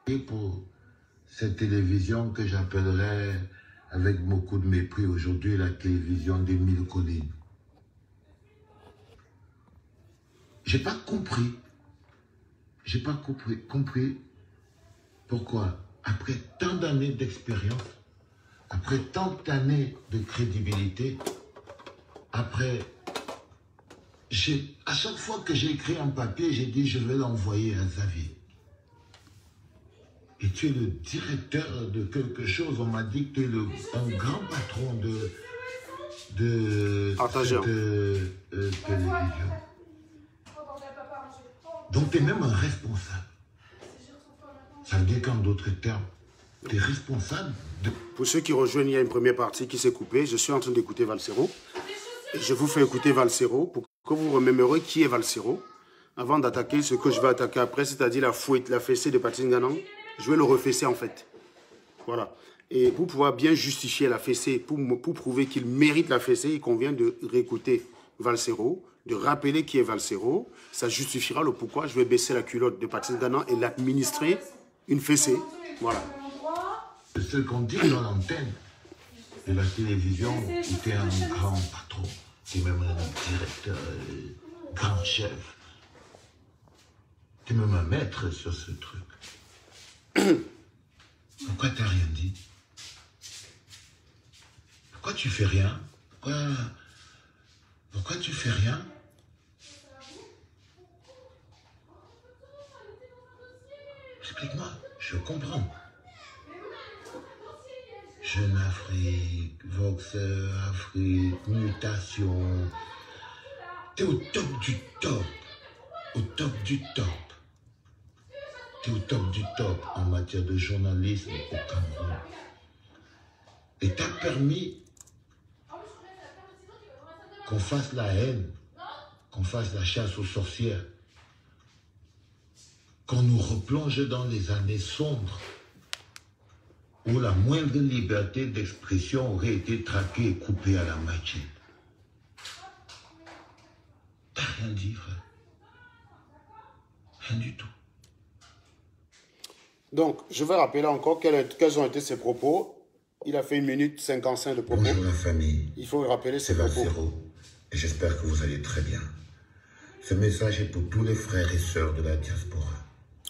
Et pour cette télévision que j'appellerais avec beaucoup de mépris aujourd'hui la télévision des mille collines. J'ai pas compris. J'ai pas compris pourquoi, après tant d'années d'expérience, après tant d'années de crédibilité, après, à chaque fois que j'ai écrit un papier, j'ai dit je vais l'envoyer à Xavier. Et tu es le directeur de quelque chose, on m'a dit que tu es un grand patron de cette télévision. Donc tu es même un responsable. Ça veut dire qu'en d'autres termes, tu es responsable de... Pour ceux qui rejoignent, il y a une première partie qui s'est coupée. Je suis en train d'écouter Valsero. Et je vous fais écouter Valsero pour que vous remémorez qui est Valsero. Avant d'attaquer ce que je vais attaquer après, c'est-à-dire la fouette, la fessée de Patrice Nganan. Je vais le refesser en fait. Voilà. Et pour pouvoir bien justifier la fessée, pour prouver qu'il mérite la fessée, il convient de réécouter Valsero, de rappeler qui est Valsero. Ça justifiera le pourquoi je vais baisser la culotte de Patrice Nganan et l'administrer une fessée. Voilà. Ce qu'on dit dans l'antenne de la télévision, tu es un grand patron, tu es même un directeur, grand chef. Tu es même un maître sur ce truc. Pourquoi tu n'as rien dit? Pourquoi tu fais rien? Pourquoi tu fais rien? Explique-moi, je comprends. Jeune Afrique, Voxer Afrique, Mutation. T'es au top du top. Au top du top. T'es au top du top en matière de journalisme au Cameroun. Et t'as permis qu'on fasse la haine, qu'on fasse la chasse aux sorcières, qu'on nous replonge dans les années sombres où la moindre liberté d'expression aurait été traquée et coupée à la moitié. T'as rien dit, frère. Rien du tout. Donc, je vais rappeler encore quels ont été ses propos. Il a fait 1 minute 55 de propos. Bonjour la famille. Il faut rappeler ses propos. C'est Valsero et j'espère que vous allez très bien. Ce message est pour tous les frères et sœurs de la diaspora.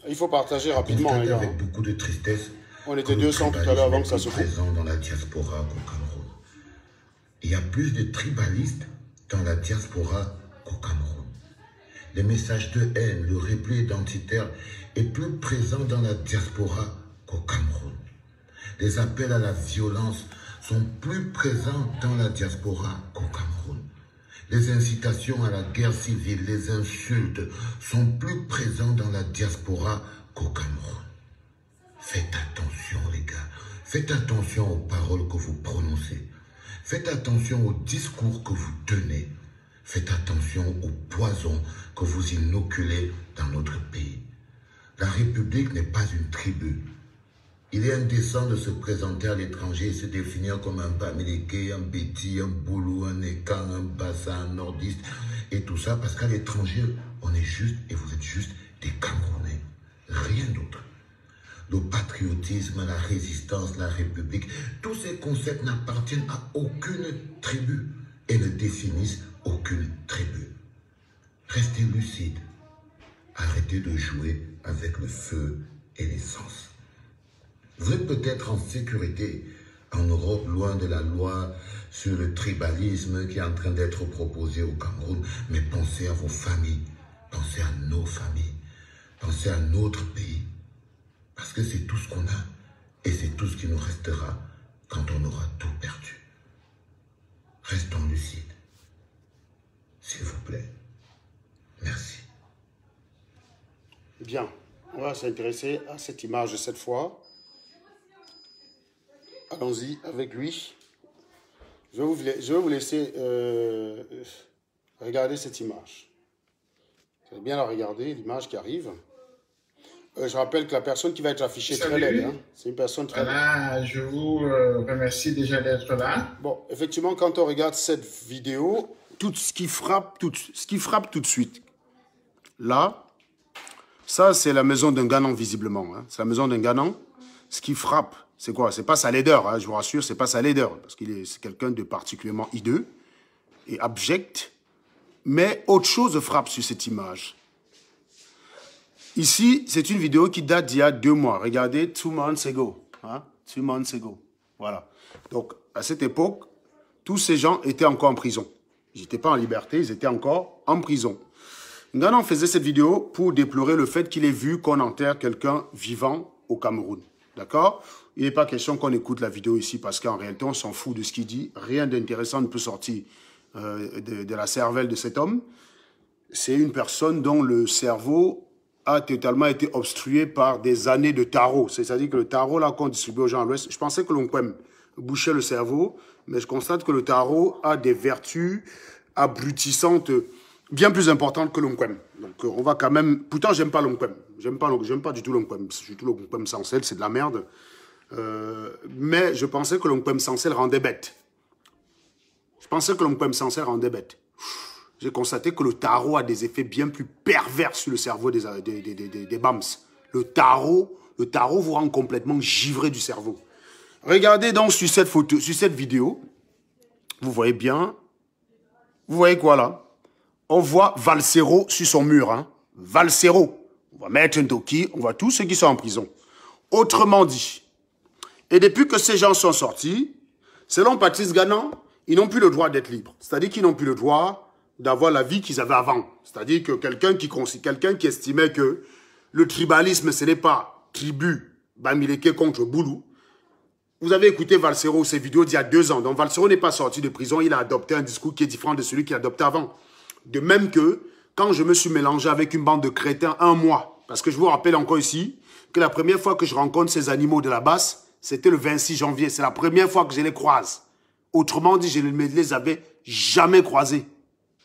Il faut partager rapidement, les gars. Avec beaucoup de tristesse. On était 200 tout à l'heure avant que ça se coupe. Présent dans la diaspora au Cameroun. Il y a plus de tribalistes dans la diaspora qu'au Cameroun. Les messages de haine, le repli identitaire est plus présent dans la diaspora qu'au Cameroun. Les appels à la violence sont plus présents dans la diaspora qu'au Cameroun. Les incitations à la guerre civile, les insultes sont plus présents dans la diaspora qu'au Cameroun. Faites attention les gars, faites attention aux paroles que vous prononcez. Faites attention aux discours que vous tenez. Faites attention au poison que vous inoculez dans notre pays. La République n'est pas une tribu. Il est indécent de se présenter à l'étranger et se définir comme un Bamileke, un Béti, un Boulou, un Ekan, un Bassa, un Nordiste et tout ça parce qu'à l'étranger, on est juste et vous êtes juste des Camerounais. Rien d'autre. Le patriotisme, la résistance, la République, tous ces concepts n'appartiennent à aucune tribu et ne définissent aucune tribu. Restez lucide. Arrêtez de jouer avec le feu et l'essence. Vous êtes peut-être en sécurité en Europe, loin de la loi sur le tribalisme qui est en train d'être proposée au Cameroun, mais pensez à vos familles, pensez à nos familles, pensez à notre pays, parce que c'est tout ce qu'on a et c'est tout ce qui nous restera quand on aura tout perdu. Restons lucides, s'il vous plaît. Merci. Bien, on va s'intéresser à cette image cette fois. Allons-y avec lui. Je vais vous laisser regarder cette image. Vous allez bien la regarder, l'image qui arrive. Je rappelle que la personne qui va être affichée est très laide. Hein. C'est une personne très laide. Je vous remercie déjà d'être là. Bon, effectivement, quand on regarde cette vidéo, tout ce qui frappe tout de suite, là, Ça, c'est la maison d'un Ghanan, visiblement. Hein. C'est la maison d'un Ghanan. Ce qui frappe, c'est quoi? C'est pas sa laideur, hein, je vous rassure, c'est pas sa laideur. Parce qu'il est quelqu'un de particulièrement hideux et abject. Mais autre chose frappe sur cette image. Ici, c'est une vidéo qui date d'il y a 2 mois. Regardez, 2 months ago. Hein? 2 months ago. Voilà. Donc, à cette époque, tous ces gens étaient encore en prison. Ils n'étaient pas en liberté, ils étaient encore en prison. Ghanan faisait cette vidéo pour déplorer le fait qu'il ait vu qu'on enterre quelqu'un vivant au Cameroun. D'accord? Il n'est pas question qu'on écoute la vidéo ici parce qu'en réalité, on s'en fout de ce qu'il dit. Rien d'intéressant ne peut sortir de la cervelle de cet homme. C'est une personne dont le cerveau a totalement été obstrué par des années de tarot. C'est-à-dire que le tarot là qu'on distribue aux gens à l'Ouest, je pensais que l'on pouvait boucher le cerveau, mais je constate que le tarot a des vertus abrutissantes bien plus importantes que l'onkwem. Donc on va quand même... Pourtant, j'aime pas l'onkwem. J'aime pas du tout l'onkwem. Surtout l'onkwem sans sel, c'est de la merde. Mais je pensais que l'onkwem sans sel rendait bête. Je pensais que l'onkwem sans sel rendait bête. J'ai constaté que le tarot a des effets bien plus pervers sur le cerveau des BAMS. Le tarot vous rend complètement givré du cerveau. Regardez donc sur cette photo, sur cette vidéo, vous voyez bien, vous voyez quoi là? On voit Valsero sur son mur. Hein? Valsero. On va mettre un Ndoki, on voit tous ceux qui sont en prison. Autrement dit, et depuis que ces gens sont sortis, selon Patrice Ghanan, ils n'ont plus le droit d'être libres. C'est-à-dire qu'ils n'ont plus le droit d'avoir la vie qu'ils avaient avant. C'est-à-dire que quelqu'un qui estimait que le tribalisme, ce n'est pas tribu Bamileke contre Boulou. Vous avez écouté Valsero, ses vidéos d'il y a 2 ans. Donc Valsero n'est pas sorti de prison, il a adopté un discours qui est différent de celui qu'il adoptait avant. De même que quand je me suis mélangé avec une bande de crétins 1 mois, parce que je vous rappelle encore ici que la première fois que je rencontre ces animaux de la basse, c'était le 26 janvier. C'est la première fois que je les croise. Autrement dit, je ne les avais jamais croisés.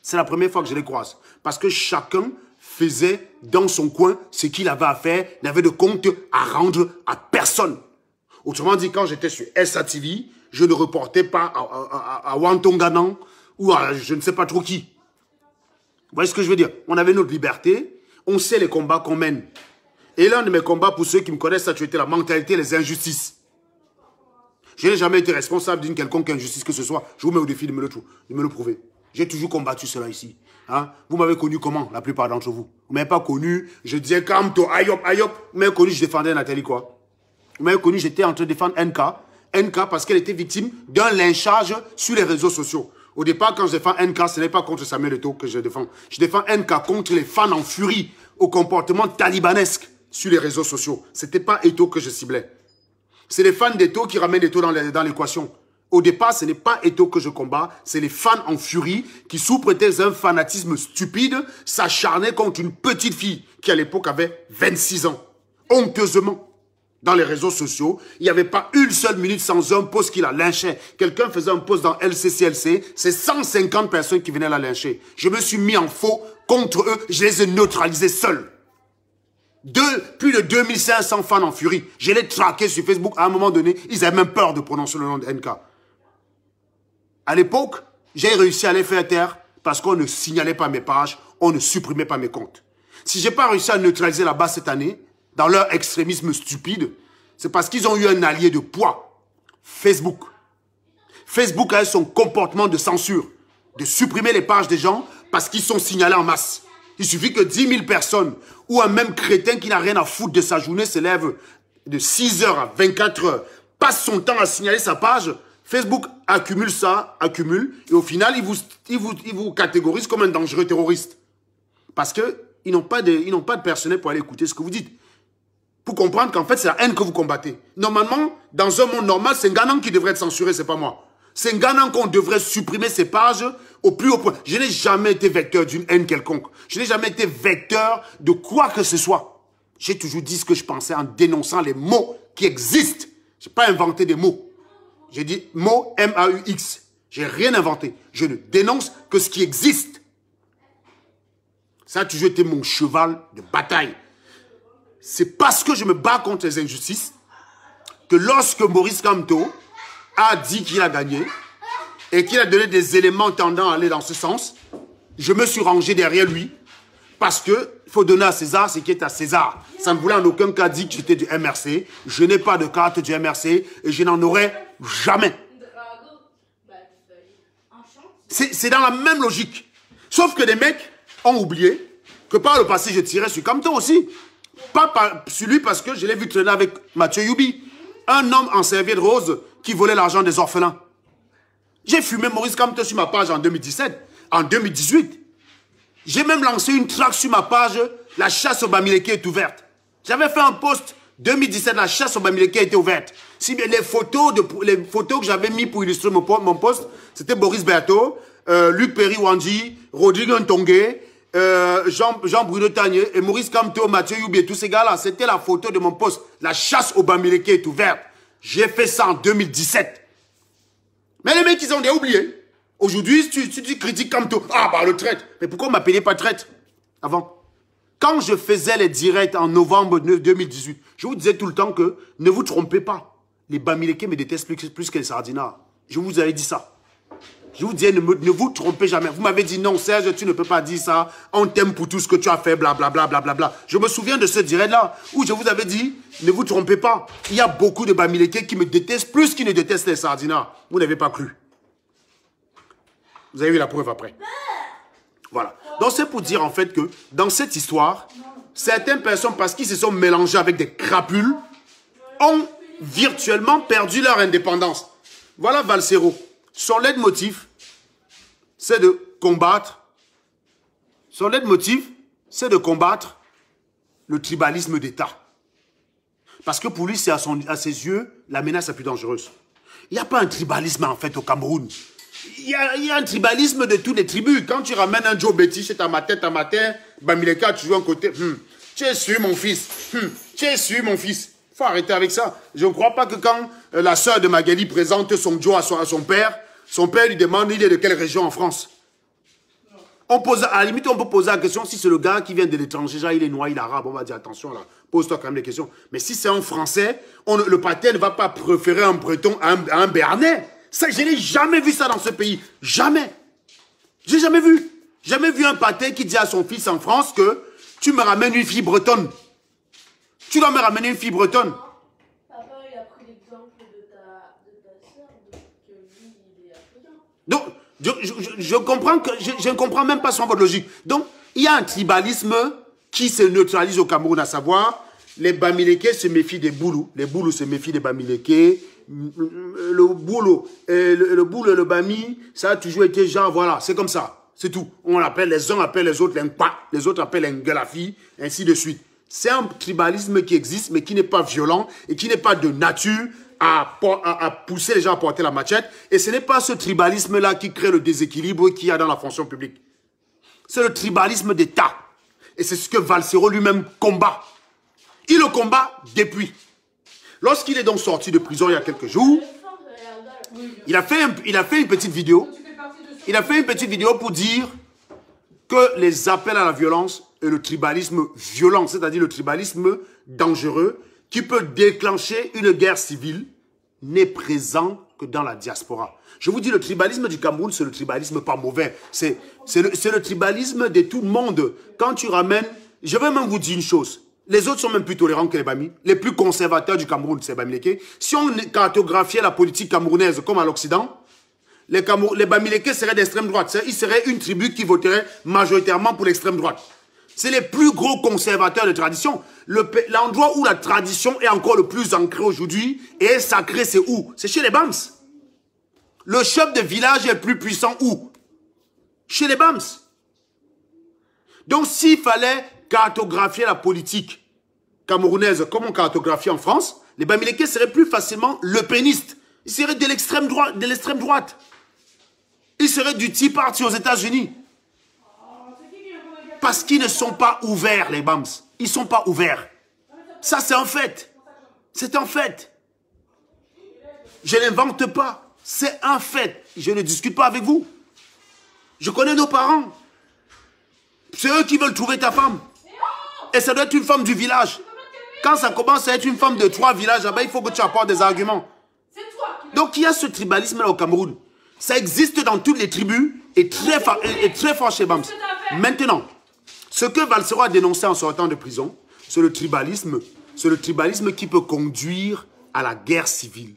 C'est la première fois que je les croise. Parce que chacun faisait dans son coin ce qu'il avait à faire. Il n'avait de compte à rendre à personne. Autrement dit, quand j'étais sur SATV, je ne reportais pas à Wanton Ghanan ou à je ne sais pas trop qui. Vous voyez ce que je veux dire? On avait notre liberté. On sait les combats qu'on mène. Et l'un de mes combats, pour ceux qui me connaissent, ça a été la mentalité et les injustices. Je n'ai jamais été responsable d'une quelconque injustice que ce soit. Je vous mets au défi de me le prouver. J'ai toujours combattu cela ici. Hein? Vous m'avez connu comment, la plupart d'entre vous? Vous ne m'avez pas connu, je disais Kamto, Ayop, Ayop. Vous m'avez connu, je défendais Nathalie quoi? Vous m'avez connu, j'étais en train de défendre NK. NK parce qu'elle était victime d'un lynchage sur les réseaux sociaux. Au départ, quand je défends NK, ce n'est pas contre Samuel Eto'o que je défends. Je défends NK contre les fans en furie au comportement talibanesque sur les réseaux sociaux. Ce n'était pas Eto'o que je ciblais. C'est les fans d'Eto'o qui ramènent Eto'o dans l'équation. Au départ, ce n'est pas Eto'o que je combats, c'est les fans en furie qui, sous prétexte d'un fanatisme stupide, s'acharnaient contre une petite fille qui, à l'époque, avait 26 ans. Honteusement. Dans les réseaux sociaux, il n'y avait pas une seule minute sans un post qui la lynchait. Quelqu'un faisait un post dans LCCLC, c'est 150 personnes qui venaient la lyncher. Je me suis mis en faux contre eux, je les ai neutralisés seuls. Plus de 2500 fans en furie. Je les traqués sur Facebook. À un moment donné, ils avaient même peur de prononcer le nom de NK. À l'époque, j'ai réussi à les faire taire parce qu'on ne signalait pas mes pages, on ne supprimait pas mes comptes. Si je n'ai pas réussi à neutraliser là-bas cette année, dans leur extrémisme stupide, c'est parce qu'ils ont eu un allié de poids. Facebook. Facebook a eu son comportement de censure, de supprimer les pages des gens parce qu'ils sont signalés en masse. Il suffit que 10 000 personnes ou un même crétin qui n'a rien à foutre de sa journée se lève de 6 h à 24 h, passe son temps à signaler sa page. Facebook accumule ça, et au final, il vous catégorise comme un dangereux terroriste. Parce qu'ils n'ont pas de personnel pour aller écouter ce que vous dites. Pour comprendre qu'en fait, c'est la haine que vous combattez. Normalement, dans un monde normal, c'est Ghanan qui devrait être censuré, c'est pas moi. C'est Ghanan qu'on devrait supprimer ses pages au plus haut point. Je n'ai jamais été vecteur d'une haine quelconque. Je n'ai jamais été vecteur de quoi que ce soit. J'ai toujours dit ce que je pensais en dénonçant les mots qui existent. Je n'ai pas inventé des mots. J'ai dit mots M-A-U-X. Je n'ai rien inventé. Je ne dénonce que ce qui existe. Ça a toujours été mon cheval de bataille. C'est parce que je me bats contre les injustices que lorsque Maurice Kamto a dit qu'il a gagné et qu'il a donné des éléments tendant à aller dans ce sens, je me suis rangé derrière lui Parce qu'il faut donner à César ce qui est à César. Ça ne voulait en aucun cas dire que j'étais du MRC. Je n'ai pas de carte du MRC et je n'en aurai jamais. C'est dans la même logique. Sauf que les mecs ont oublié que par le passé, je tirais sur Kamto aussi. Pas sur lui parce que je l'ai vu traîner avec Mathieu Youbi. Un homme en serviette rose qui volait l'argent des orphelins. J'ai fumé Maurice Kamto sur ma page en 2017. En 2018, j'ai même lancé une track sur ma page. La chasse au Bamileke est ouverte. J'avais fait un post 2017, la chasse au Bamileke était ouverte. Si bien les photos que j'avais mis pour illustrer mon post, c'était Boris Berthaud, Luc Perry-Wandji, Rodrigue Ntongue, Jean-Bruno Tagné et Maurice Kamto, Mathieu Youbi et tous ces gars-là. C'était la photo de mon post. La chasse au Bamileke est ouverte. J'ai fait ça en 2017. Mais les mecs, ils ont déjà oublié. Aujourd'hui, tu critiques Kamto. Ah, bah le traître. Mais pourquoi on ne m'appelait pas traître avant? Quand je faisais les directs en novembre 2018, je vous disais tout le temps que ne vous trompez pas. Les Bamileke me détestent plus que les Sardinards. Je vous avais dit ça. Je vous disais, ne vous trompez jamais. Vous m'avez dit, non, Serge, tu ne peux pas dire ça. On t'aime pour tout ce que tu as fait, blablabla, blablabla. Je me souviens de ce direct-là, où je vous avais dit, ne vous trompez pas. Il y a beaucoup de Bamileke qui me détestent plus qu'ils ne détestent les Sardinards. Vous n'avez pas cru. Vous avez eu la preuve après. Voilà. Donc c'est pour dire en fait que dans cette histoire, certaines personnes, parce qu'ils se sont mélangés avec des crapules, ont virtuellement perdu leur indépendance. Voilà Valsero. Son leitmotiv, c'est de combattre. Son leitmotiv, c'est de combattre le tribalisme d'État. Parce que pour lui, c'est à ses yeux la menace la plus dangereuse. Il n'y a pas un tribalisme en fait au Cameroun. Il y a un tribalisme de toutes les tribus. Quand tu ramènes un Joe Betty chez ta matin, Bamileke, tu joues un côté. Tu es sûr, mon fils. Tu es sûr, mon fils. Il faut arrêter avec ça. Je ne crois pas que quand la sœur de Magali présente son Joe à son père lui demande il est de quelle région en France. À la limite, on peut poser la question si c'est le gars qui vient de l'étranger, genre il est noir, il est arabe, on va dire attention là, pose-toi quand même des questions. Mais si c'est un Français, le pâté ne va pas préférer un Breton à un Béarnais. Ça, je n'ai jamais vu ça dans ce pays. Jamais. J'ai jamais vu. Jamais vu un pâté qui dit à son fils en France que tu me ramènes une fille bretonne. Tu dois me ramener une fille bretonne. Papa, il a pris l'exemple de ta soeur, que lui, il est africain. Donc, je comprends que je ne comprends même pas son votre logique. Donc, il y a un tribalisme qui se neutralise au Cameroun, à savoir, les Bamileke se méfient des Boulous. Les Boulous se méfient des Bamileke. Le Boulou et le Bami, ça a toujours été genre, voilà, c'est comme ça. C'est tout. On appelle, les uns appellent les autres l'Nkpa, les autres appellent l'Ngelafi, ainsi de suite. C'est un tribalisme qui existe, mais qui n'est pas violent et qui n'est pas de nature à pousser les gens à porter la machette. Et ce n'est pas ce tribalisme-là qui crée le déséquilibre qu'il y a dans la fonction publique. C'est le tribalisme d'État. Et c'est ce que Valsero lui-même combat. Il le combat depuis. Lorsqu'il est donc sorti de prison il y a quelques jours, il a fait une petite vidéo. Il a fait une petite vidéo pour dire que les appels à la violence et le tribalisme violent, c'est-à-dire le tribalisme dangereux, qui peut déclencher une guerre civile, n'est présent que dans la diaspora. Je vous dis, le tribalisme du Cameroun, c'est le tribalisme pas mauvais. C'est le tribalisme de tout le monde. Quand tu ramènes... Je vais même vous dire une chose. Les autres sont même plus tolérants que les Bami. Les plus conservateurs du Cameroun, c'est les Bamileke. Si on cartographiait la politique camerounaise comme à l'Occident, les Bamileke seraient d'extrême droite. Ils seraient une tribu qui voterait majoritairement pour l'extrême droite. C'est les plus gros conservateurs de tradition. L'endroit où la tradition est encore le plus ancrée aujourd'hui et est sacrée, c'est où? C'est chez les Bams. Le chef de village est le plus puissant où? Chez les Bams. Donc s'il fallait cartographier la politique camerounaise comme on cartographie en France, les Bamileke seraient plus facilement lepénistes. Ils seraient de l'extrême droite. Ils seraient du Tea Party aux États-Unis. Parce qu'ils ne sont pas ouverts, les Bams. Ils ne sont pas ouverts. Ça, c'est un fait. C'est un fait. Je n'invente pas. C'est un fait. Je ne discute pas avec vous. Je connais nos parents. C'est eux qui veulent trouver ta femme. Et ça doit être une femme du village. Quand ça commence à être une femme de 3 villages, il faut que tu apportes des arguments. Donc il y a ce tribalisme-là au Cameroun. Ça existe dans toutes les tribus et très fort chez Bams. Maintenant, Ce que Valsero a dénoncé en sortant de prison, c'est le tribalisme. C'est le tribalisme qui peut conduire à la guerre civile.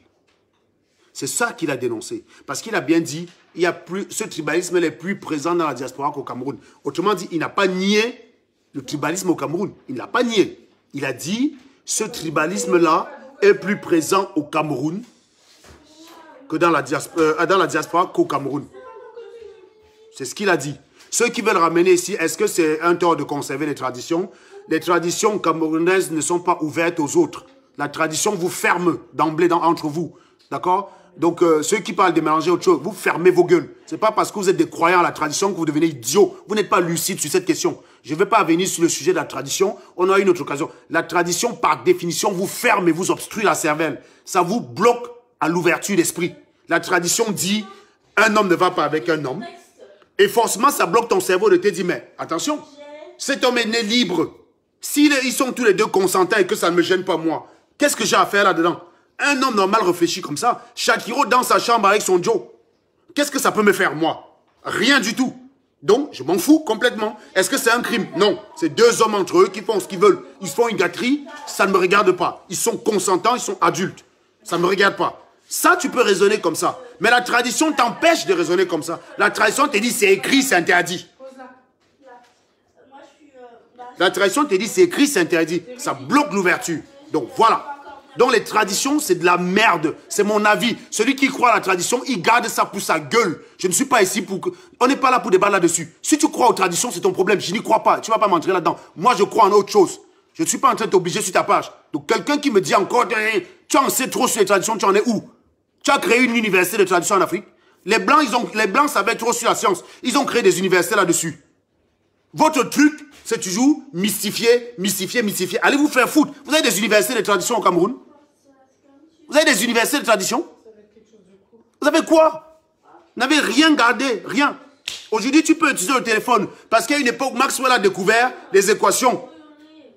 C'est ça qu'il a dénoncé. Parce qu'il a bien dit, ce tribalisme n'est plus présent dans la diaspora qu'au Cameroun. Autrement dit, il n'a pas nié le tribalisme au Cameroun. Il ne l'a pas nié. Il a dit, ce tribalisme-là est plus présent au Cameroun que dans la diaspora qu'au Cameroun. C'est ce qu'il a dit. Ceux qui veulent ramener ici, est-ce que c'est un tort de conserver les traditions? Les traditions camerounaises ne sont pas ouvertes aux autres. La tradition vous ferme d'emblée entre vous. D'accord? Donc, ceux qui parlent de mélanger autre chose, vous fermez vos gueules. Ce n'est pas parce que vous êtes des croyants à la tradition que vous devenez idiots. Vous n'êtes pas lucide sur cette question. Je ne vais pas venir sur le sujet de la tradition. On aura une autre occasion. La tradition, par définition, vous ferme et vous obstrue la cervelle. Ça vous bloque à l'ouverture d'esprit. La tradition dit, un homme ne va pas avec un homme. Et forcément, ça bloque ton cerveau de te dire, mais attention, cet homme est né libre. S'ils sont tous les deux consentants et que ça ne me gêne pas moi, qu'est-ce que j'ai à faire là-dedans? Un homme normal réfléchit comme ça. Shakiro dans sa chambre avec son Joe. Qu'est-ce que ça peut me faire, moi? Rien du tout. Donc, je m'en fous complètement. Est-ce que c'est un crime? Non. C'est deux hommes entre eux qui font ce qu'ils veulent. Ils font une gâterie, ça ne me regarde pas. Ils sont consentants, ils sont adultes. Ça ne me regarde pas. Ça, tu peux raisonner comme ça. Mais la tradition t'empêche de raisonner comme ça. La tradition te dit, c'est écrit, c'est interdit. La tradition te dit, c'est écrit, c'est interdit. Ça bloque l'ouverture. Donc, voilà. Donc, les traditions, c'est de la merde. C'est mon avis. Celui qui croit à la tradition, il garde ça pour sa gueule. Je ne suis pas ici pour... On n'est pas là pour débattre là-dessus. Si tu crois aux traditions, c'est ton problème. Je n'y crois pas. Tu ne vas pas m'entrer là-dedans. Moi, je crois en autre chose. Je ne suis pas en train de t'obliger sur ta page. Donc, quelqu'un qui me dit encore, tu en sais trop sur les traditions, tu en es où? Tu as créé une université de tradition en Afrique. Les Blancs, savaient trop sur la science. Ils ont créé des universités là-dessus. Votre truc, c'est toujours mystifier. Allez vous faire foutre. Vous avez des universités de tradition au Cameroun? Vous avez des universités de tradition? Vous avez quoi? Vous n'avez rien gardé, rien. Aujourd'hui, tu peux utiliser le téléphone. Parce qu'à une époque, Maxwell a découvert les équations,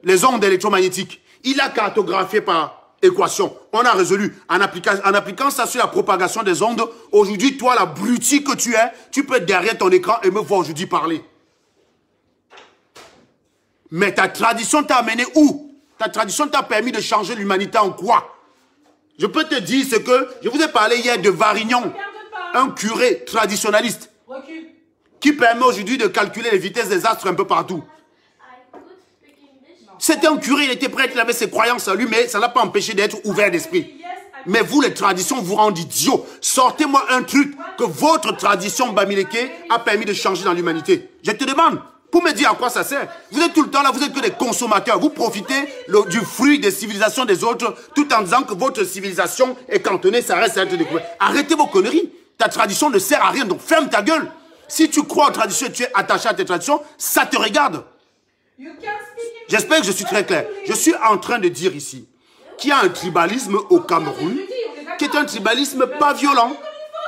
les ondes électromagnétiques. Il a cartographié par équation. On a résolu. En appliquant ça sur la propagation des ondes, aujourd'hui, toi, l'abruti que tu es, tu peux être derrière ton écran et me voir aujourd'hui parler. Mais ta tradition t'a amené où? Ta tradition t'a permis de changer l'humanité en quoi? Je peux te dire ce que... Je vous ai parlé hier de Varignon, un curé traditionnaliste, qui permet aujourd'hui de calculer les vitesses des astres un peu partout. C'était un curé, il était prêtre, il avait ses croyances à lui, mais ça ne l'a pas empêché d'être ouvert d'esprit. Mais vous, les traditions, vous rendent idiots. Sortez-moi un truc que votre tradition Bamileke a permis de changer dans l'humanité. Je te demande, pour me dire à quoi ça sert. Vous êtes tout le temps là, vous êtes que des consommateurs. Vous profitez du fruit des civilisations des autres, tout en disant que votre civilisation est cantonnée, ça reste à être découvert. Arrêtez vos conneries. Ta tradition ne sert à rien, donc ferme ta gueule. Si tu crois aux traditions et tu es attaché à tes traditions, ça te regarde. J'espère que je suis très clair. Je suis en train de dire ici qu'il y a un tribalisme au Cameroun qui est un tribalisme pas violent.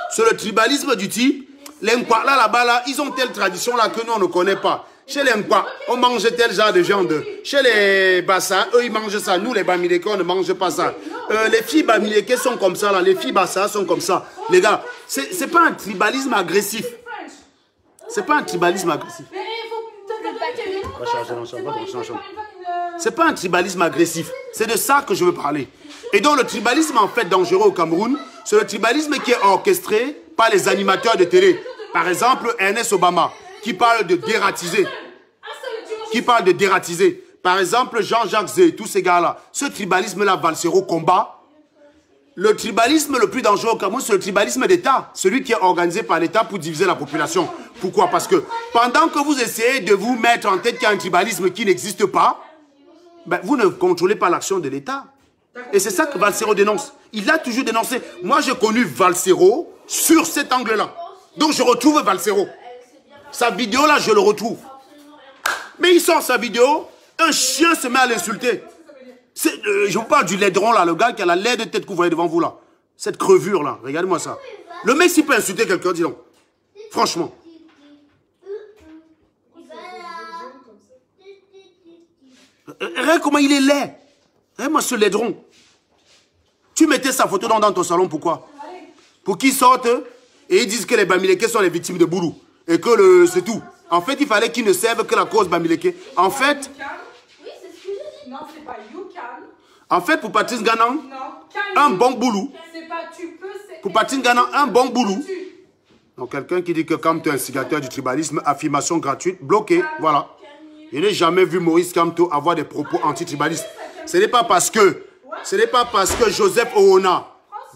C'est le tribalisme du type, les Nkwa là-bas, là, ils ont telle tradition là que nous on ne connaît pas. Chez les Nkwa, on mange tel genre de viande. Chez les Bassa, eux ils mangent ça. Nous les Bamileke, on ne mange pas ça. Les filles Bamileke sont comme ça là. Les filles Bassa sont comme ça. Les gars, c'est pas un tribalisme agressif. C'est pas un tribalisme agressif. C'est pas un tribalisme agressif. C'est de ça que je veux parler. Et donc le tribalisme en fait dangereux au Cameroun, c'est le tribalisme qui est orchestré par les animateurs de télé. Par exemple, Ernest Obama, qui parle de dératiser. Par exemple, Jean-Jacques Zé, tous ces gars-là. Ce tribalisme-là, Valsero combat. Le tribalisme le plus dangereux au Cameroun, c'est le tribalisme d'État. Celui qui est organisé par l'État pour diviser la population. Pourquoi? Parce que pendant que vous essayez de vous mettre en tête qu'il y a un tribalisme qui n'existe pas, ben, vous ne contrôlez pas l'action de l'État. Et c'est ça que Valsero dénonce. Il a toujours dénoncé. Moi, j'ai connu Valsero sur cet angle-là. Donc, je retrouve Valsero. Sa vidéo, là, je le retrouve. Mais il sort sa vidéo, un chien se met à l'insulter. Je vous parle du laidron, là, le gars qui a la laide de tête que vous voyez devant vous, là. Cette crevure, là. Regardez-moi ça. Le mec, s'il peut insulter quelqu'un, dis donc. Franchement. Regarde comment il est laid. Regarde-moi ce laidron. Tu mettais sa photo dans ton salon, pourquoi? Pour qu'ils sortent et ils disent que les Bamileke sont les victimes de Boulou. Et que c'est tout. En fait, il fallait qu'il ne serve que la cause Bamileke. En fait, Oui, c'est ce que j'ai dit. Non, c'est pas you can. en fait, pour Patrice Ganan, Non, can un you. bon boulot. C'est pas tu peux, c'est... Pour Patrice Ganan, un bon boulot. Tu. Donc, quelqu'un qui dit que Kamto est instigateur du tribalisme, affirmation gratuite, bloqué, voilà. Je n'ai jamais vu Maurice Kamto avoir des propos anti-tribalistes. Ce n'est pas parce que Joseph Oona,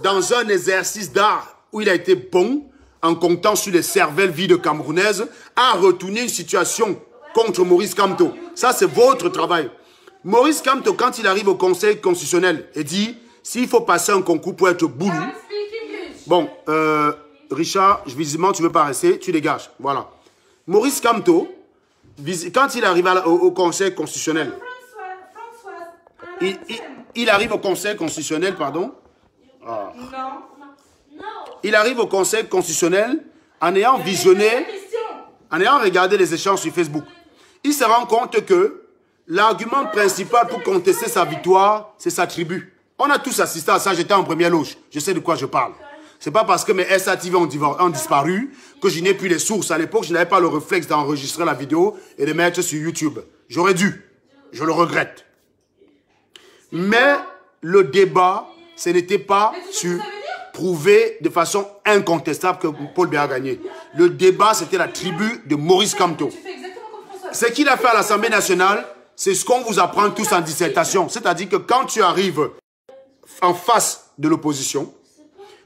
dans un exercice d'art où il a été bon, en comptant sur les cervelles vides camerounaises, a retourné une situation contre Maurice Kamto. Ça, c'est votre travail. Maurice Kamto, quand il arrive au Conseil constitutionnel, il dit, s'il faut passer un concours pour être boulou, Can speak English. bon, Richard, visiblement, tu ne veux pas rester, tu dégages. Voilà. Maurice Kamto, quand il arrive au Conseil constitutionnel, il arrive au Conseil constitutionnel, pardon. Ah. Non. Il arrive au Conseil constitutionnel en ayant visionné, en ayant regardé les échanges sur Facebook. Il se rend compte que l'argument principal pour contester sa victoire, c'est sa tribu. On a tous assisté à ça, j'étais en première loge. Je sais de quoi je parle. C'est pas parce que mes SATV ont disparu que je n'ai plus les sources. À l'époque, je n'avais pas le réflexe d'enregistrer la vidéo et de mettre sur YouTube. J'aurais dû. Je le regrette. Mais le débat, ce n'était pas sur prouver de façon incontestable que Paul Biya a gagné. Le débat, c'était la tribu de Maurice Kamto. Tu fais exactement comme François. Ce qu'il a fait à l'Assemblée nationale, c'est ce qu'on vous apprend tous en dissertation. C'est-à-dire que quand tu arrives en face de l'opposition,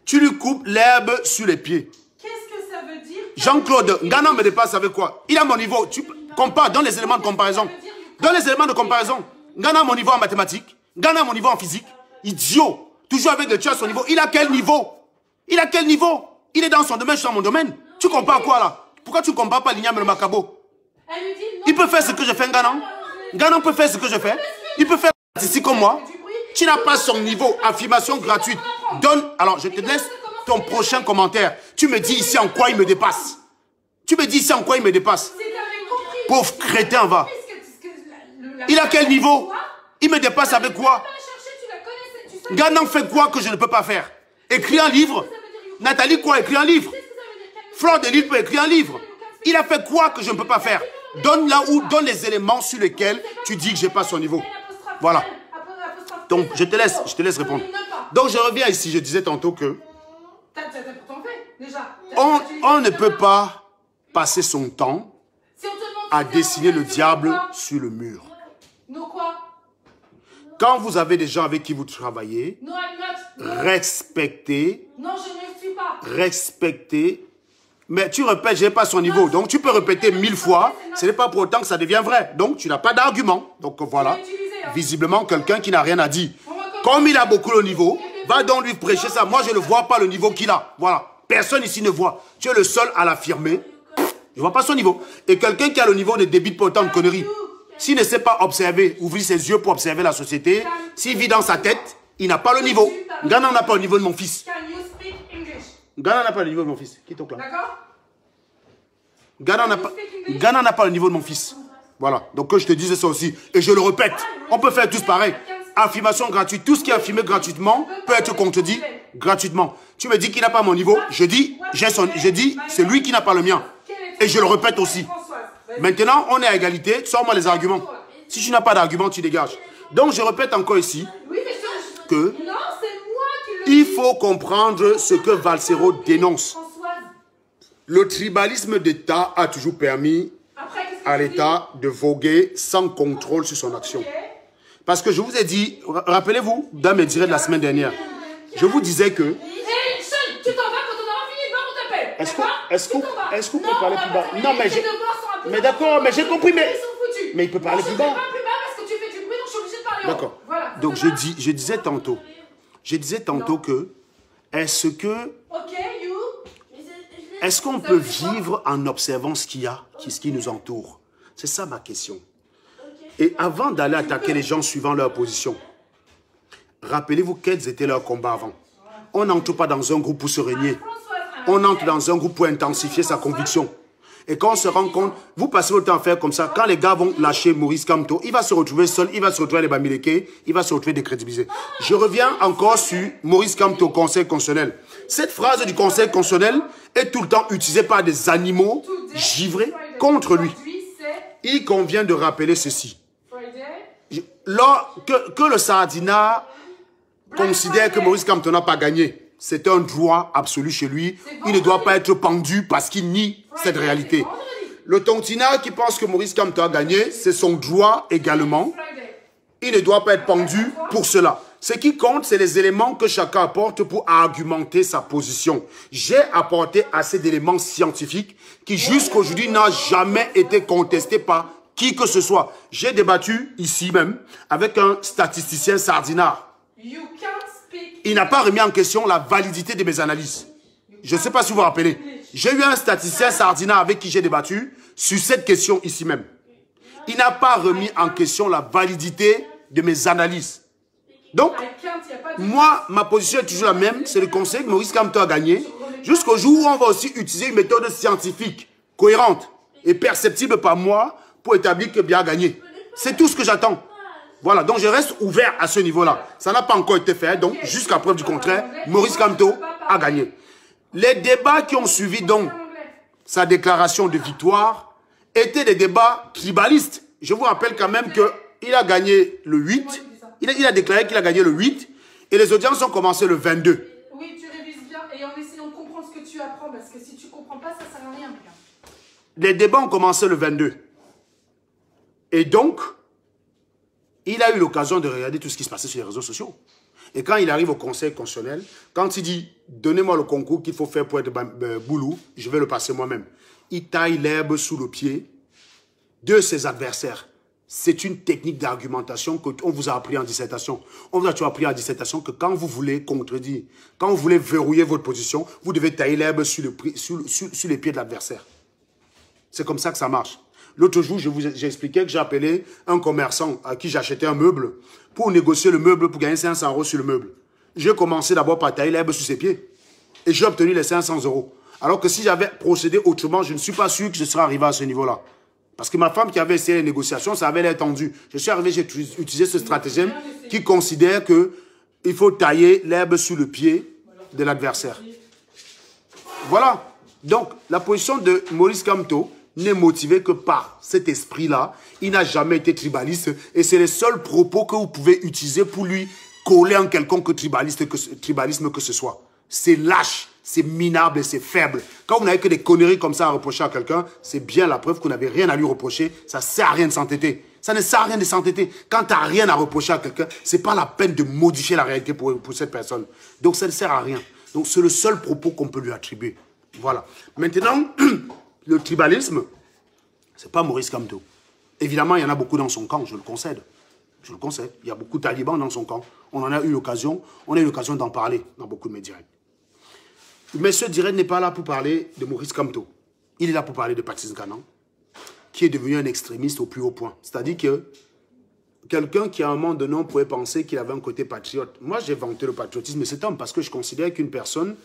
tu lui coupes l'herbe sur les pieds. Qu'est-ce que ça veut dire? Jean-Claude, Ngana me dépasse avec quoi? Il a mon niveau. Tu compares, donne les éléments de comparaison. Donne les éléments de comparaison. Ngana a mon niveau en mathématiques. Ngana a mon niveau en physique. Idiot. Toujours avec le tu as son niveau. Il a quel niveau? Il a quel niveau? Il est dans son domaine, je suis dans mon domaine. Tu compares quoi là? Pourquoi tu ne compares pas Lignam et le Macabo? Elle lui dit non. Il peut faire ce que je fais, Ngana. Ngana peut faire ce que je fais. Il peut faire ici comme moi. Tu n'as pas son niveau. Affirmation gratuite. Donne. Alors, je te laisse ton prochain commentaire. Tu me dis ici en quoi il me dépasse. Tu me dis ici en quoi il me dépasse. Si t'avais compris. Pauvre crétin, va. Qu'est-ce que Il a quel niveau? Il me dépasse avec quoi? Ganan fait quoi que je ne peux pas faire? Écrire un livre? Nathalie quoi? Écrire un livre? Fleur de Lille peut écrire un livre. Il a fait quoi que je ne peux pas faire? Donne là où, donne les éléments sur lesquels tu dis que je n'ai pas son niveau. Voilà. Donc, je te laisse répondre. Donc, je reviens ici. Je disais tantôt que on ne peut pas passer son temps à dessiner le diable sur le mur. Quand vous avez des gens avec qui vous travaillez, respectez. Non, je ne suis pas. Respectez. Mais tu répètes, je n'ai pas son niveau. Donc, tu peux répéter 1000 fois. Ce n'est pas pour autant que ça devient vrai. Donc, tu n'as pas d'argument. Donc, voilà. Visiblement, quelqu'un qui n'a rien à dire. Comme il a beaucoup le niveau, va donc lui prêcher ça. Moi, je ne vois pas le niveau qu'il a. Voilà. Personne ici ne voit. Tu es le seul à l'affirmer. Je ne vois pas son niveau. Et quelqu'un qui a le niveau ne débite pas autant de conneries. S'il ne sait pas observer, ouvrir ses yeux pour observer la société, s'il vit dans sa tête, il n'a pas le niveau. Ghana n'a pas le niveau de mon fils. Ghana n'a pas le niveau de mon fils. Qui est là? D'accord? Ghana n'a pas le niveau de mon fils. Voilà. Donc que je te disais ça aussi. Et je le répète. On peut faire tous pareil. Affirmation gratuite. Tout ce qui est affirmé gratuitement peut être contredit gratuitement. Tu me dis qu'il n'a pas mon niveau. Je dis, c'est lui qui n'a pas le mien. Et je le répète aussi. Maintenant, on est à égalité. Sors-moi les arguments. Si tu n'as pas d'argument, tu dégages. Donc, je répète encore ici que il faut comprendre ce que Valsero dénonce. Le tribalisme d'État a toujours permis à l'État de voguer sans contrôle sur son action. Parce que je vous ai dit, rappelez-vous, dans mes directs de la semaine dernière, je vous disais que... Tu t'en vas quand on aura fini, on t'appelle. Est-ce qu'on peut parler plus bas? Non, mais d'accord, mais j'ai compris, mais il peut parler plus bas. Je ne parle plus bas parce que tu fais du bruit, donc je suis obligée de parler. D'accord. Voilà, donc je disais tantôt que, est-ce qu'on peut vivre en observant ce qu'il y a, ce qui nous entoure? C'est ça ma question. Et avant d'aller attaquer les gens suivant leur position, rappelez-vous quels étaient leurs combats avant. On n'entre pas dans un groupe pour se régner. On entre dans un groupe pour intensifier sa conviction. Et quand on se rend compte, vous passez le temps à faire comme ça, quand les gars vont lâcher Maurice Kamto, il va se retrouver seul, il va se retrouver les Bamileke, il va se retrouver décrédibilisé. Je reviens encore sur Maurice Kamto, Conseil constitutionnel. Cette phrase du Conseil constitutionnel est tout le temps utilisée par des animaux givrés contre lui. Il convient de rappeler ceci. Que le Sardina considère que Maurice Kamto n'a pas gagné, c'est un droit absolu chez lui. Il ne doit pas être pendu parce qu'il nie cette réalité. Le Tontina qui pense que Maurice Kamto a gagné, c'est son droit également. Il ne doit pas être pendu pour cela. Ce qui compte, c'est les éléments que chacun apporte pour argumenter sa position. J'ai apporté assez d'éléments scientifiques qui jusqu'à aujourd'hui n'ont jamais été contestés par qui que ce soit. J'ai débattu ici même avec un statisticien sardinard. Il n'a pas remis en question la validité de mes analyses. Je ne sais pas si vous vous rappelez. J'ai eu un statisticien sardinard avec qui j'ai débattu sur cette question ici même. Il n'a pas remis en question la validité de mes analyses. Donc, moi, ma position est toujours la même. C'est le conseil que Maurice Kamto a gagné. Jusqu'au jour où on va aussi utiliser une méthode scientifique, cohérente et perceptible par moi pour établir que bien a gagné. C'est tout ce que j'attends. Voilà, donc je reste ouvert à ce niveau-là. Ça n'a pas encore été fait, donc jusqu'à preuve du contraire, Maurice Kamto a gagné. Les débats qui ont suivi donc sa déclaration de victoire étaient des débats tribalistes. Je vous rappelle quand même qu'il a gagné le 8. Il a déclaré qu'il a gagné le 8 et les audiences ont commencé le 22. Oui, tu révises bien et en essayant de comprendre ce que tu apprends parce que si tu ne comprends pas, ça ne sert à rien. Les débats ont commencé le 22. Et donc, il a eu l'occasion de regarder tout ce qui se passait sur les réseaux sociaux. Et quand il arrive au Conseil constitutionnel, quand il dit « Donnez-moi le concours qu'il faut faire pour être Boulou, je vais le passer moi-même », il taille l'herbe sous le pied de ses adversaires. C'est une technique d'argumentation qu'on vous a appris en dissertation. On vous a toujours appris en dissertation que quand vous voulez contredire, quand vous voulez verrouiller votre position, vous devez tailler l'herbe sur les pieds de l'adversaire. C'est comme ça que ça marche. L'autre jour, j'ai expliqué que j'ai appelé un commerçant à qui j'achetais un meuble pour négocier le meuble, pour gagner 500 € sur le meuble. J'ai commencé d'abord par tailler l'herbe sur ses pieds. Et j'ai obtenu les 500 €. Alors que si j'avais procédé autrement, je ne suis pas sûr que je serais arrivé à ce niveau-là. Parce que ma femme qui avait essayé les négociations, ça avait l'air tendu. Je suis arrivé, j'ai utilisé ce stratagème qui considère qu'il faut tailler l'herbe sur le pied de l'adversaire. Voilà. Donc, la position de Maurice Kamto n'est motivée que par cet esprit-là. Il n'a jamais été tribaliste et c'est les seuls propos que vous pouvez utiliser pour lui coller en quelconque tribalisme que ce soit. C'est lâche, c'est minable et c'est faible. Quand vous n'avez que des conneries comme ça à reprocher à quelqu'un, c'est bien la preuve que vous n'avez rien à lui reprocher. Ça ne sert à rien de s'entêter. Ça ne sert à rien de s'entêter. Quand tu n'as rien à reprocher à quelqu'un, ce n'est pas la peine de modifier la réalité pour cette personne. Donc ça ne sert à rien. Donc c'est le seul propos qu'on peut lui attribuer. Voilà. Maintenant, le tribalisme, ce n'est pas Maurice Kamto. Évidemment, il y en a beaucoup dans son camp, je le concède. Je le concède. Il y a beaucoup de talibans dans son camp. On en a eu l'occasion. On a eu l'occasion d'en parler dans beaucoup de médias. Mais ce direct n'est pas là pour parler de Maurice Kamto. Il est là pour parler de Patrice Ganan, qui est devenu un extrémiste au plus haut point. C'est-à-dire que quelqu'un qui à un moment donné, on pouvait penser qu'il avait un côté patriote. Moi, j'ai vanté le patriotisme de cet homme parce que je considère qu'une personne...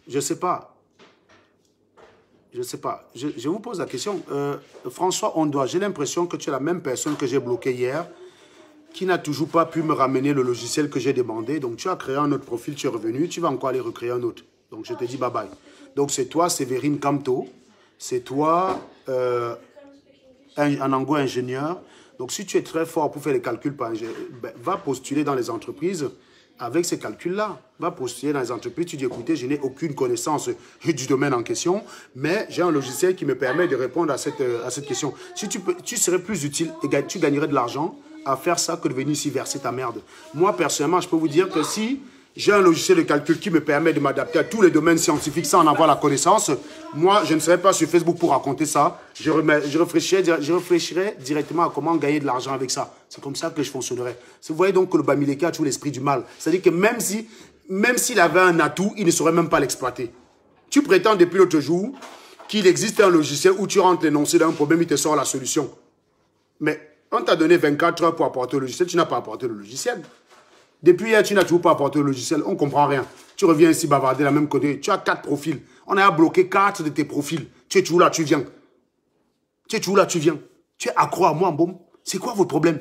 je sais pas. Je sais pas. Je vous pose la question. François Ondoa, j'ai l'impression que tu es la même personne que j'ai bloqué hier, qui n'a toujours pas pu me ramener le logiciel que j'ai demandé. Donc, tu as créé un autre profil, tu es revenu, tu vas encore aller recréer un autre. Donc, je te dis bye-bye. Donc, c'est toi, Séverine Kamto. C'est toi, un Ango ingénieur. Donc, si tu es très fort pour faire les calculs, va postuler dans les entreprises avec ces calculs-là. Va postuler dans les entreprises, tu dis, écoutez, je n'ai aucune connaissance du domaine en question, mais j'ai un logiciel qui me permet de répondre à cette question. Si tu serais plus utile et tu gagnerais de l'argent à faire ça que de venir ici verser ta merde. Moi, personnellement, je peux vous dire que si j'ai un logiciel de calcul qui me permet de m'adapter à tous les domaines scientifiques sans en avoir la connaissance, moi, je ne serais pas sur Facebook pour raconter ça. Je réfléchirais directement à comment gagner de l'argent avec ça. C'est comme ça que je fonctionnerais. Vous voyez donc que le Bamileke a toujours l'esprit du mal. C'est-à-dire que même s'il avait un atout, il ne saurait même pas l'exploiter. Tu prétends depuis l'autre jour qu'il existe un logiciel où tu rentres l'énoncé d'un problème, il te sort la solution. Mais on t'a donné 24 heures pour apporter le logiciel, tu n'as pas apporté le logiciel. Depuis hier, tu n'as toujours pas apporté le logiciel, on ne comprend rien. Tu reviens ici bavarder la même côté. Tu as 4 profils. On a bloqué 4 de tes profils. Tu es toujours là, tu viens. Tu es toujours là, tu viens. Tu es accro à moi, Mbom. C'est quoi votre problème?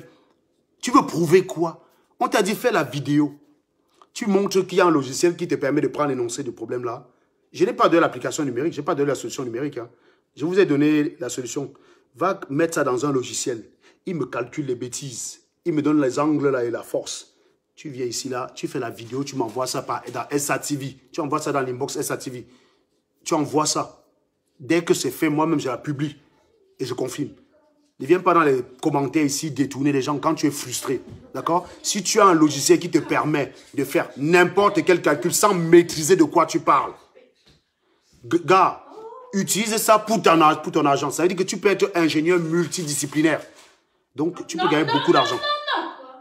Tu veux prouver quoi? On t'a dit fais la vidéo. Tu montres qu'il y a un logiciel qui te permet de prendre l'énoncé du problème là. Je n'ai pas donné l'application numérique, je n'ai pas donné la solution numérique. Hein. Je vous ai donné la solution. Va mettre ça dans un logiciel. Il me calcule les bêtises. Il me donne les angles là et la force. Tu viens ici là, tu fais la vidéo, tu m'envoies ça dans SATV. Tu envoies ça dans l'inbox SATV. Tu envoies ça. Dès que c'est fait, moi-même je la publie. Et je confirme. Ne viens pas dans les commentaires ici détourner les gens quand tu es frustré. D'accord? Si tu as un logiciel qui te permet de faire n'importe quel calcul sans maîtriser de quoi tu parles. Gars, utilise ça pour ton argent. Ça veut dire que tu peux être ingénieur multidisciplinaire. Donc, tu peux gagner beaucoup d'argent.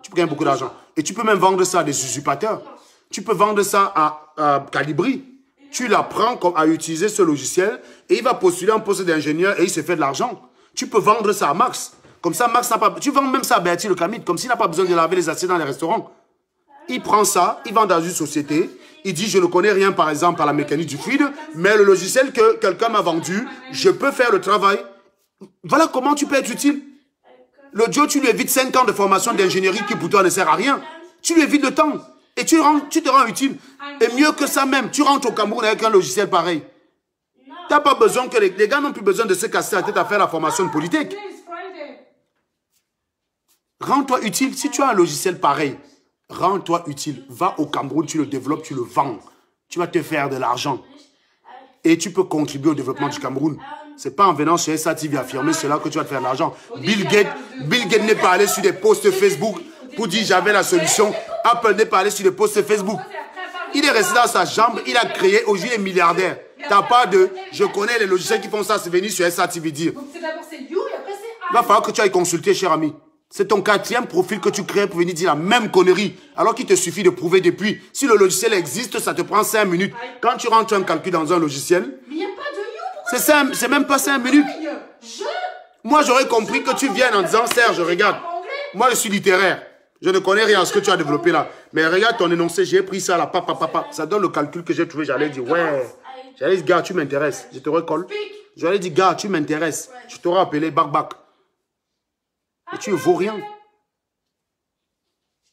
Tu peux gagner beaucoup d'argent. Et tu peux même vendre ça à des usurpateurs. Tu peux vendre ça à Calibri. Tu l'apprends à utiliser ce logiciel et il va postuler un poste d'ingénieur et il se fait de l'argent. Tu peux vendre ça à Max. Comme ça, Max n'a pas... Tu vends même ça à Bertie le Camide. Comme s'il n'a pas besoin de laver les assiettes dans les restaurants. Il prend ça, il vend dans une société. Il dit, je ne connais rien, par exemple, à la mécanique du fluide, mais le logiciel que quelqu'un m'a vendu, je peux faire le travail. Voilà comment tu peux être utile. Le Joe, tu lui évites 5 ans de formation d'ingénierie qui pour toi ne sert à rien. Tu lui évites le temps. Et tu te rends utile. Et mieux que ça même, tu rentres au Cameroun avec un logiciel pareil. Tu n'as pas besoin que les gars n'ont plus besoin de se casser la tête à faire la formation de politique. Rends-toi utile. Si tu as un logiciel pareil, rends-toi utile. Va au Cameroun, tu le développes, tu le vends. Tu vas te faire de l'argent. Et tu peux contribuer au développement du Cameroun. Ce n'est pas en venant sur SATV affirmer cela que tu vas te faire de l'argent. Bill Gates n'est pas allé sur des posts Facebook pour dire j'avais la solution. Apple n'est pas allé sur des posts Facebook. Il est resté dans sa chambre, il a créé, aujourd'hui il est milliardaire. T'as pas de, je connais les logiciels qui font ça, c'est venir sur SATV dire. Donc c'est d'abord c'est You et après c'est I. Il va falloir que tu ailles consulter, cher ami. C'est ton 4e profil que tu crées pour venir dire la même connerie. Alors qu'il te suffit de prouver depuis. Si le logiciel existe, ça te prend 5 minutes. Quand tu rentres un calcul dans un logiciel, Mais il n'y a pas de You. c'est même pas 5 minutes. Moi, j'aurais compris que tu viennes en disant, Serge, regarde, moi je suis littéraire. Je ne connais rien à ce que tu as développé là. Mais regarde ton énoncé, j'ai pris ça là, papa. Ça donne le calcul que j'ai trouvé. J'allais dire, ouais. J'allais dire, gars, tu m'intéresses. Je te recolle. J'allais dire, gars, tu m'intéresses. Je t'aurais appelé Bac. Et tu ne vaux rien.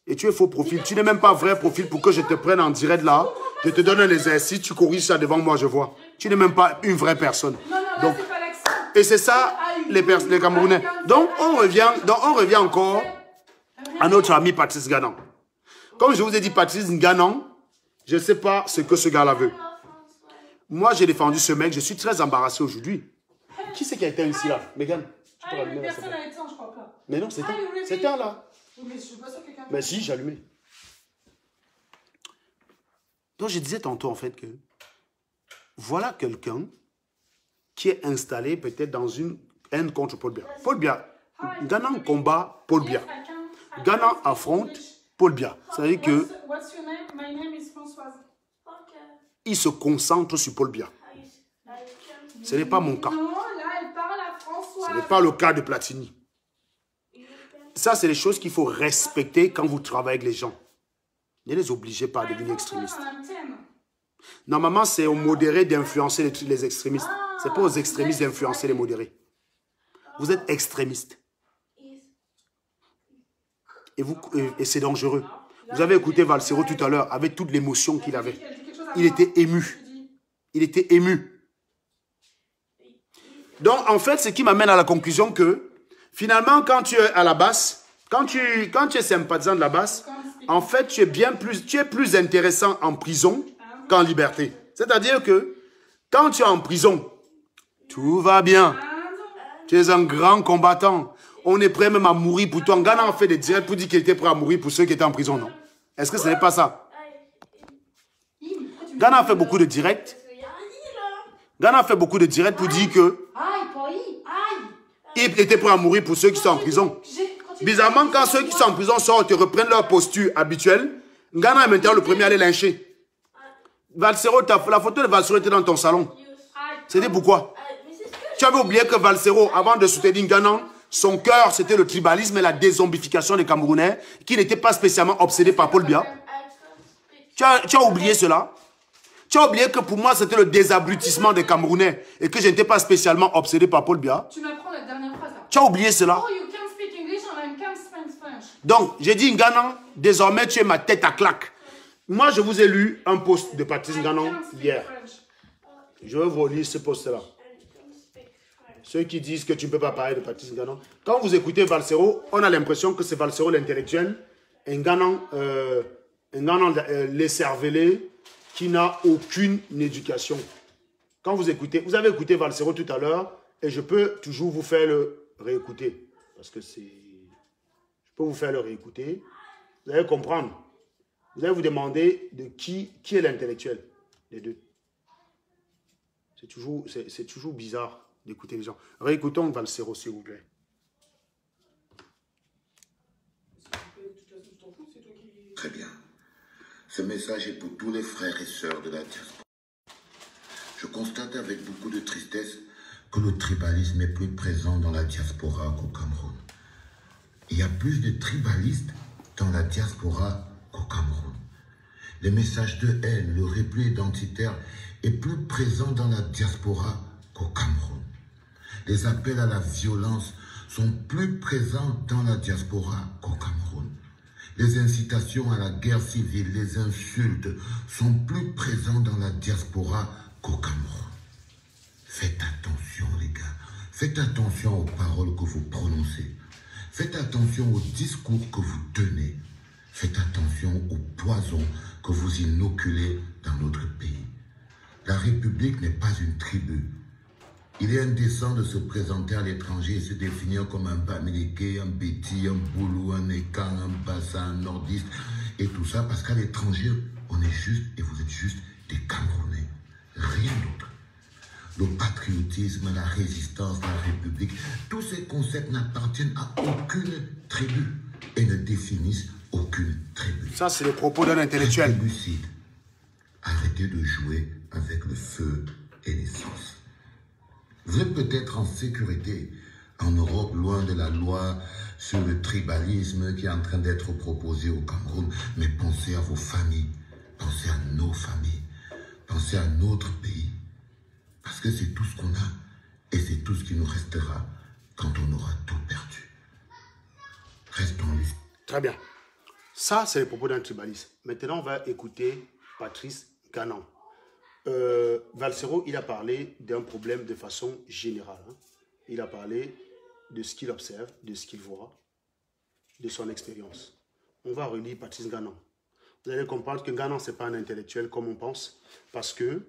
Et tu es faux profil. Tu n'es même pas vrai profil pour que je te prenne en direct là. Je te donne un exercice, tu corriges ça devant moi, je vois. Tu n'es même pas une vraie personne. Donc, et c'est ça, les Camerounais. Donc, on revient encore à notre ami Patrice Ganan. Comme je vous ai dit, Patrice Ganan, je ne sais pas ce que ce gars-là veut. Moi, j'ai défendu ce mec, je suis très embarrassé aujourd'hui. Qui c'est qui a été ici là? Megan, tu peux rallumer là. Personne n'a éteint, je crois pas. Mais non, c'est un là. Mais je suis pas sûr que quelqu'un... Mais si, j'ai allumé. Donc, je disais tantôt en fait que voilà quelqu'un qui est installé peut-être dans une haine contre Paul Biya. Paul Biya, Ganan combat Paul Biya. Ganan affronte Paul Biya. C'est-à-dire que What's your name? My name is Françoise. il se concentre sur Paul Biya. Ce n'est pas mon cas. Non, là, elle parle à Françoise. Ce n'est pas le cas de Platini. Ça, c'est les choses qu'il faut respecter quand vous travaillez avec les gens. Ne les obligez pas à devenir extrémistes. Normalement, c'est aux modérés d'influencer les extrémistes. Ce n'est pas aux extrémistes d'influencer les modérés. Vous êtes extrémistes. Et c'est dangereux. Vous avez écouté Valsero tout à l'heure avec toute l'émotion qu'il avait. Il était ému. Il était ému. Donc, en fait, ce qui m'amène à la conclusion que, finalement, quand tu es à la basse, quand tu es sympathisant de la basse, en fait, tu es plus intéressant en prison qu'en liberté. C'est-à-dire que, quand tu es en prison, tout va bien. Tu es un grand combattant. On est prêt même à mourir pour toi. Ganan a fait des directs pour dire qu'il était prêt à mourir pour ceux qui étaient en prison, non? Est-ce que ce n'est pas ça? Ganan a fait beaucoup de directs. Ganan a fait beaucoup de directs pour dire que il était prêt à mourir pour ceux qui sont en prison. Bizarrement, quand ceux qui sont en prison sortent et reprennent leur posture habituelle, Ganan est maintenant le premier à les lyncher. Valsero, la photo de Valsero était dans ton salon. C'était pourquoi? Tu avais oublié que Valsero, avant de soutenir Ganan, son cœur, c'était le tribalisme et la dézombification des Camerounais, qui n'étaient pas spécialement obsédés par Paul Biya. Tu as oublié cela? Tu as oublié que pour moi, c'était le désabrutissement des Camerounais et que je n'étais pas spécialement obsédé par Paul Biya. Tu m'apprends la dernière phrase là. Tu as oublié cela? Oh, you can speak English and I can speak French. Donc, j'ai dit, Ganan, désormais, tu es ma tête à claque. Moi, je vous ai lu un post de Patrice Ganon hier. Je vais vous relire ce post-là. Ceux qui disent que tu ne peux pas parler de Patrice Ganon. Quand vous écoutez Valsero, on a l'impression que c'est Valsero l'intellectuel, un Ganon les cervelés qui n'a aucune éducation. Quand vous écoutez, vous avez écouté Valsero tout à l'heure et je peux toujours vous faire le réécouter. Parce que c'est... Je peux vous faire le réécouter. Vous allez comprendre. Vous allez vous demander de qui est l'intellectuel des deux. C'est toujours bizarre d'écouter les gens. Réécoutons Valsero, s'il vous plaît. Très bien. Ce message est pour tous les frères et sœurs de la diaspora. Je constate avec beaucoup de tristesse que le tribalisme est plus présent dans la diaspora qu'au Cameroun. Il y a plus de tribalistes dans la diaspora qu'au Cameroun. Les messages de haine, le repli identitaire est plus présent dans la diaspora qu'au Cameroun. Les appels à la violence sont plus présents dans la diaspora qu'au Cameroun. Les incitations à la guerre civile, les insultes sont plus présents dans la diaspora qu'au Cameroun. Faites attention les gars, faites attention aux paroles que vous prononcez. Faites attention aux discours que vous tenez. Faites attention aux poisons que vous inoculez dans notre pays. La République n'est pas une tribu. Il est indécent de se présenter à l'étranger et se définir comme un Bamileke, un Béti, un Boulou, un Ékan, un Bassa, un Nordiste et tout ça parce qu'à l'étranger, on est juste et vous êtes juste des Camerounais. Rien d'autre. Le patriotisme, la résistance, la République, tous ces concepts n'appartiennent à aucune tribu et ne définissent aucune tribu. Ça, c'est les propos d'un intellectuel. Restez lucide. Arrêtez de jouer avec le feu et l'essence. Vous êtes peut-être en sécurité en Europe, loin de la loi sur le tribalisme qui est en train d'être proposée au Cameroun, mais pensez à vos familles, pensez à nos familles, pensez à notre pays, parce que c'est tout ce qu'on a et c'est tout ce qui nous restera quand on aura tout perdu. Restons lucides. Très bien. Ça, c'est les propos d'un tribaliste. Maintenant, on va écouter Patrice Ganon. Valsero, il a parlé d'un problème de façon générale. Hein. Il a parlé de ce qu'il observe, de ce qu'il voit, de son expérience. On va relire Patrice Ganon. Vous allez comprendre que Ganon, ce n'est pas un intellectuel comme on pense, parce que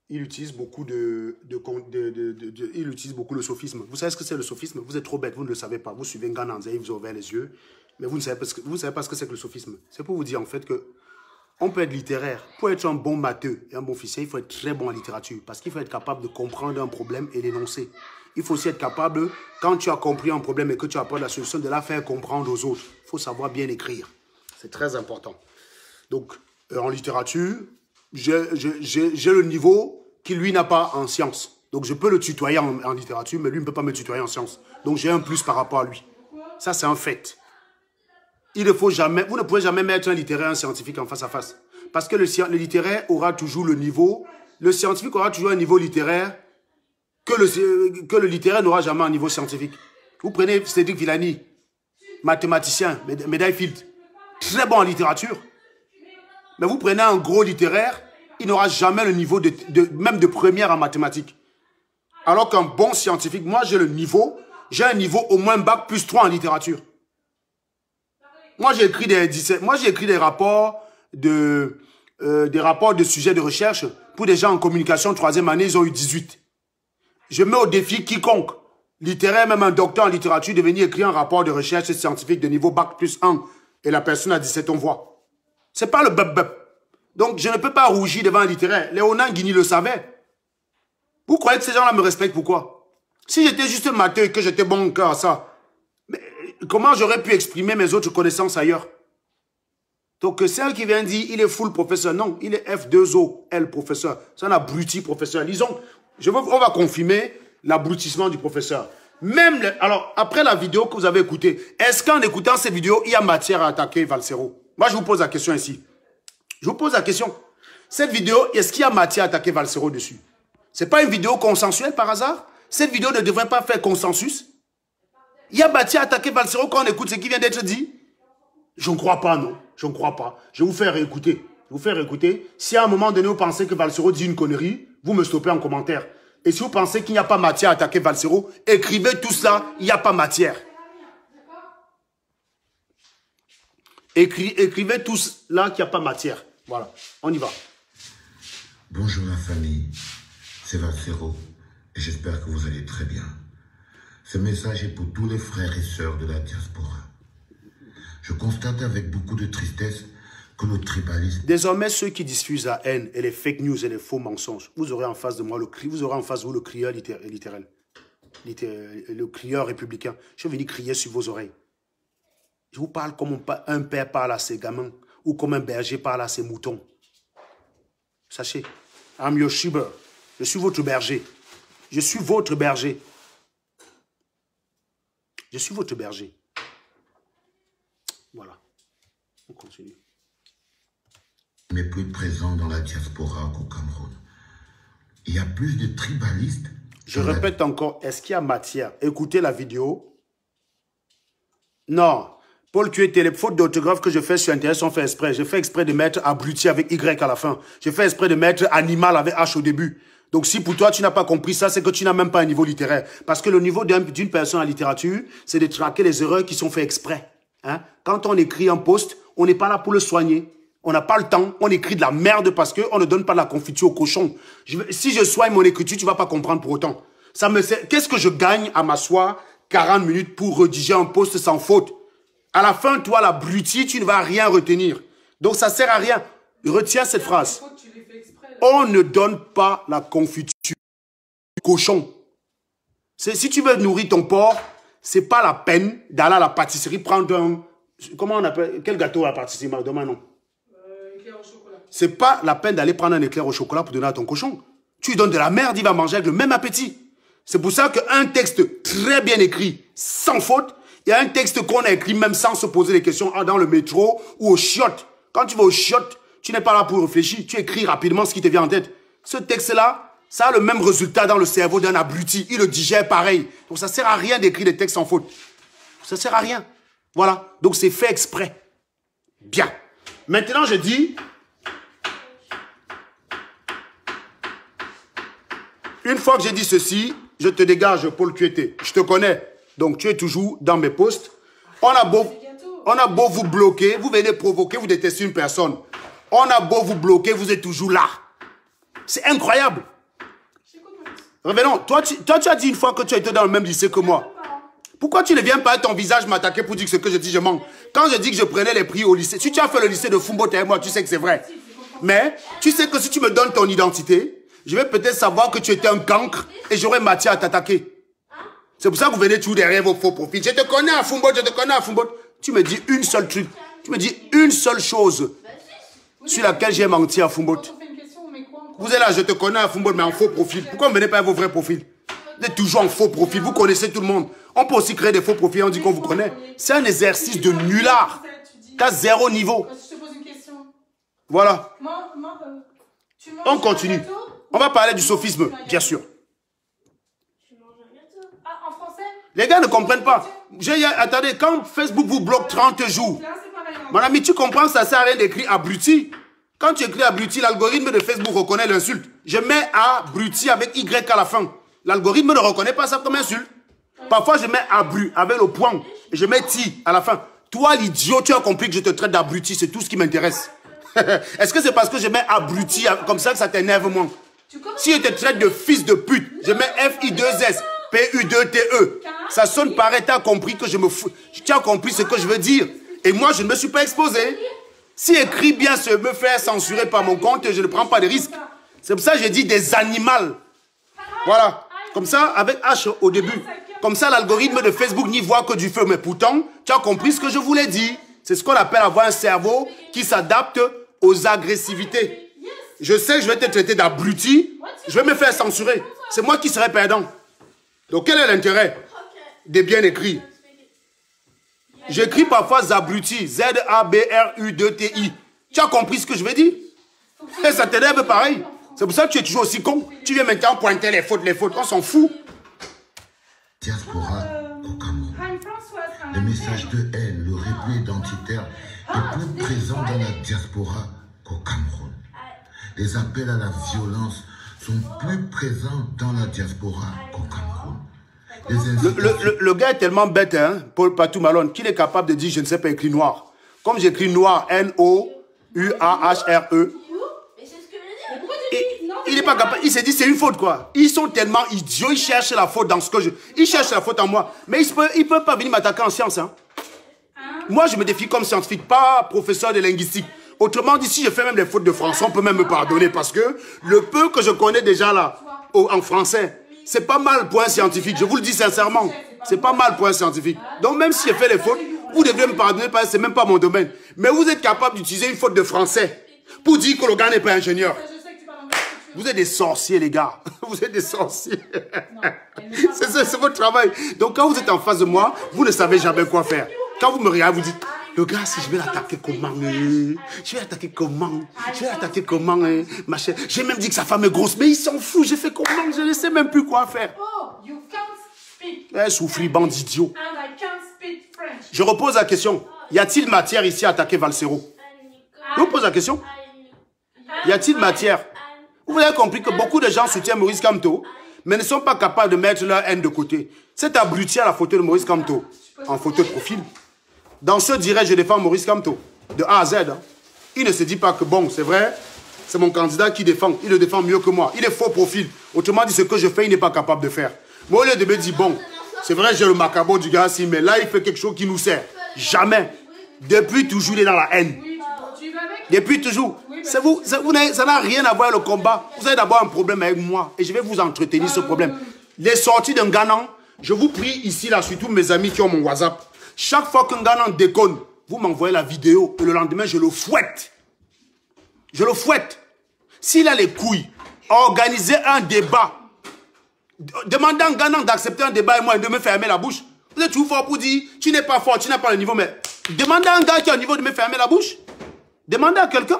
il utilise beaucoup il utilise beaucoup le sophisme. Vous savez ce que c'est le sophisme? Vous êtes trop bête, vous ne le savez pas. Vous suivez Ganon, vous avez ouvert les yeux, mais vous ne savez pas ce que c'est que le sophisme. C'est pour vous dire en fait que on peut être littéraire. Pour être un bon matheux et un bon officier, il faut être très bon en littérature. Parce qu'il faut être capable de comprendre un problème et l'énoncer. Il faut aussi être capable, quand tu as compris un problème et que tu apportes la solution, de la faire comprendre aux autres. Il faut savoir bien écrire. C'est très important. Donc, en littérature, j'ai le niveau qu'il, lui, n'a pas en sciences. Donc, je peux le tutoyer en littérature, mais lui ne peut pas me tutoyer en sciences. Donc, j'ai un plus par rapport à lui. Ça, c'est un fait. Il ne faut jamais, vous ne pouvez jamais mettre un littéraire et un scientifique en face à face. Parce que le littéraire aura toujours le niveau, le scientifique aura toujours un niveau littéraire que le littéraire n'aura jamais un niveau scientifique. Vous prenez Cédric Villani, mathématicien, médaille Fields, très bon en littérature. Mais vous prenez un gros littéraire, il n'aura jamais le niveau même de première en mathématiques. Alors qu'un bon scientifique, moi j'ai un niveau au moins bac plus 3 en littérature. Moi, j'ai écrit des rapports de sujets de recherche pour des gens en communication 3e année, ils ont eu 18. Je mets au défi quiconque, littéraire, même un docteur en littérature, de venir écrire un rapport de recherche scientifique de niveau bac plus 1 et la personne a 17, on voit. C'est pas le bep-bep. Donc, je ne peux pas rougir devant un littéraire. Léonin Guigny le savait. Vous croyez que ces gens-là me respectent pourquoi? Si j'étais juste matheux et que j'étais bon cœur à ça, comment j'aurais pu exprimer mes autres connaissances ailleurs? Donc, celle qui vient dire, il est full professeur. Non, il est F2O, L professeur. C'est un abruti professeur. On va confirmer l'abrutissement du professeur. Alors, après la vidéo que vous avez écoutée, est-ce qu'en écoutant cette vidéo, il y a matière à attaquer Valsero? Moi, je vous pose la question ici. Je vous pose la question. Cette vidéo, est-ce qu'il y a matière à attaquer Valsero dessus? Ce n'est pas une vidéo consensuelle par hasard? Cette vidéo ne devrait pas faire consensus? Il y a matière à attaquer Valsero quand on écoute ce qui vient d'être dit? Je ne crois pas, non. Je ne crois pas. Je vais vous faire réécouter. vous faire écouter. Si à un moment donné, vous pensez que Valsero dit une connerie, vous me stoppez en commentaire. Et si vous pensez qu'il n'y a pas matière à attaquer Valsero, écrivez tout ça, il n'y a pas matière. Écrivez tout là qu'il n'y a pas matière. Voilà, on y va. Bonjour la famille, c'est Valsero et j'espère que vous allez très bien. Ce message est pour tous les frères et sœurs de la diaspora. Je constate avec beaucoup de tristesse que le tribalisme... Désormais, ceux qui diffusent la haine et les fake news et les faux mensonges, vous aurez en face de moi vous aurez en face de vous le crieur littéral. Le crieur républicain. Je vais venir crier sur vos oreilles. Je vous parle comme un père parle à ses gamins ou comme un berger parle à ses moutons. Sachez, I'm your shepherd. Je suis votre berger. Je suis votre berger. Je suis votre berger. Voilà. On continue. Mais plus présent dans la diaspora qu'au Cameroun. Il y a plus de tribalistes. Je répète encore, est-ce qu'il y a matière? Écoutez la vidéo. Non. Paul Tueté, les fautes d'orthographe que je fais sur Internet sont faites exprès. Je fais exprès de mettre abruti avec Y à la fin. Je fais exprès de mettre animal avec H au début. Donc si pour toi tu n'as pas compris ça, c'est que tu n'as même pas un niveau littéraire. Parce que le niveau d'une personne en littérature, c'est de traquer les erreurs qui sont faites exprès. Hein? Quand on écrit un post, on n'est pas là pour le soigner. On n'a pas le temps, on écrit de la merde parce qu'on ne donne pas de la confiture au cochon. Si je soigne mon écriture, tu ne vas pas comprendre pour autant. Qu'est-ce que je gagne à m'asseoir 40 minutes pour rédiger un post sans faute? À la fin, toi, l'abruti, tu ne vas rien retenir. Donc, ça ne sert à rien. Retiens cette phrase. On ne donne pas la confiture au cochon. Si tu veux nourrir ton porc, ce n'est pas la peine d'aller à la pâtisserie prendre un... Comment on appelle? Quel gâteau à la pâtisserie? Demain, non. Éclair au chocolat. C'est pas la peine d'aller prendre un éclair au chocolat pour donner à ton cochon. Tu lui donnes de la merde, il va manger avec le même appétit. C'est pour ça qu'un texte très bien écrit, sans faute, il y a un texte qu'on a écrit même sans se poser des questions dans le métro ou au chiottes. Quand tu vas au chiottes, tu n'es pas là pour réfléchir. Tu écris rapidement ce qui te vient en tête. Ce texte-là, ça a le même résultat dans le cerveau d'un abruti. Il le digère pareil. Donc ça ne sert à rien d'écrire des textes sans faute. Ça ne sert à rien. Voilà. Donc c'est fait exprès. Bien. Maintenant, je dis... Une fois que j'ai dit ceci, je te dégage, Paul Tueté. Je te connais. Donc, tu es toujours dans mes posts. On a beau vous bloquer, vous venez provoquer, vous détestez une personne. On a beau vous bloquer, vous êtes toujours là. C'est incroyable. Revenons, toi, tu as dit une fois que tu as été dans le même lycée que moi. Pourquoi tu ne viens pas avec ton visage m'attaquer pour dire que ce que je dis, je mens? Quand je dis que je prenais les prix au lycée, si tu as fait le lycée de Fumbo avec moi, tu sais que c'est vrai. Mais tu sais que si tu me donnes ton identité, je vais peut-être savoir que tu étais un cancre et j'aurai matière à t'attaquer. C'est pour ça que vous venez toujours derrière vos faux profils. Je te connais à Fumbo, je te connais à Fumbo. Tu me dis une seule truc. Tu me dis une seule chose sur laquelle j'ai menti à Fumbo. Vous êtes là, je te connais à Fumbo, mais en faux profil. Pourquoi vous ne venez pas à vos vrais profils? Vous êtes toujours en faux profil. Vous connaissez tout le monde. On peut aussi créer des faux profils, on dit qu'on vous connaît. C'est un exercice de nulard. Tu as 0 niveau. Je te pose une question. Voilà. On On continue. On va parler du sophisme, bien sûr. Ah, en français? Les gars ne comprennent pas. Attendez, quand Facebook vous bloque 30 jours, Là, c'est pareil. mon ami, tu comprends, ça ne sert à rien d'écrire abruti. Quand tu écris abruti, l'algorithme de Facebook reconnaît l'insulte. Je mets abruti avec Y à la fin. L'algorithme ne reconnaît pas ça comme insulte. Parfois, je mets abru avec le point. Et je mets ti à la fin. Toi, l'idiot, tu as compris que je te traite d'abruti. C'est tout ce qui m'intéresse. Est-ce que c'est parce que je mets abruti comme ça que ça t'énerve, moi? Si je te traite de fils de pute, je mets F-I-2-S, P-U-2-T-E. Ça sonne pareil, tu as compris que je me fous. Tu as compris ce que je veux dire. Et moi, je ne me suis pas exposé. Si écrit bien se me faire censurer par mon compte, je ne prends pas de risque. C'est pour ça que j'ai dit des animaux. Voilà. Comme ça, avec H au début. Comme ça, l'algorithme de Facebook n'y voit que du feu. Mais pourtant, tu as compris ce que je voulais dire. C'est ce qu'on appelle avoir un cerveau qui s'adapte aux agressivités. Je sais que je vais te traiter d'abruti. Je vais me faire censurer. C'est moi qui serai perdant. Donc, quel est l'intérêt de bien écrire? J'écris parfois zabruti. Z-A-B-R-U-2-T-I. Tu as compris ce que je veux dire? Et ça t'énerve pareil. C'est pour ça que tu es toujours aussi con. Tu viens maintenant pointer les fautes. On s'en fout. Diaspora au Cameroun. Le message de haine, le repli identitaire est plus présent dans la diaspora qu'au Cameroun. Les appels à la violence sont plus présents dans la diaspora qu'au Cameroun. Le gars est tellement bête, hein, Paul Patou Malone, qu'il est capable de dire je ne sais pas écrire noir. Comme j'écris noir, N-O-U-A-H-R-E. Mais c'est ce que je veux dire. Il n'est pas capable. Il s'est dit c'est une faute, quoi. Ils sont tellement idiots, ils cherchent la faute dans ce que je... Ils cherchent la faute en moi. Mais ils ne peuvent pas venir m'attaquer en sciences, hein. Moi, je me défie comme scientifique, pas professeur de linguistique. Autrement dit, si je fais même des fautes de français, on peut même me pardonner parce que le peu que je connais déjà là, en français, c'est pas mal pour un scientifique. Je vous le dis sincèrement, c'est pas mal pour un scientifique. Donc même si je fais les fautes, vous devez me pardonner parce que c'est même pas mon domaine. Mais vous êtes capable d'utiliser une faute de français pour dire que le gars n'est pas ingénieur. Vous êtes des sorciers, les gars. Vous êtes des sorciers. C'est votre travail. Donc quand vous êtes en face de moi, vous ne savez jamais quoi faire. Quand vous me regardez, vous dites, le gars, si je vais l'attaquer comment, je vais l'attaquer comment, ma chère. J'ai même dit que sa femme est grosse, mais il s'en fout, j'ai fait comment, je ne sais même plus quoi faire. Oh, you can't speak. Eh, souffrir, bande d'idiots. And I can't speak French. Je repose la question, y a-t-il matière ici à attaquer Valsero? Je vous pose la question. Y a-t-il matière? Vous avez compris que beaucoup de gens soutiennent Maurice Kamto, mais ne sont pas capables de mettre leur haine de côté. Cet abruti à la photo de Maurice Kamto, en photo de profil. Dans ce direct, je défends Maurice Kamto, de A à Z. Hein. Il ne se dit pas que, bon, c'est vrai, c'est mon candidat qui défend. Il le défend mieux que moi. Il est faux profil. Autrement dit, ce que je fais, il n'est pas capable de faire. Moi, au lieu de me dire, bon, c'est vrai, j'ai le macabo du gars, mais là, il fait quelque chose qui nous sert. Jamais. Depuis toujours, il est dans la haine. Depuis toujours. Ça n'a rien à voir avec le combat. Vous avez d'abord un problème avec moi. Et je vais vous entretenir ce problème. Les sorties d'un Ghanan, je vous prie ici, là, surtout mes amis qui ont mon WhatsApp. Chaque fois qu'un Ghanan déconne, vous m'envoyez la vidéo et le lendemain, je le fouette. Je le fouette. S'il a les couilles, organisez un débat. Demandez à un Ghanan d'accepter un débat et moi de me fermer la bouche. Vous êtes tout fort pour dire, tu n'es pas fort, tu n'as pas le niveau, mais demandez à un gars qui a le niveau de me fermer la bouche. Demandez à quelqu'un.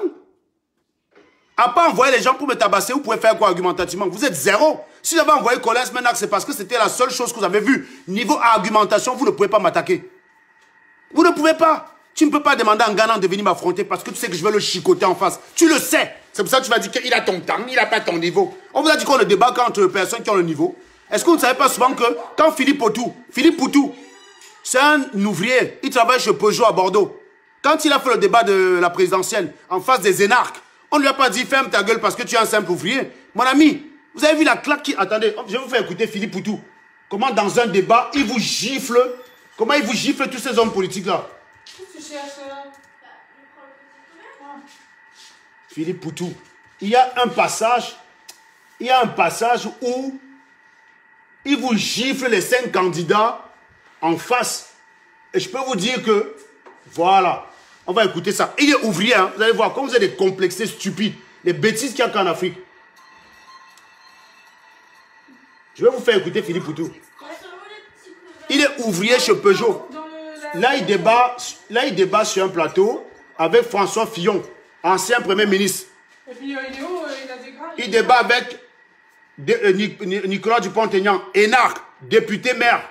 À pas envoyer les gens pour me tabasser, vous pouvez faire quoi argumentativement? Vous êtes zéro. Si j'avais envoyé Colès maintenant, c'est parce que c'était la seule chose que vous avez vue. Niveau argumentation, vous ne pouvez pas m'attaquer. Vous ne pouvez pas. Tu ne peux pas demander à un Ghanan de venir m'affronter parce que tu sais que je vais le chicoter en face. Tu le sais. C'est pour ça que tu vas dire qu'il a ton temps, il n'a pas ton niveau. On vous a dit qu'on ne débat qu'entre personnes qui ont le niveau. Est-ce que vous ne savez pas souvent que quand Philippe Poutou, c'est un ouvrier, il travaille chez Peugeot à Bordeaux. Quand il a fait le débat de la présidentielle en face des énarques, on ne lui a pas dit ferme ta gueule parce que tu es un simple ouvrier. Mon ami, vous avez vu la claque qui... Attendez, je vais vous faire écouter Philippe Poutou. Comment dans un débat, il vous gifle. Comment il vous gifle tous ces hommes politiques-là? Qu'est-ce que tu cherches là? Philippe Poutou. Il y a un passage où il vous gifle les 5 candidats en face. Et je peux vous dire que, voilà, on va écouter ça. Il est ouvrier, hein. Vous allez voir, comme vous êtes des complexés stupides, les bêtises qu'il y a qu'en Afrique. Je vais vous faire écouter Philippe Poutou. Il est ouvrier chez Peugeot. Là, il débat sur un plateau avec François Fillon, ancien Premier ministre. Et puis il est où? Il a des gras. Il débat avec Nicolas Dupont-Aignan, énarque, député maire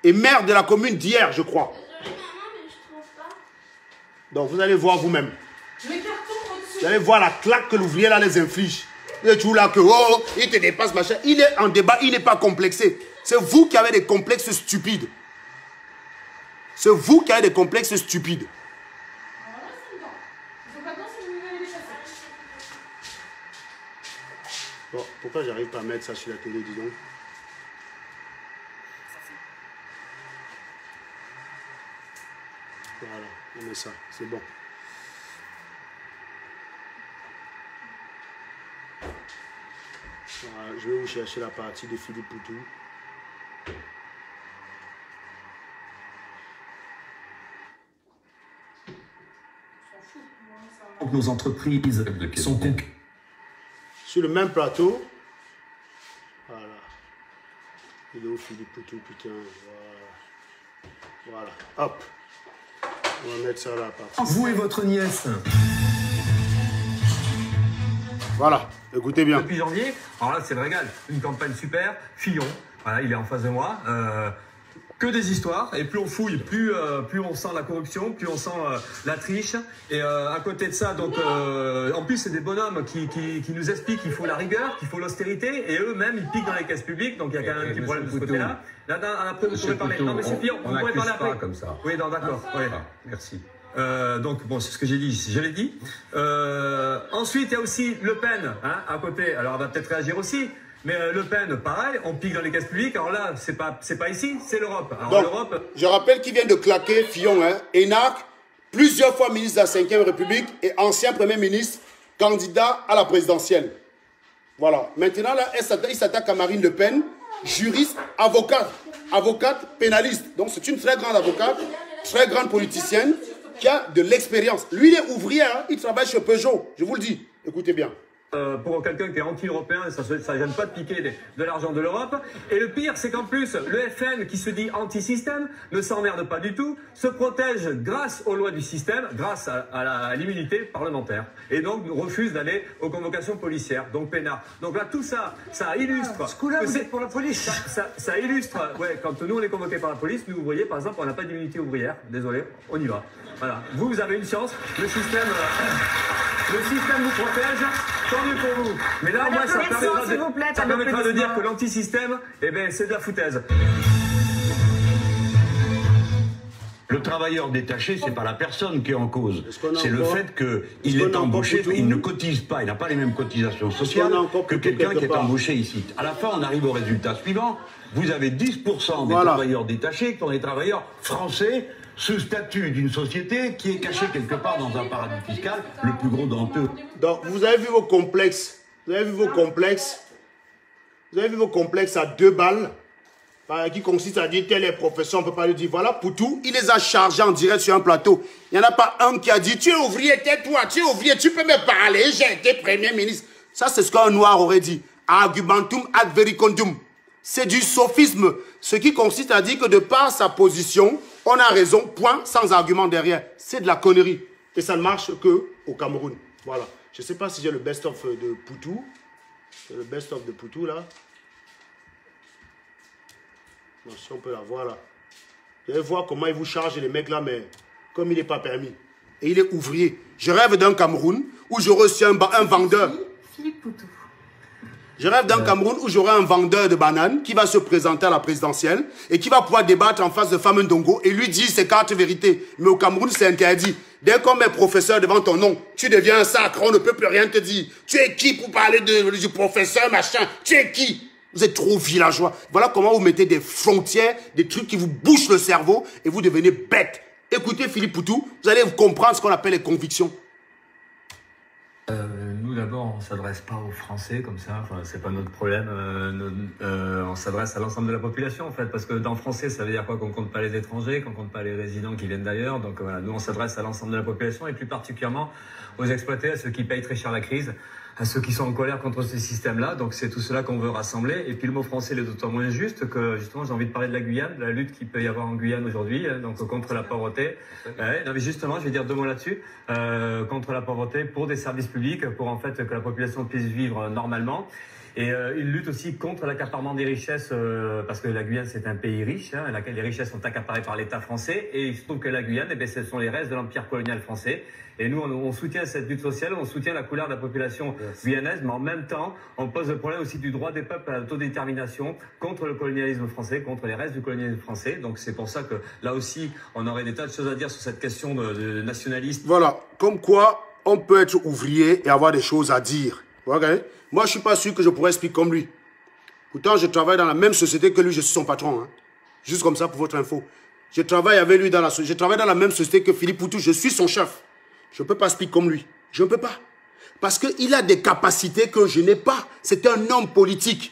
et maire de la commune d'hier, je crois. Désolée maman, mais je trouve pas. Donc vous allez voir vous-même. Le carton au-dessus. Vous allez voir la claque que l'ouvrier là les inflige. Il est toujours là que, oh, il te dépasse, machin. Il est en débat, il n'est pas complexé. C'est vous qui avez des complexes stupides. C'est vous qui avez des complexes stupides. Alors là, c'est dedans. Il faut pas danser, vous allez les chasser. Bon, pourquoi j'arrive pas à mettre ça sur la télé, dis donc? Voilà, on met ça, c'est bon. Voilà, je vais vous chercher la partie de Philippe Poutou. Nos entreprises sont donc sur le même plateau. Voilà. Il est où Philippe Poutou, putain? Voilà. Hop. On va mettre ça là à partir. vous et votre nièce. Voilà. Écoutez bien. Depuis janvier, alors là c'est le régal. Une campagne super. Fillon, voilà, il est en face de moi. que des histoires, et plus on fouille, plus on sent la corruption, plus on sent la triche. Et à côté de ça, donc, en plus, c'est des bonhommes qui nous expliquent qu'il faut la rigueur, qu'il faut l'austérité, et eux-mêmes, ils piquent dans les caisses publiques, donc il y a quand même un petit problème de ce côté-là. Là, après, vous pouvez parler. Non, mais c'est pire, vous pouvez parler après. Comme ça. Oui, d'accord. Ouais. Merci. Donc bon, c'est ce que j'ai dit, je l'ai dit. Ensuite, il y a aussi Le Pen, hein, à côté. Alors, elle va peut-être réagir aussi. Mais Le Pen, pareil, on pique dans les caisses publiques. Alors là, c'est pas ici, c'est l'Europe. Alors l'Europe. Je rappelle qu'il vient de claquer Fillon, hein, Enak, plusieurs fois ministre de la 5e République et ancien Premier ministre, candidat à la présidentielle. Voilà. Maintenant, là, il s'attaque à Marine Le Pen, juriste, avocate pénaliste. Donc c'est une très grande avocate, très grande politicienne qui a de l'expérience. Lui, il est ouvrier, hein, il travaille chez Peugeot, je vous le dis. Écoutez bien. Pour quelqu'un qui est anti-européen, ça ne gêne pas de piquer de l'argent de l'Europe. Et le pire, c'est qu'en plus, le FN, qui se dit anti-système, ne s'emmerde pas du tout, se protège grâce aux lois du système, grâce à l'immunité parlementaire. Et donc, refuse d'aller aux convocations policières, donc peinard. Donc là, tout ça, ça illustre... Ce coup-là, vous êtes pour la police. Ça illustre... Ouais, quand nous, on est convoqués par la police, nous, ouvriers, par exemple, on n'a pas d'immunité ouvrière. Désolé, on y va. Voilà. Vous avez une chance. Le système vous protège. Tant mieux pour vous. Mais là, moi, ça permettra de dire que l'antisystème, eh ben, c'est de la foutaise. Le travailleur détaché, c'est pas la personne qui est en cause. C'est le fait qu'il est embauché, il ne cotise pas, il n'a pas les mêmes cotisations sociales que quelqu'un qui est embauché ici. À la fin, on arrive au résultat suivant. Vous avez 10% des travailleurs détachés qui sont des travailleurs français sous statut d'une société qui est cachée quelque part dans un paradis fiscal, le plus gros d'entre eux. Donc, vous avez vu vos complexes. Vous avez vu vos complexes. Vous avez vu vos complexes à 2 balles. Qui consiste à dire tel est professeur, on ne peut pas lui dire. Voilà, Poutou, il les a chargés en direct sur un plateau. Il n'y en a pas un qui a dit, tu es ouvrier, tais-toi, tu es ouvrier, tu peux me parler, j'ai été Premier ministre. Ça, c'est ce qu'un noir aurait dit. Argumentum ad vericondum. C'est du sophisme. Ce qui consiste à dire que de par sa position, on a raison, point, sans argument derrière. C'est de la connerie. Et ça ne marche qu'au Cameroun. Voilà. Je ne sais pas si j'ai le best-of de Poutou. C'est le best-of de Poutou, là. Non, si on peut la voir, là. Vous allez voir comment il vous charge les mecs, là, mais comme il n'est pas permis. Et il est ouvrier. Je rêve d'un Cameroun où j'aurai aussi un vendeur. Philippe Poutou. Je rêve d'un Cameroun où j'aurai un vendeur de bananes qui va se présenter à la présidentielle et qui va pouvoir débattre en face de Fameux Ndongo et lui dire ses 4 vérités. Mais au Cameroun, c'est interdit. Dès qu'on met professeur devant ton nom, tu deviens un sacre, on ne peut plus rien te dire. Tu es qui pour parler du professeur, machin? Tu es qui? Vous êtes trop villageois. Voilà comment vous mettez des frontières, des trucs qui vous bouchent le cerveau et vous devenez bête. Écoutez Philippe Poutou, vous allez comprendre ce qu'on appelle les convictions. Nous d'abord, on s'adresse pas aux Français comme ça, enfin, c'est pas notre problème. On s'adresse à l'ensemble de la population en fait, parce que dans français, ça veut dire quoi? Qu'on compte pas les étrangers, qu'on compte pas les résidents qui viennent d'ailleurs. Donc voilà, nous on s'adresse à l'ensemble de la population et plus particulièrement aux exploités, à ceux qui payent très cher la crise, à ceux qui sont en colère contre ce système-là. Donc c'est tout cela qu'on veut rassembler. Et puis le mot français est d'autant moins juste que justement j'ai envie de parler de la Guyane, de la lutte qu'il peut y avoir en Guyane aujourd'hui, donc contre la pauvreté. Non mais justement, je vais dire 2 mots là-dessus, contre la pauvreté, pour des services publics, pour en fait que la population puisse vivre normalement. Et une lutte aussi contre l'accaparement des richesses, parce que la Guyane c'est un pays riche, hein, les richesses sont accaparées par l'État français, et il se trouve que la Guyane, eh bien, ce sont les restes de l'empire colonial français. Et nous, on soutient cette lutte sociale, on soutient la couleur de la population guyanaise, mais en même temps, on pose le problème aussi du droit des peuples à l'autodétermination contre le colonialisme français, contre les restes du colonialisme français. Donc c'est pour ça que là aussi, on aurait des tas de choses à dire sur cette question de nationaliste. Voilà, comme quoi on peut être ouvrier et avoir des choses à dire. Okay? Moi, je ne suis pas sûr que je pourrais expliquer comme lui. Pourtant, je travaille dans la même société que lui, je suis son patron. Hein. Juste comme ça pour votre info. Je travaille avec lui je travaille dans la même société que Philippe Poutou, je suis son chef. Je ne peux pas expliquer comme lui. Je ne peux pas. Parce qu'il a des capacités que je n'ai pas. C'est un homme politique.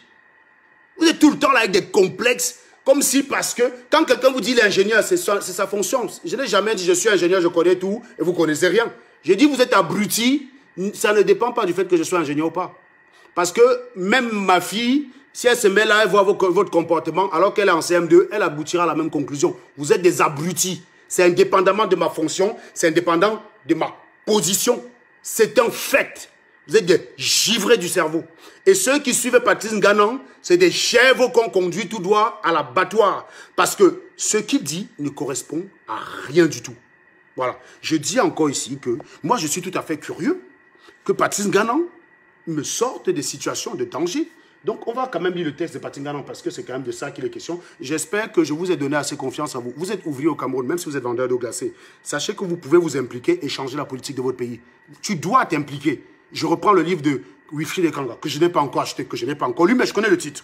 Vous êtes tout le temps là avec des complexes. Comme si parce que quand quelqu'un vous dit l'ingénieur, c'est sa fonction. Je n'ai jamais dit je suis ingénieur, je connais tout et vous ne connaissez rien. J'ai dit vous êtes abruti. Ça ne dépend pas du fait que je sois ingénieur ou pas. Parce que même ma fille, si elle se met là, elle voit votre comportement, alors qu'elle est en CM2, elle aboutira à la même conclusion. Vous êtes des abrutis. C'est indépendamment de ma fonction, c'est indépendant de ma position. C'est un fait. Vous êtes des givrés du cerveau. Et ceux qui suivent Patrice Nganan, c'est des chèvres qu'on conduit tout droit à l'abattoir. Parce que ce qu'il dit ne correspond à rien du tout. Voilà. Je dis encore ici que moi, je suis tout à fait curieux que Patrice Nganan me sorte des situations de danger. Donc, on va quand même lire le texte de Patrice Nganan parce que c'est quand même de ça qu'il est question. J'espère que je vous ai donné assez confiance en vous. Vous êtes ouvrier au Cameroun, même si vous êtes vendeur d'eau glacée. Sachez que vous pouvez vous impliquer et changer la politique de votre pays. Tu dois t'impliquer. Je reprends le livre de Wilfried Ekanga, que je n'ai pas encore acheté, que je n'ai pas encore lu, mais je connais le titre.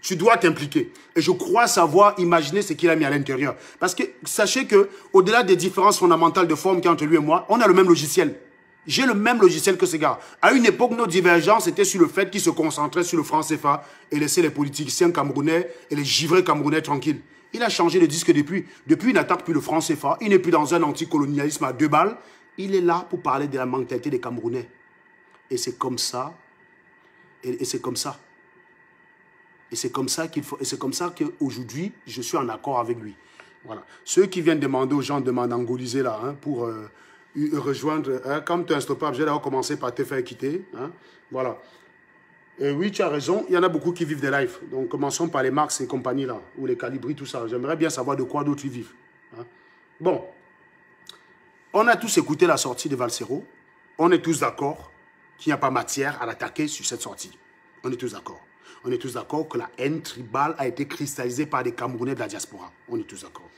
Tu dois t'impliquer. Et je crois savoir imaginer ce qu'il a mis à l'intérieur. Parce que sachez que, au-delà des différences fondamentales de forme qu'il y a entre lui et moi, on a le même logiciel. J'ai le même logiciel que ces gars. À une époque, nos divergences étaient sur le fait qu'ils se concentraient sur le franc CFA et laissaient les politiciens camerounais et les givrés camerounais tranquilles. Il a changé de disque depuis. Depuis, il n'attaque plus le franc CFA. Il n'est plus dans un anticolonialisme à 2 balles. Il est là pour parler de la mentalité des Camerounais. Et c'est comme ça. Et c'est comme ça. Et c'est comme ça qu'il faut. Et c'est comme ça qu'aujourd'hui, je suis en accord avec lui. Voilà. Ceux qui viennent demander aux gens de m'angoliser là, hein, pour rejoindre. Hein, comme tu es instoppable, j'ai d'abord commencé par te faire quitter. Hein, voilà. Et oui, tu as raison. Il y en a beaucoup qui vivent des lives. Donc commençons par les Marx et compagnie là, ou les Calibri, tout ça. J'aimerais bien savoir de quoi d'autres ils vivent. Hein. Bon. On a tous écouté la sortie de Valsero. On est tous d'accord qu'il n'y a pas matière à l'attaquer sur cette sortie. On est tous d'accord. On est tous d'accord que la haine tribale a été cristallisée par des Camerounais de la diaspora. On est tous d'accord.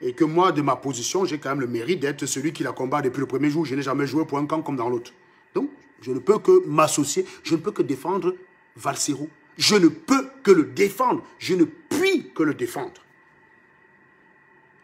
Et que moi, de ma position, j'ai quand même le mérite d'être celui qui la combat depuis le premier jour. Je n'ai jamais joué pour un camp comme dans l'autre. Donc, je ne peux que m'associer, je ne peux que défendre Valsero. Je ne peux que le défendre. Je ne puis que le défendre.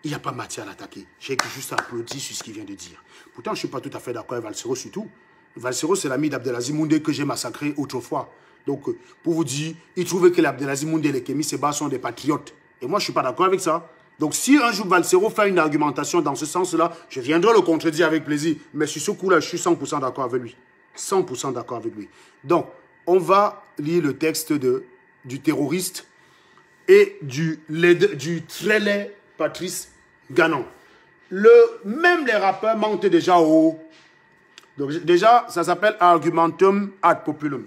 Il n'y a pas matière à l'attaquer. J'ai juste applaudi sur ce qu'il vient de dire. Pourtant, je ne suis pas tout à fait d'accord avec Valsero sur tout. Valsero, c'est l'ami d'Abdelaziz Moundé que j'ai massacré autrefois. Donc, pour vous dire, il trouvait que l'Abdelaziz Moundé et les Kémy Seba sont des patriotes. Et moi, je ne suis pas d'accord avec ça. Donc, si un jour Valsero fait une argumentation dans ce sens-là, je viendrai le contredire avec plaisir. Mais sur ce coup-là, je suis 100% d'accord avec lui. 100% d'accord avec lui. Donc, on va lire le texte du terroriste et du très laid Patrice Nganan. Même les rappeurs mentent déjà au... Donc déjà, ça s'appelle argumentum ad populum.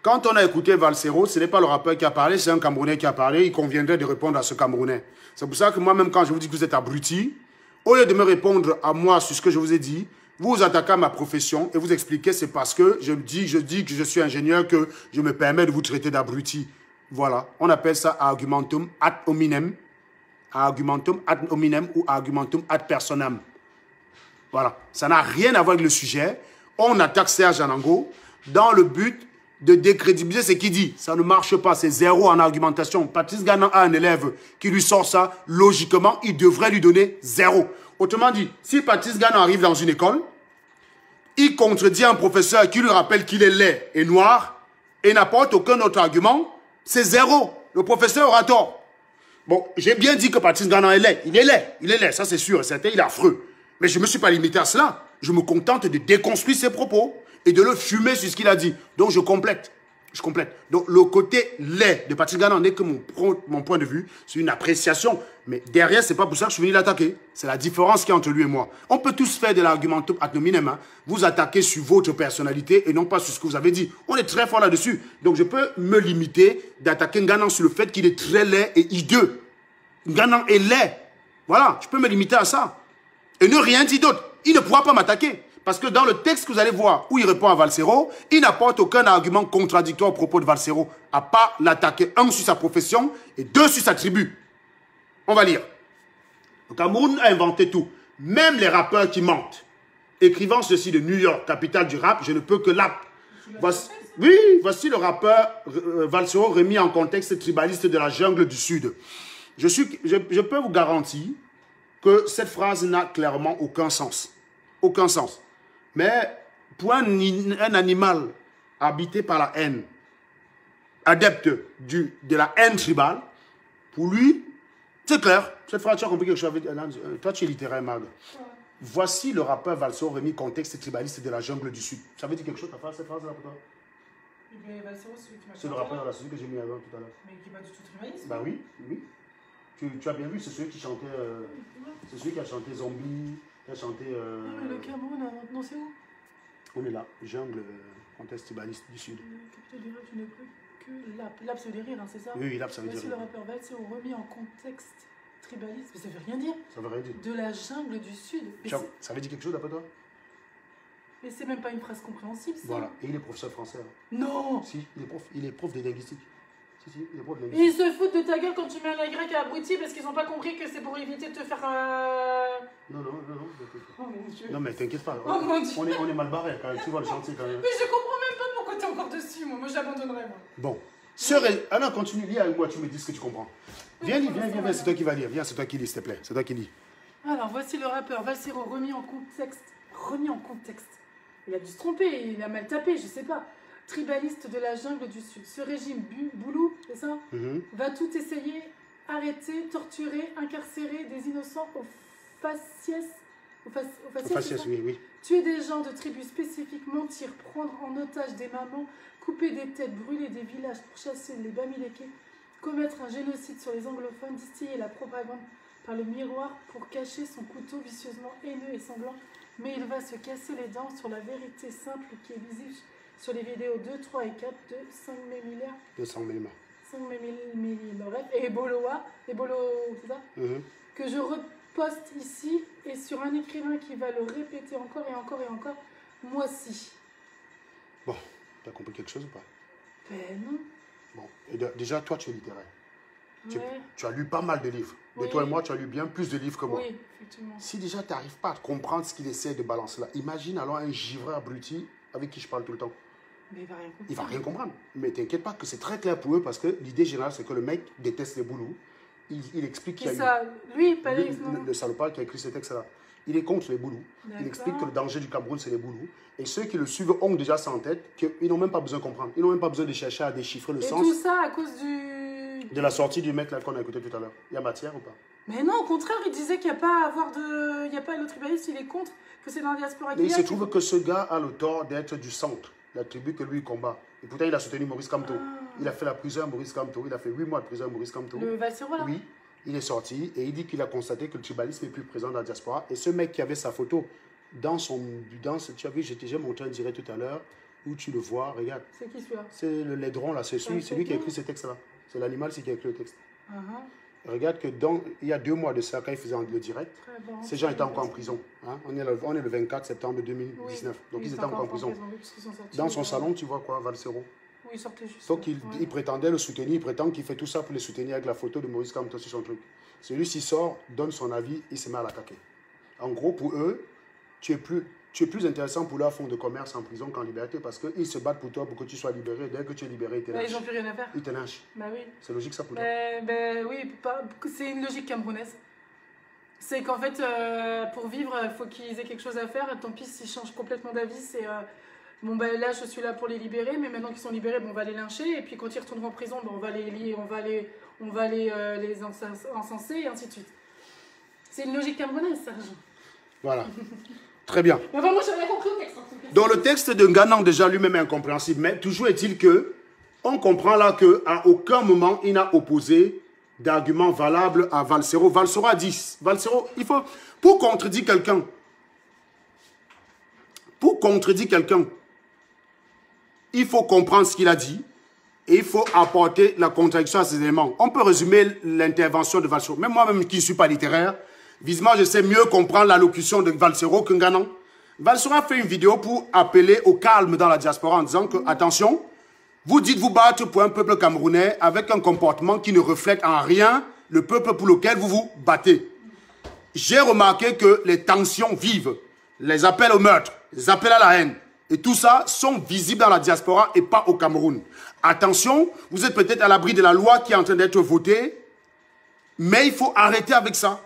Quand on a écouté Valsero, ce n'est pas le rappeur qui a parlé, c'est un Camerounais qui a parlé. Il conviendrait de répondre à ce Camerounais. C'est pour ça que moi-même, quand je vous dis que vous êtes abruti, au lieu de me répondre à moi sur ce que je vous ai dit, vous vous attaquez à ma profession et vous expliquez c'est parce que je dis que je suis ingénieur que je me permets de vous traiter d'abruti. Voilà, on appelle ça argumentum ad hominem. Argumentum ad hominem ou argumentum ad personam. Voilà, ça n'a rien à voir avec le sujet. On attaque Serge Anango dans le but de décrédibiliser ce qu'il dit. Ça ne marche pas, c'est zéro en argumentation. Patrice Nganan a un élève qui lui sort ça, logiquement, il devrait lui donner 0. Autrement dit, si Patrice Nganan arrive dans une école, il contredit un professeur qui lui rappelle qu'il est laid et noir et n'apporte aucun autre argument, c'est 0. Le professeur aura tort. Bon, j'ai bien dit que Patrice Nganan est laid. Il est laid, ça c'est sûr et certain, il est affreux. Mais je ne me suis pas limité à cela. Je me contente de déconstruire ses propos et de le fumer sur ce qu'il a dit. Donc je complète. Donc le côté laid de Patrice Nganan n'est que mon point de vue. C'est une appréciation. Mais derrière, ce n'est pas pour ça que je suis venu l'attaquer. C'est la différence qu'il y a entre lui et moi. On peut tous faire de l'argumentum ad hominem. Hein. Vous attaquez sur votre personnalité et non pas sur ce que vous avez dit. On est très fort là-dessus. Donc je peux me limiter d'attaquer Nganan sur le fait qu'il est très laid et hideux. Nganan est laid. Voilà, je peux me limiter à ça. Et ne rien dire d'autre. Il ne pourra pas m'attaquer. Parce que dans le texte que vous allez voir, où il répond à Valsero, il n'apporte aucun argument contradictoire au propos de Valsero, à part l'attaquer, 1 sur sa profession et 2 sur sa tribu. On va lire. Le Cameroun a inventé tout. Même les rappeurs qui mentent. Écrivant ceci de New York, capitale du rap, je ne peux que l'app. Voici le rappeur Valsero remis en contexte tribaliste de la jungle du Sud. Je peux vous garantir que cette phrase n'a clairement aucun sens. Aucun sens. Mais pour un animal habité par la haine, adepte de la haine tribale, pour lui, c'est clair. Cette phrase, tu as compris quelque chose. Toi, tu es littéraire, Mag. Voici le rappeur Valsero remis contexte tribaliste de la jungle du Sud. Ça veut dire quelque chose, cette phrase-là, pour toi? C'est le rappeur là, celui que j'ai mis avant tout à l'heure. Mais qui n'est pas du tout tribaliste. Bah oui. Tu as bien vu, c'est celui qui chantait. C'est celui qui a chanté Zombie, qui a chanté. Le Cameroun, maintenant c'est où? On est là, jungle, contexte tribaliste du Sud. Capitale du rap, tu ne peux que lap. Lap, ça veut dire rire, hein, c'est ça? Oui, lap, ça veut dire rire. Voici le rappeur Valsero remis en contexte tribaliste, mais ça veut rien dire. Ça veut rien dire. De la jungle du Sud. Ça veut dire quelque chose d'après toi? Mais c'est même pas une phrase compréhensible, ça. Voilà, et il est professeur français. Hein. Non. Si, il est prof de linguistique. Si, il est prof de linguistique. Ils se foutent de ta gueule quand tu mets un Y à abruti parce qu'ils ont pas compris que c'est pour éviter de te faire... Non. Oh mon Dieu. Non mais t'inquiète pas, oh mon Dieu. On est mal barré quand même, tu vois le chantier quand même. Mais je comprends même pas pourquoi t'es encore dessus, moi j'abandonnerais moi. Bon, alors continue, lis avec moi, tu me dis ce que tu comprends. Viens, c'est toi qui vas lire, viens, c'est toi qui lis s'il te plaît, c'est toi qui lis. Alors voici le rappeur Valsero remis en contexte. Il a dû se tromper, il a mal tapé, je sais pas. Tribaliste de la jungle du Sud. Ce régime boulou, c'est ça, va tout essayer, arrêter, torturer, incarcérer des innocents au faciès. Oui. Tuer des gens de tribus spécifiques, mentir, prendre en otage des mamans, couper des têtes, brûler des villages pour chasser les Bamileke, commettre un génocide sur les anglophones, distiller la propagande par le miroir pour cacher son couteau vicieusement haineux et sanglant. Mais il va se casser les dents sur la vérité simple qui est visible sur les vidéos 2, 3 et 4 de 5 mm. 200 mm. 5 mm. Et Bolo, c'est ça que je reposte ici et sur un écrivain qui va le répéter encore et encore et encore. Moi si. Bon, t'as compris quelque chose ou pas? Ben non. Bon, et déjà, toi, tu es littéraire. Ouais. Tu as lu pas mal de livres. De toi et moi, tu as lu bien plus de livres que moi. Oui, effectivement. Si déjà, tu n'arrives pas à comprendre ce qu'il essaie de balancer là, imagine alors un givreur abruti avec qui je parle tout le temps. Mais il va rien comprendre. Il va rien comprendre. Mais t'inquiète pas que c'est très clair pour eux parce que l'idée générale, c'est que le mec déteste les boulous. Il explique qu'il y a ça, lui, pas le salopard qui a écrit ce texte-là. Il est contre les boulous. Il explique que le danger du Cameroun, c'est les boulous. Et ceux qui le suivent ont déjà ça en tête, qu'ils n'ont même pas besoin de comprendre. Ils n'ont même pas besoin de chercher à déchiffrer le sens. Et tout ça à cause de la sortie du mec là qu'on a écouté tout à l'heure. Il y a matière ou pas? Mais non, au contraire, il disait qu'il n'y a pas à avoir de... Il n'y a pas le tribaliste, il est contre, que c'est dans la diaspora qu'il y a. Mais il se trouve que ce gars a le tort d'être du centre, la tribu que lui il combat. Et pourtant, il a soutenu Maurice Kamto. Il a fait la prison à Maurice Kamto. Il a fait 8 mois de prison à Maurice Kamto. Le Valsero là? Oui. Il est sorti et il dit qu'il a constaté que le tribalisme n'est plus présent dans la diaspora. Et ce mec qui avait sa photo tu as vu, j'ai montré un direct tout à l'heure où tu le vois, regarde. C'est qui celui-là? C'est le laidron là, c'est lui qui a écrit ce texte-là. C'est l'animal, c'est qui a écrit le texte. Regarde que il y a 2 mois de ça, quand il faisait le direct, ces gens étaient encore en prison. Hein? On est le 24 septembre 2019. Donc ils étaient encore en prison. Dans son salon, tu vois quoi, Valsero? Oui, il sortait juste. Donc il prétendait le soutenir, il prétend qu'il fait tout ça pour le soutenir avec la photo de Maurice Kamto sur son truc. Celui-ci sort, donne son avis, il se met à l'attaquer. En gros, pour eux, tu es plus intéressant pour leur fonds de commerce en prison qu'en liberté parce qu'ils se battent pour toi pour que tu sois libéré. Dès que tu es libéré, ils te lâchent. Ils n'ont plus rien à faire. Ils te lâchent. Bah oui. C'est logique ça pour toi? Oui, c'est une logique camerounaise. C'est qu'en fait, pour vivre, il faut qu'ils aient quelque chose à faire. Tant pis s'ils changent complètement d'avis, c'est... bon, là, je suis là pour les libérer, mais maintenant qu'ils sont libérés, on va les lyncher. Et puis quand ils retourneront en prison, on va les encenser, et ainsi de suite. C'est une logique camerounaise, Serge. Voilà. Très bien. Mais enfin, moi, je n'ai rien compris au texte. Dans le texte de Nganang, déjà lui-même est incompréhensible, mais toujours est-il que on comprend là qu'à aucun moment il n'a opposé d'arguments valables à Valsero. Valsero a dit, il faut, pour contredire quelqu'un, il faut comprendre ce qu'il a dit et il faut apporter la contradiction à ces éléments. On peut résumer l'intervention de Valsero. Même moi-même qui ne suis pas littéraire, visiblement je sais mieux comprendre l'allocution de Valsero que Nganang. Valsero a fait une vidéo pour appeler au calme dans la diaspora en disant que, attention, vous dites vous battre pour un peuple camerounais avec un comportement qui ne reflète en rien le peuple pour lequel vous vous battez. J'ai remarqué que les tensions vives, les appels au meurtre, les appels à la haine, et tout ça sont visibles dans la diaspora et pas au Cameroun. Attention, vous êtes peut-être à l'abri de la loi qui est en train d'être votée, mais il faut arrêter avec ça.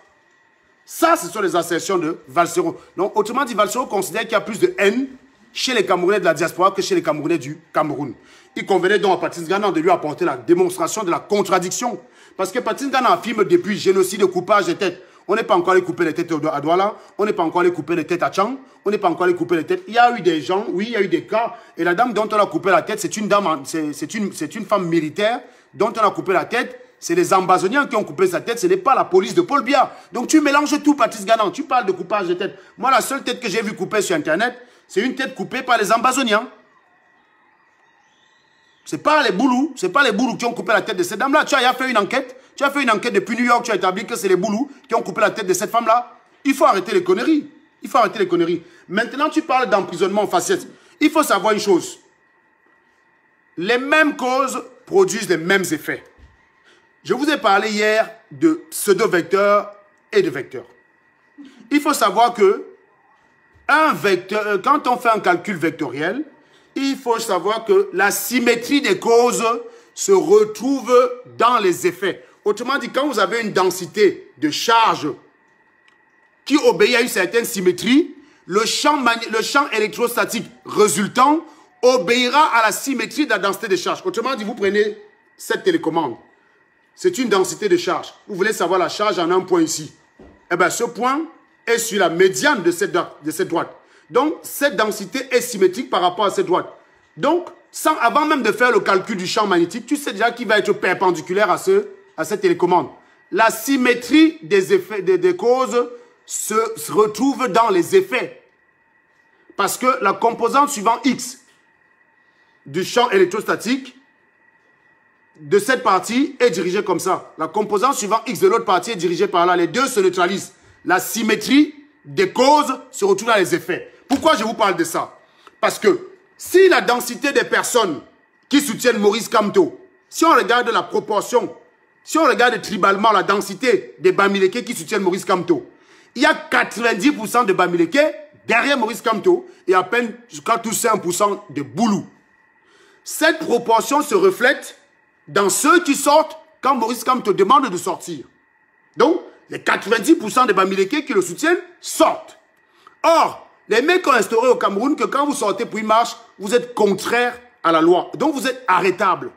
Ça, ce sont les assertions de Valsero. Donc, autrement dit, Valsero considère qu'il y a plus de haine chez les Camerounais de la diaspora que chez les Camerounais du Cameroun. Il convenait donc à Patrice Nganang de lui apporter la démonstration de la contradiction. Parce que Patrice Nganang affirme depuis génocide et coupage des têtes. On n'est pas encore allé couper les têtes à Douala, on n'est pas encore allé couper les têtes à Tchang, on n'est pas encore allé couper les têtes. Il y a eu des gens, oui, il y a eu des cas, et la dame dont on a coupé la tête, c'est une dame, c'est une femme militaire dont on a coupé la tête. C'est les ambazoniens qui ont coupé sa tête, ce n'est pas la police de Paul Biya. Donc tu mélanges tout, Patrice Nganang. Tu parles de coupage de tête. Moi, la seule tête que j'ai vue couper sur Internet, c'est une tête coupée par les Ambazoniens. Ce n'est pas les Boulous, qui ont coupé la tête de cette dame-là. Tu as fait une enquête. Tu as fait une enquête depuis New York, tu as établi que c'est les Boulous qui ont coupé la tête de cette femme-là. Il faut arrêter les conneries. Il faut arrêter les conneries. Maintenant, tu parles d'emprisonnement en faciès. Il faut savoir une chose. Les mêmes causes produisent les mêmes effets. Je vous ai parlé hier de pseudo-vecteurs et de vecteurs. Il faut savoir que un vecteur, quand on fait un calcul vectoriel, il faut savoir que la symétrie des causes se retrouve dans les effets. Autrement dit, quand vous avez une densité de charge qui obéit à une certaine symétrie, le champ électrostatique résultant obéira à la symétrie de la densité de charge. Autrement dit, vous prenez cette télécommande. C'est une densité de charge. Vous voulez savoir la charge en un point ici. Eh bien, ce point est sur la médiane de cette droite. Donc, cette densité est symétrique par rapport à cette droite. Donc, avant même de faire le calcul du champ magnétique, tu sais déjà qu'il va être perpendiculaire à cette télécommande. La symétrie des effets, des causes se retrouve dans les effets. Parce que la composante suivant X du champ électrostatique de cette partie est dirigée comme ça. La composante suivant X de l'autre partie est dirigée par là. Les deux se neutralisent. La symétrie des causes se retrouve dans les effets. Pourquoi je vous parle de ça? Parce que si la densité des personnes qui soutiennent Maurice Kamto, si on regarde la proportion, si on regarde tribalement la densité des Bamileke qui soutiennent Maurice Kamto, il y a 90% de Bamileke derrière Maurice Kamto et à peine jusqu'à tous 1% de Boulou. Cette proportion se reflète dans ceux qui sortent quand Maurice Kamto demande de sortir. Donc, les 90% des Bamileke qui le soutiennent sortent. Or, les mecs ont instauré au Cameroun que quand vous sortez pour une marche, vous êtes contraire à la loi. Donc, vous êtes arrêtable.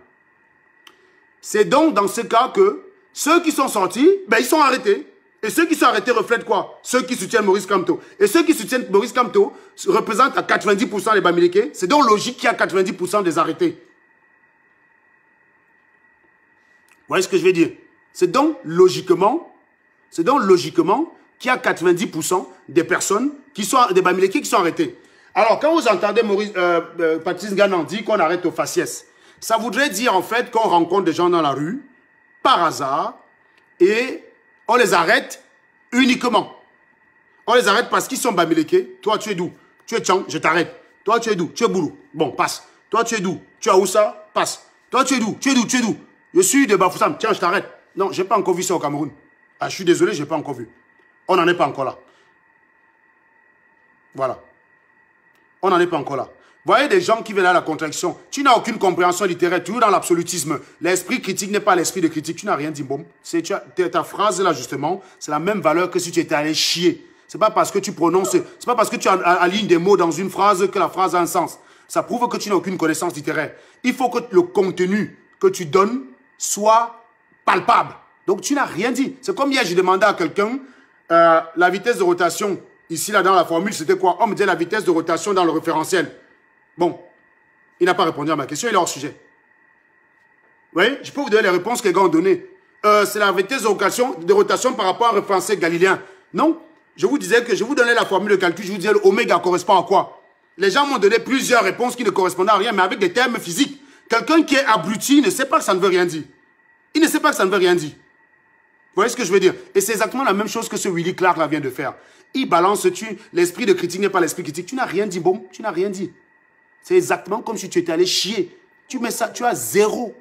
C'est donc dans ce cas que ceux qui sont sortis, ben, ils sont arrêtés. Et ceux qui sont arrêtés reflètent quoi? Ceux qui soutiennent Maurice Kamto. Et ceux qui soutiennent Maurice Kamto représentent à 90% les Bamileke. C'est donc logique qu'il y a 90% des arrêtés. Vous voyez ce que je veux dire? C'est donc logiquement qu'il y a 90% des personnes des Bamileke qui sont arrêtés. Alors, quand vous entendez Patrice Ganan dire qu'on arrête au faciès, ça voudrait dire en fait qu'on rencontre des gens dans la rue, par hasard, et on les arrête uniquement. On les arrête parce qu'ils sont Bamileke. Toi, tu es d'où? Tu es Tchang, je t'arrête. Toi, tu es d'où? Tu es Boulou. Bon, passe. Toi, tu es d'où? Tu es Aoussa? Passe. Toi, tu es d'où? Tu es d'où? Tu es d'où? Je suis de Bafoussam. Tiens, je t'arrête. Non, je n'ai pas encore vu ça au Cameroun. Ah, je suis désolé, je n'ai pas encore vu. On n'en est pas encore là. Voilà. On n'en est pas encore là. Vous voyez des gens qui viennent à la contradiction. Tu n'as aucune compréhension littéraire, toujours dans l'absolutisme. L'esprit critique n'est pas l'esprit de critique. Tu n'as rien dit, bon. Ta phrase là, justement, c'est la même valeur que si tu étais allé chier. C'est pas parce que tu prononces, c'est pas parce que tu alignes des mots dans une phrase que la phrase a un sens. Ça prouve que tu n'as aucune connaissance littéraire. Il faut que le contenu que tu donnes soit palpable. Donc, tu n'as rien dit. C'est comme hier, j'ai demandé à quelqu'un la vitesse de rotation. Ici, là, dans la formule, c'était quoi? On me disait la vitesse de rotation dans le référentiel. Bon, il n'a pas répondu à ma question, il est hors sujet. Vous voyez, je peux vous donner les réponses que les gars ont données. C'est la vitesse de rotation par rapport à un référentiel galiléen. Non, je vous disais que je vous donnais la formule de calcul, je vous disais l'oméga correspond à quoi? Les gens m'ont donné plusieurs réponses qui ne correspondaient à rien, mais avec des termes physiques. Quelqu'un qui est abruti ne sait pas que ça ne veut rien dire. Il ne sait pas que ça ne veut rien dire. Vous voyez ce que je veux dire? Et c'est exactement la même chose que ce Willy Clark là vient de faire. Il balance, l'esprit de critique n'est pas l'esprit critique. Tu n'as rien dit, bon, tu n'as rien dit. C'est exactement comme si tu étais allé chier. Tu mets ça, tu as zéro.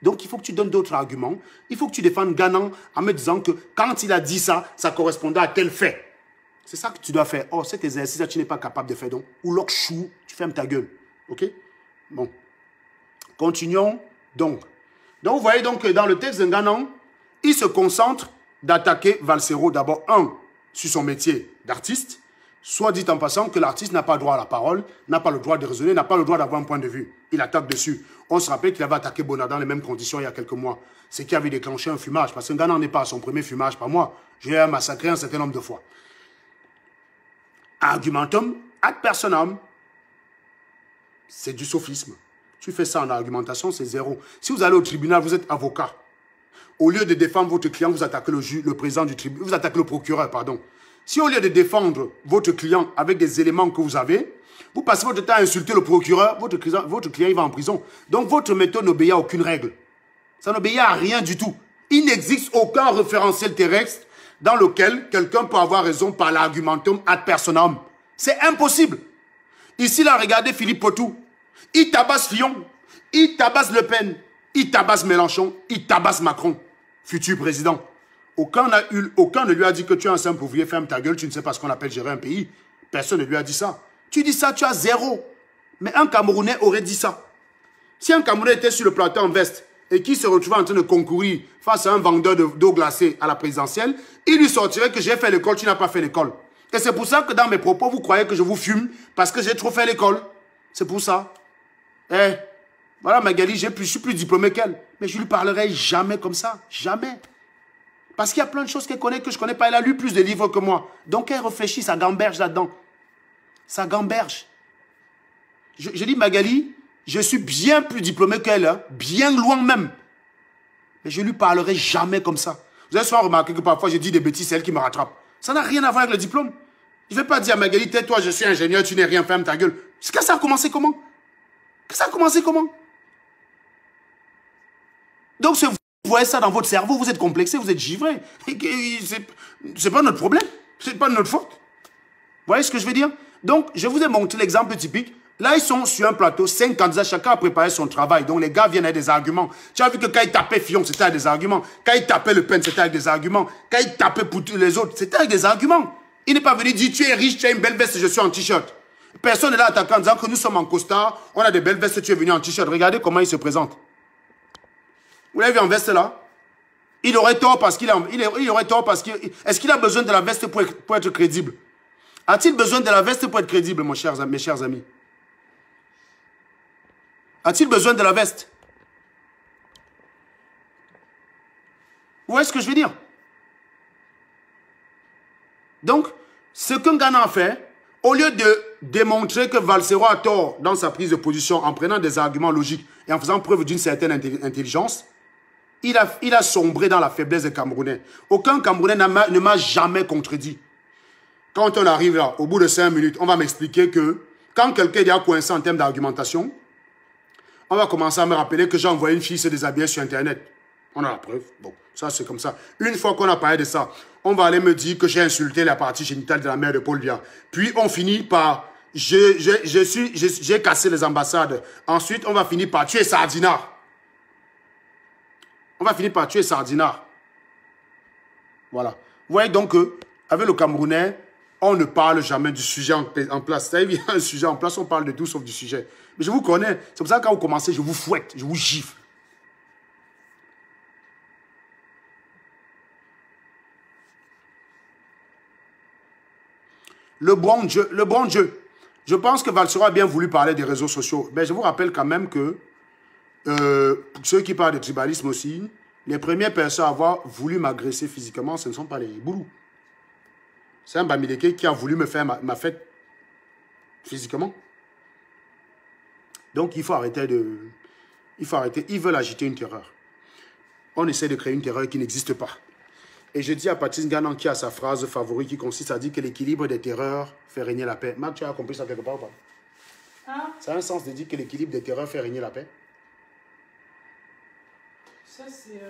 Donc, il faut que tu donnes d'autres arguments. Il faut que tu défendes Ganan en me disant que quand il a dit ça, ça correspondait à tel fait. C'est ça que tu dois faire. Oh, cet exercice-là, tu n'es pas capable de faire. Donc, ou l'okchou, tu fermes ta gueule. OK? Bon. Continuons donc. Donc, vous voyez donc que dans le texte de Ganan, il se concentre d'attaquer Valsero d'abord, sur son métier d'artiste. Soit dit en passant que l'artiste n'a pas droit à la parole, n'a pas le droit de raisonner, n'a pas le droit d'avoir un point de vue. Il attaque dessus. On se rappelle qu'il avait attaqué Bona dans les mêmes conditions il y a quelques mois. Ce qui avait déclenché un fumage. Parce que Ganan n'est pas à son premier fumage par mois. J'ai massacré un certain nombre de fois. Argumentum ad personam. C'est du sophisme. Tu fais ça en argumentation, c'est zéro. Si vous allez au tribunal, vous êtes avocat. Au lieu de défendre votre client, vous attaquez le président du tribunal. Vous attaquez le procureur, pardon. Si au lieu de défendre votre client avec des éléments que vous avez, vous passez votre temps à insulter le procureur, votre client il va en prison. Donc votre méthode n'obéit à aucune règle. Ça n'obéit à rien du tout. Il n'existe aucun référentiel terrestre dans lequel quelqu'un peut avoir raison par l'argumentum ad personam. C'est impossible. Ici, là, regardez Philippe Potou. Il tabasse Fillon, il tabasse Le Pen, il tabasse Mélenchon, il tabasse Macron, futur président. Aucun ne lui a dit que tu es un simple ouvrier, ferme ta gueule, tu ne sais pas ce qu'on appelle gérer un pays. Personne ne lui a dit ça. Tu dis ça, tu as zéro. Mais un Camerounais aurait dit ça. Si un Camerounais était sur le plateau en veste et qui se retrouvait en train de concourir face à un vendeur d'eau glacée à la présidentielle, il lui sortirait que j'ai fait l'école, tu n'as pas fait l'école. Et c'est pour ça que dans mes propos, vous croyez que je vous fume parce que j'ai trop fait l'école. C'est pour ça. Eh, voilà Magali, je suis plus diplômé qu'elle. Mais je ne lui parlerai jamais comme ça. Jamais. Parce qu'il y a plein de choses qu'elle connaît que je ne connais pas. Elle a lu plus de livres que moi. Donc elle réfléchit, ça gamberge là-dedans. Ça gamberge. Je dis Magali, je suis bien plus diplômé qu'elle, hein, bien loin même. Mais je ne lui parlerai jamais comme ça. Vous avez souvent remarqué que parfois je dis des bêtises, c'est elle qui me rattrape. Ça n'a rien à voir avec le diplôme. Je ne vais pas dire à Magali, tais-toi, je suis ingénieur, tu n'es rien, ferme ta gueule. Que ça a commencé comment? Que ça a commencé comment? Donc vous voyez ça dans votre cerveau, vous êtes complexé, vous êtes givré. C'est pas notre problème, c'est pas de notre faute. Vous voyez ce que je veux dire? Donc, je vous ai montré l'exemple typique. Là, ils sont sur un plateau, 5 candidats, chacun a préparé son travail. Donc, les gars viennent avec des arguments. Tu as vu que quand ils tapaient Fillon, c'était avec des arguments. Quand ils tapaient Le Pen, c'était avec des arguments. Quand ils tapaient pour tous les autres, c'était avec des arguments. Il n'est pas venu dire, tu es riche, tu as une belle veste, je suis en t-shirt. Personne n'est là attaquant en disant que nous sommes en costard, on a des belles vestes, tu es venu en t-shirt. Regardez comment il se présente. Vous l'avez vu en veste là? Il aurait tort parce qu'il est-ce qu'il a besoin de la veste pour être crédible? A-t-il besoin de la veste pour être crédible, mes chers amis? A-t-il besoin de la veste? Vous voyez ce que je veux dire? Donc, ce qu'un Ghana a fait, au lieu de démontrer que Valsero a tort dans sa prise de position en prenant des arguments logiques et en faisant preuve d'une certaine intelligence, il a sombré dans la faiblesse des Camerounais. Aucun Camerounais ne m'a jamais contredit. Quand on arrive là, au bout de 5 minutes, on va m'expliquer que quand quelqu'un est coincé en termes d'argumentation, on va commencer à me rappeler que j'ai envoyé une fille se déshabiller sur Internet. On a la preuve. Bon, ça c'est comme ça. Une fois qu'on a parlé de ça, on va aller me dire que j'ai insulté la partie génitale de la mère de Paul Biya. Puis on finit par, j'ai cassé les ambassades. Ensuite, on va finir par tuer Sardinard. On va finir par tuer Sardinard. Voilà. Vous voyez donc qu'avec le Camerounais, on ne parle jamais du sujet en place. Ça, il y a un sujet en place, on parle de tout sauf du sujet. Mais je vous connais. C'est pour ça que quand vous commencez, je vous fouette, je vous gifle. Le bon Dieu. Je pense que Valsero a bien voulu parler des réseaux sociaux. Mais je vous rappelle quand même que ceux qui parlent de tribalisme aussi, les premières personnes à avoir voulu m'agresser physiquement, ce ne sont pas les Boulous. C'est un Bamileke qui a voulu me faire ma fête physiquement. Donc il faut arrêter de... Il faut arrêter. Ils veulent agiter une terreur. On essaie de créer une terreur qui n'existe pas. Et je dis à Patrice Ganan qui a sa phrase favorite qui consiste à dire que l'équilibre des terreurs fait régner la paix. Marc, tu as compris ça quelque part ou pas? Hein? Ça a un sens de dire que l'équilibre des terreurs fait régner la paix? Ça, c'est...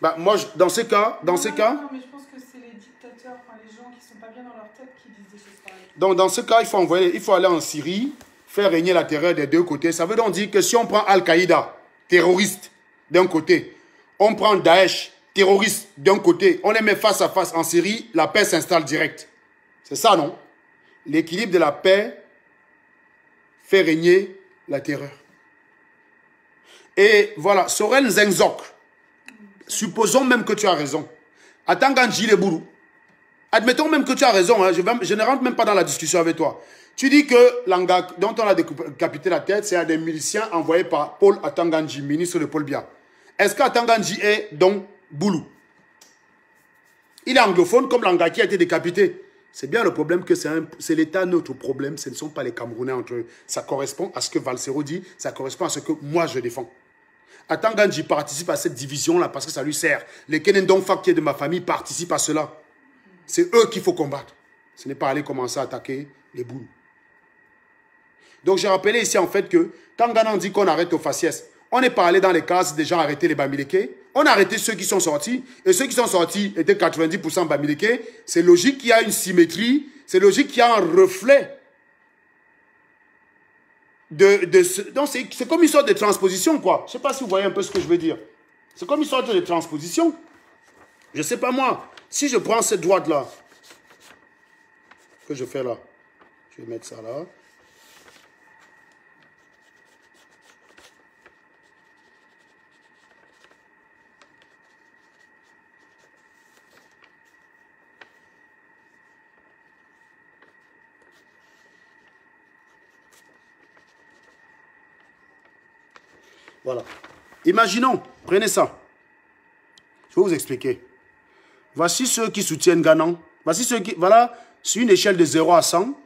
Bah, moi, dans ces cas... Non, mais je pense que c'est les dictateurs, enfin les gens qui ne sont pas bien dans leur tête qui disent des choses pareilles. Donc, dans ce cas, il faut aller en Syrie, faire régner la terreur des deux côtés. Ça veut donc dire que si on prend Al-Qaïda, terroriste, d'un côté, on prend Daesh, terroriste, d'un côté, on les met face à face en Syrie, la paix s'installe direct. C'est ça, non? L'équilibre de la paix fait régner la terreur. Et voilà, Soren Zengzok, supposons même que tu as raison. Atanganji Lebourou, admettons même que tu as raison, hein, je ne rentre même pas dans la discussion avec toi. Tu dis que Langa, dont on a décapité la tête, c'est un des miliciens envoyés par Paul Atanganji, ministre de Paul Biya. Est-ce qu'Atanganji est donc Boulou? Il est anglophone comme Langa qui a été décapité. C'est bien le problème que c'est l'État notre problème, ce ne sont pas les Camerounais entre eux. Ça correspond à ce que Valsero dit, ça correspond à ce que moi je défends. Atanganji participe à cette division-là parce que ça lui sert. Les Kenendong Fak qui est de ma famille participent à cela. C'est eux qu'il faut combattre. Ce n'est pas aller commencer à attaquer les boules. Donc, j'ai rappelé ici, en fait, que quand Ghana dit qu'on arrête aux faciès, on n'est pas allé dans les cases des gens arrêter les Bamileke. On a arrêté ceux qui sont sortis. Et ceux qui sont sortis étaient 90% Bamileke. C'est logique qu'il y a une symétrie. C'est logique qu'il y a un reflet. Donc, c'est comme une sorte de transposition, quoi. Je ne sais pas si vous voyez un peu ce que je veux dire. C'est comme une sorte de transposition. Je ne sais pas moi. Si je prends cette droite-là, que je fais là, je vais mettre ça là. Voilà. Imaginons, prenez ça. Je vais vous expliquer. Voici ceux qui soutiennent Ghana. Voici ceux qui... Voilà, sur une échelle de 0 à 100,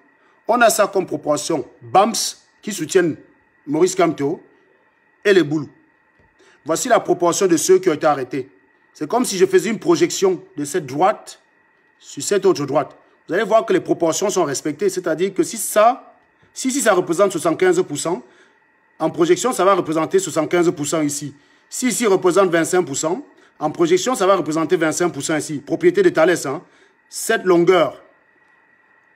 on a ça comme proportion. BAMS, qui soutiennent Maurice Kamto, et les Boulous. Voici la proportion de ceux qui ont été arrêtés. C'est comme si je faisais une projection de cette droite sur cette autre droite. Vous allez voir que les proportions sont respectées. C'est-à-dire que si ça représente 75%, en projection, ça va représenter 75% ici. Si ici représente 25%, en projection, ça va représenter 25% ici. Propriété de Thalès, hein. Cette longueur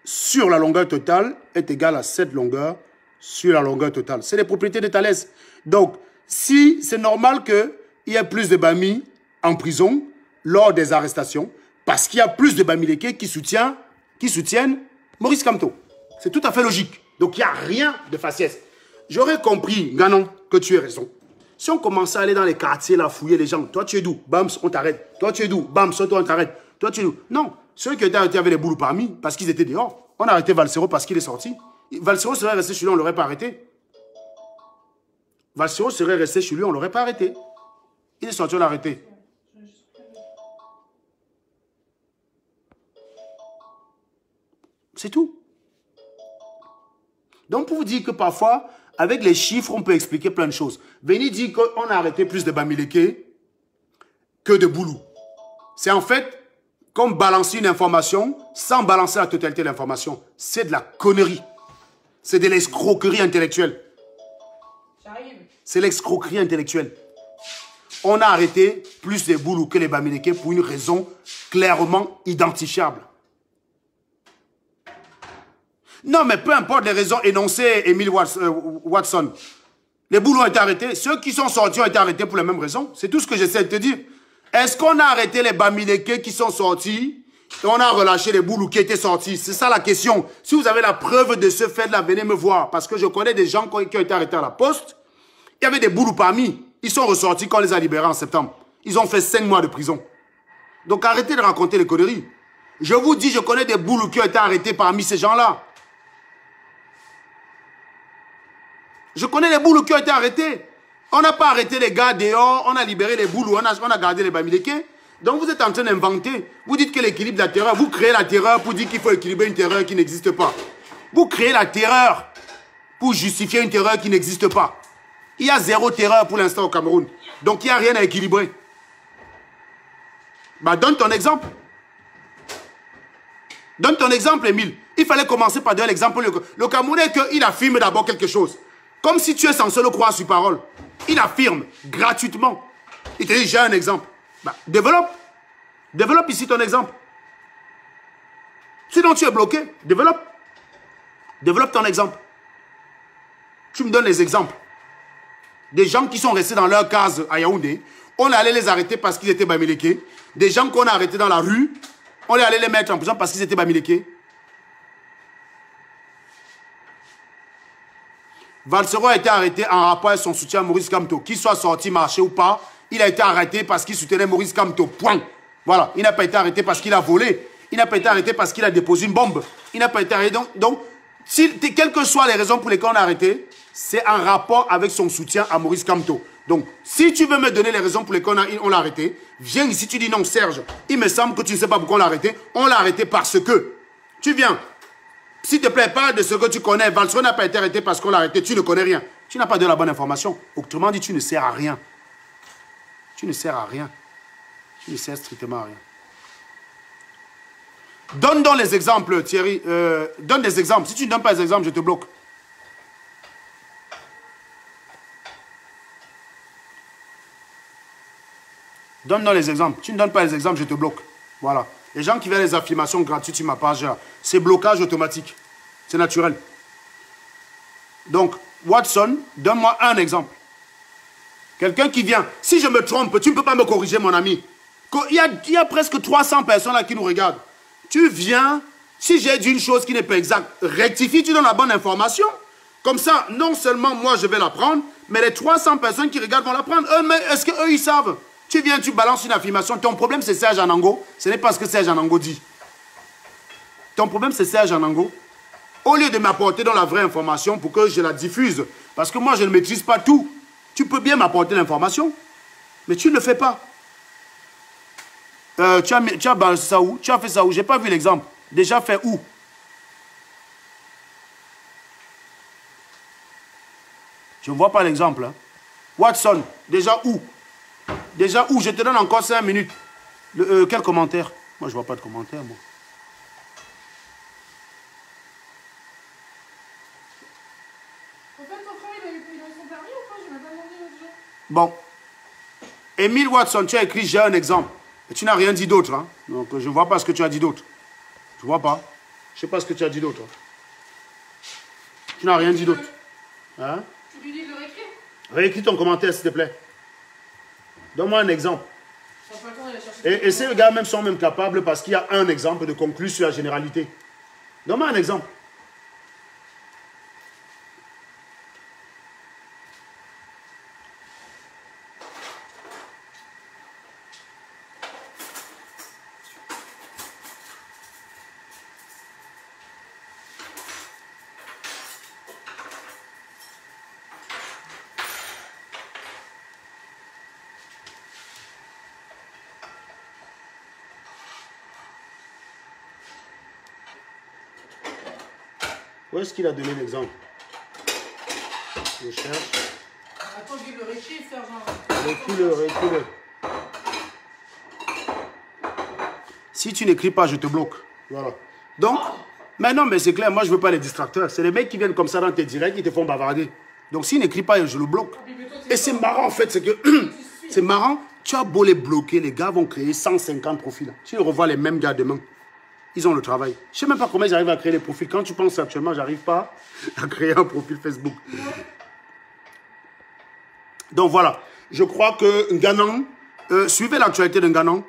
sur la longueur totale est égale à cette longueur sur la longueur totale. C'est les propriétés de Thalès. Donc, si c'est normal qu'il y ait plus de Bami en prison lors des arrestations, parce qu'il y a plus de Bamileke qui soutiennent Maurice Kamto. C'est tout à fait logique. Donc, il n'y a rien de faciès. J'aurais compris, Ganon, que tu as raison. Si on commençait à aller dans les quartiers, là, fouiller les gens, toi tu es d'où? Bams, on t'arrête. Toi tu es d'où? Bams, toi on t'arrête. Toi tu es d'où? Non. Ceux qui étaient arrêtés avaient les boules parmi parce qu'ils étaient dehors. On a arrêté Valsero parce qu'il est sorti. Valsero serait resté chez lui, on ne l'aurait pas arrêté. Valsero serait resté chez lui, on ne l'aurait pas arrêté. Il est sorti, on l'a arrêté. C'est tout. Donc pour vous dire que parfois, avec les chiffres, on peut expliquer plein de choses. Veni dit qu'on a arrêté plus de Bamileke que de Boulou. C'est en fait comme balancer une information sans balancer la totalité de l'information. C'est de la connerie. C'est de l'escroquerie intellectuelle. C'est l'escroquerie intellectuelle. On a arrêté plus de Boulou que les Bamileke pour une raison clairement identifiable. Non, mais peu importe les raisons énoncées, Émile Watson. Les Boulous ont été arrêtés. Ceux qui sont sortis ont été arrêtés pour les mêmes raisons. C'est tout ce que j'essaie de te dire. Est-ce qu'on a arrêté les Bamileke qui sont sortis et on a relâché les Boulous qui étaient sortis? C'est ça la question. Si vous avez la preuve de ce fait-là, venez me voir. Parce que je connais des gens qui ont été arrêtés à la poste. Il y avait des Boulous parmi. Ils sont ressortis quand on les a libérés en septembre. Ils ont fait 5 mois de prison. Donc arrêtez de raconter les conneries. Je vous dis, je connais des Boulous qui ont été arrêtés parmi ces gens-là. Je connais les Boulous qui ont été arrêtés. On n'a pas arrêté les gars dehors, on a libéré les Boulous, on a gardé les Bamileke. Donc vous êtes en train d'inventer. Vous dites que l'équilibre de la terreur, vous créez la terreur pour dire qu'il faut équilibrer une terreur qui n'existe pas. Vous créez la terreur pour justifier une terreur qui n'existe pas. Il y a 0 terreur pour l'instant au Cameroun. Donc il n'y a rien à équilibrer. Bah donne ton exemple. Donne ton exemple, Émile. Il fallait commencer par donner l'exemple. Le Camerounais, il affirme d'abord quelque chose. Comme si tu es censé le croire sur parole. Il affirme gratuitement. Il te dit, j'ai un exemple. Bah, développe. Développe ici ton exemple. Sinon tu es bloqué. Développe. Développe ton exemple. Tu me donnes les exemples. Des gens qui sont restés dans leur case à Yaoundé. On est allé les arrêter parce qu'ils étaient Bamileke. Des gens qu'on a arrêtés dans la rue. On est allé les mettre en prison parce qu'ils étaient Bamileke. Valsero a été arrêté en rapport avec son soutien à Maurice Kamto. Qu'il soit sorti marcher ou pas, il a été arrêté parce qu'il soutenait Maurice Kamto. Point. Voilà. Il n'a pas été arrêté parce qu'il a volé. Il n'a pas été arrêté parce qu'il a déposé une bombe. Il n'a pas été arrêté. Donc quelles que soient les raisons pour lesquelles on l'a arrêté, c'est en rapport avec son soutien à Maurice Kamto. Donc, si tu veux me donner les raisons pour lesquelles on l'a arrêté, viens ici, tu dis non, Serge, il me semble que tu ne sais pas pourquoi on l'a arrêté. On l'a arrêté parce que. Tu viens. S'il te plaît, parle de ce que tu connais. Valsero n'a pas été arrêté parce qu'on l'a arrêté. Tu ne connais rien. Tu n'as pas de la bonne information. Autrement dit, tu ne sers à rien. Tu ne sers à rien. Tu ne sers strictement à rien. Donne donc les exemples, Thierry. Donne des exemples. Si tu ne donnes pas les exemples, je te bloque. Donne-nous les exemples. Tu ne donnes pas les exemples, je te bloque. Voilà. Les gens qui veulent les affirmations gratuites sur ma page, c'est blocage automatique. C'est naturel. Donc, Watson, donne-moi un exemple. Quelqu'un qui vient. Si je me trompe, tu ne peux pas me corriger, mon ami. Il y a presque 300 personnes là qui nous regardent. Tu viens, si j'ai dit une chose qui n'est pas exacte, rectifie, tu donnes la bonne information. Comme ça, non seulement moi je vais la prendre, mais les 300 personnes qui regardent vont la prendre. Est-ce qu'eux, ils savent? Tu viens, tu balances une affirmation. Ton problème, c'est Serge Anango. Ce n'est pas ce que Serge Anango dit. Ton problème, c'est Serge Anango. Au lieu de m'apporter dans la vraie information pour que je la diffuse, parce que moi, je ne maîtrise pas tout. Tu peux bien m'apporter l'information, mais tu ne le fais pas. Tu as balancé ça où? Tu as fait ça où? Je n'ai pas vu l'exemple. Déjà fait où? Je ne vois pas l'exemple. Hein. Watson, déjà où? Déjà où? Je te donne encore 5 minutes. Quel commentaire? Moi, je ne vois pas de commentaire, moi. En fait, ton frère, il a eu son permis ou pas? Je ne m'ai pas demandé l'autre jour. Bon. Émile Watson, tu as écrit « J'ai un exemple ». Et tu n'as rien dit d'autre. Hein? Donc, je ne vois pas ce que tu as dit d'autre. Je ne vois pas. Je ne sais pas ce que tu as dit d'autre. Hein? Tu n'as rien dit d'autre. Hein? Tu lui dis de le réécrire? Réécris ton commentaire, s'il te plaît. Donne-moi un exemple. Et ces gars même sont même capables parce qu'il y a un exemple de conclure sur la généralité. Donne-moi un exemple. Où est-ce qu'il a donné l'exemple? Je cherche. Attends, je vais le réécrire, Serge. Réécris-le. Si tu n'écris pas, je te bloque. Voilà. Donc, mais non, mais c'est clair, moi je ne veux pas les distracteurs. C'est les mecs qui viennent comme ça dans tes directs, qui te font bavarder. Donc s'il n'écrit pas, je le bloque. Et c'est marrant en fait, c'est que... c'est marrant, tu as beau les bloquer, les gars vont créer 150 profils. Tu revois les mêmes gars demain. Ils ont le travail. Je ne sais même pas comment ils arrivent à créer les profils. Quand tu penses actuellement, je n'arrive pas à créer un profil Facebook. Donc voilà. Je crois que Nganan, suivez l'actualité de Nganan.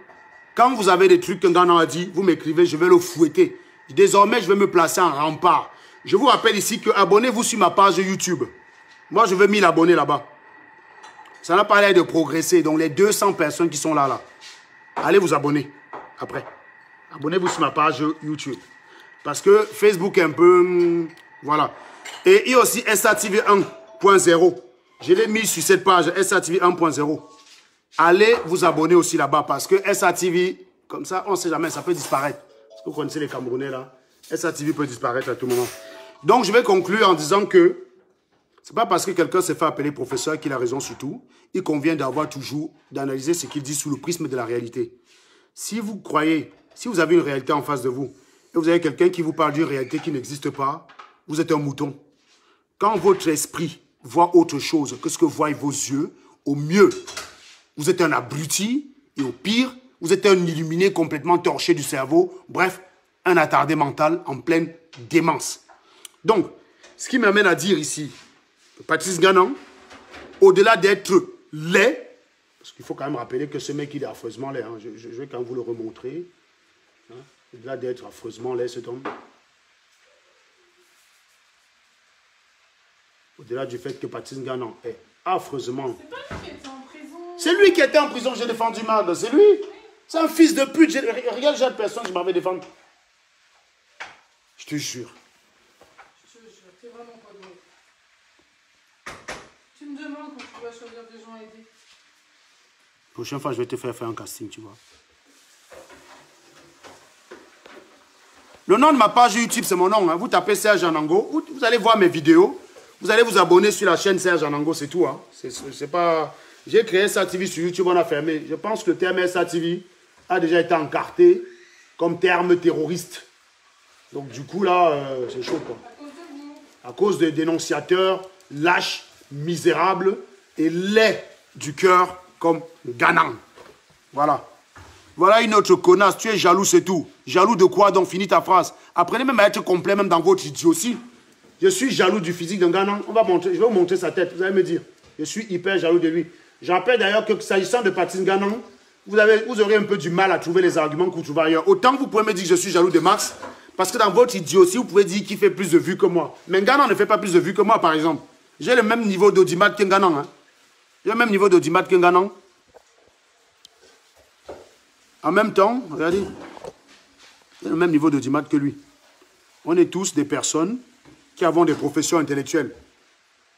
Quand vous avez des trucs que Nganan a dit, vous m'écrivez, je vais le fouetter. Désormais, je vais me placer en rempart. Je vous rappelle ici que abonnez-vous sur ma page YouTube. Moi, je veux 1000 abonnés là-bas. Ça n'a pas l'air de progresser. Donc les 200 personnes qui sont là, allez vous abonner après. Abonnez-vous sur ma page YouTube. Parce que Facebook est un peu... voilà. Et il y a aussi SATV 1.0. Je l'ai mis sur cette page, SATV 1.0. Allez vous abonner aussi là-bas. Parce que SATV, comme ça, on ne sait jamais, ça peut disparaître. Parce que vous connaissez les Camerounais là. SATV peut disparaître à tout moment. Donc, je vais conclure en disant que c'est pas parce que quelqu'un s'est fait appeler professeur qu'il a raison sur tout. Il convient d'avoir toujours, d'analyser ce qu'il dit sous le prisme de la réalité. Si vous croyez... Si vous avez une réalité en face de vous, et vous avez quelqu'un qui vous parle d'une réalité qui n'existe pas, vous êtes un mouton. Quand votre esprit voit autre chose que ce que voient vos yeux, au mieux, vous êtes un abruti, et au pire, vous êtes un illuminé complètement torché du cerveau, bref, un attardé mental en pleine démence. Donc, ce qui m'amène à dire ici, Patrice Nganan, au-delà d'être laid, parce qu'il faut quand même rappeler que ce mec, il est affreusement laid, hein, je vais quand même vous le remontrer. Au-delà d'être affreusement laid, cet homme. Au-delà du fait que Patrice Nganan est affreusement... C'est pas lui qui était en prison. C'est lui qui était en prison, j'ai défendu Marde, c'est lui. C'est un fils de pute. Regarde, j'ai personne que je m'avais défendu. Je te jure. Je te jure, t'es vraiment pas drôle. Tu me demandes quand tu vas choisir des gens à aider. La prochaine fois, je vais te faire un casting, tu vois. Le nom de ma page YouTube, c'est mon nom. Hein. Vous tapez Serge Anango, vous allez voir mes vidéos. Vous allez vous abonner sur la chaîne Serge Anango, c'est tout. Hein. C'est pas... J'ai créé SATV sur YouTube, on a fermé. Je pense que le terme SATV a déjà été encarté comme terme terroriste. Donc du coup là, c'est chaud quoi. À cause des dénonciateurs lâches, misérables et laids du cœur comme Ganan. Voilà. Voilà une autre connasse. Tu es jaloux, c'est tout. Jaloux de quoi? Donc finis ta phrase. Apprenez même à être complet, même dans votre idiotie. Je suis jaloux du physique d'un Ganan. On va montrer, je vais vous montrer sa tête. Vous allez me dire. Je suis hyper jaloux de lui. Je rappelle d'ailleurs que s'agissant de Patrice Ganan, vous aurez un peu du mal à trouver les arguments que vous trouvez ailleurs. Autant vous pouvez me dire que je suis jaloux de Max, parce que dans votre idiotie, vous pouvez dire qu'il fait plus de vues que moi. Mais Ganan ne fait pas plus de vues que moi, par exemple. J'ai le même niveau d'audimat qu'un Ganan. Hein. J'ai le même niveau d'audimat qu'un Ganan. En même temps, regardez, j'ai le même niveau d'audimat que lui. On est tous des personnes qui avons des professions intellectuelles.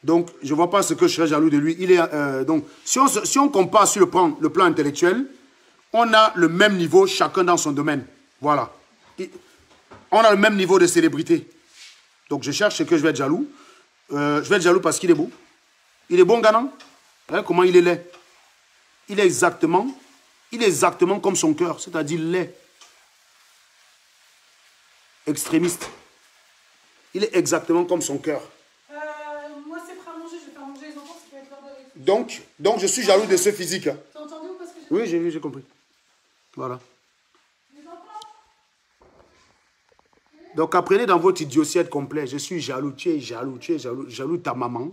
Donc, je ne vois pas ce que je serais jaloux de lui. Il est, donc, si on compare sur le plan intellectuel, on a le même niveau, chacun dans son domaine. Voilà. On a le même niveau de célébrité. Donc, je cherche ce que je vais être jaloux. Je vais être jaloux parce qu'il est beau. Il est bon, Ganan. Hein, comment il est laid. Il est exactement comme son cœur, c'est-à-dire laid. Extrémiste. Il est exactement comme son cœur. Moi, c'est prêt à manger, je vais faire manger les enfants, ça peut être l'heure de... Donc, je suis jaloux de ce physique. Hein. T'as entendu ou parce que Oui, j'ai compris. Voilà. Donc, apprenez dans votre idiotie être complet. Je suis jaloux, tu es jaloux de ta maman.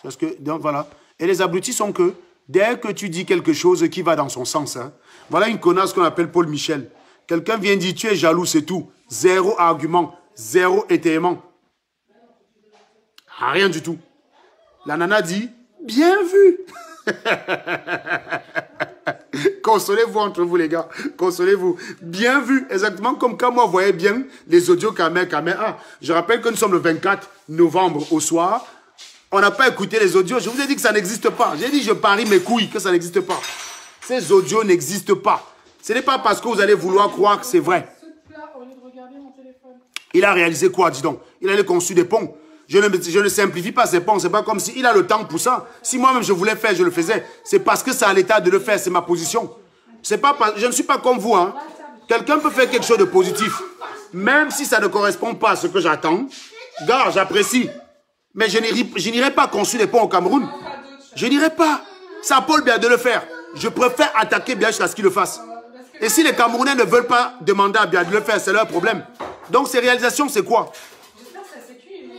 Parce que, donc voilà. Et les abrutis sont que, dès que tu dis quelque chose qui va dans son sens, hein, voilà une connasse qu'on appelle Paul Michel. Quelqu'un vient dire, tu es jaloux, c'est tout. Zéro argument, zéro étayement. Rien du tout. La nana dit, bien vu. Consolez-vous entre vous, les gars. Consolez-vous. Bien vu. Exactement comme quand moi, vous voyez bien les audios caméra. Je rappelle que nous sommes le 24 novembre au soir. On n'a pas écouté les audios. Je vous ai dit que ça n'existe pas. J'ai dit, je parie mes couilles que ça n'existe pas. Ces audios n'existent pas. Ce n'est pas parce que vous allez vouloir croire que c'est vrai. Il a réalisé quoi, dis donc? Il a conçu des ponts. Je ne simplifie pas ces ponts. C'est pas comme s'il a le temps pour ça. Si moi-même je voulais faire, je le faisais. C'est parce que c'est à l'État de le faire. C'est ma position. Je ne suis pas comme vous. Hein. Quelqu'un peut faire quelque chose de positif. Même si ça ne correspond pas à ce que j'attends. Gars, j'apprécie. Mais je n'irai pas construire des ponts au Cameroun. Je n'irai pas. C'est à Paul Biya de le faire. Je préfère attaquer Biya jusqu'à ce qu'il le fasse. Et si les Camerounais ne veulent pas demander à Biya de le faire, c'est leur problème. Donc ces réalisations, c'est quoi?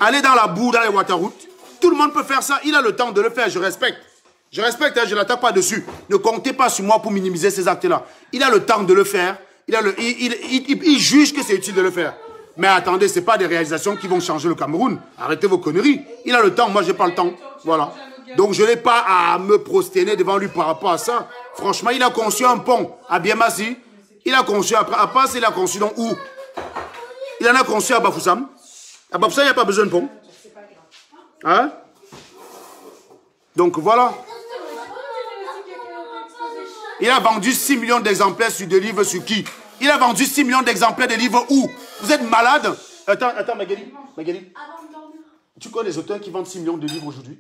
Aller dans la boue, dans les waterroutes. Tout le monde peut faire ça. Il a le temps de le faire, je respecte. Je respecte, hein, je ne l'attaque pas dessus. Ne comptez pas sur moi pour minimiser ces actes-là. Il a le temps de le faire. Il juge que c'est utile de le faire. Mais attendez, ce n'est pas des réalisations qui vont changer le Cameroun. Arrêtez vos conneries. Il a le temps, moi je n'ai pas le temps. Voilà. Donc je n'ai pas à me prosterner devant lui par rapport à ça. Franchement, il a conçu un pont à Biamassi. Il a conçu à Pass, il a conçu donc où? Il en a conçu à Bafoussam. À Bafoussam, il n'y a pas besoin de pont. Hein? Donc voilà. Il a vendu 6 millions d'exemplaires sur des livres sur qui? Il a vendu 6 millions d'exemplaires de livres où? Vous êtes malade? Attends, Magali. Tu connais les auteurs qui vendent 6 millions de livres aujourd'hui?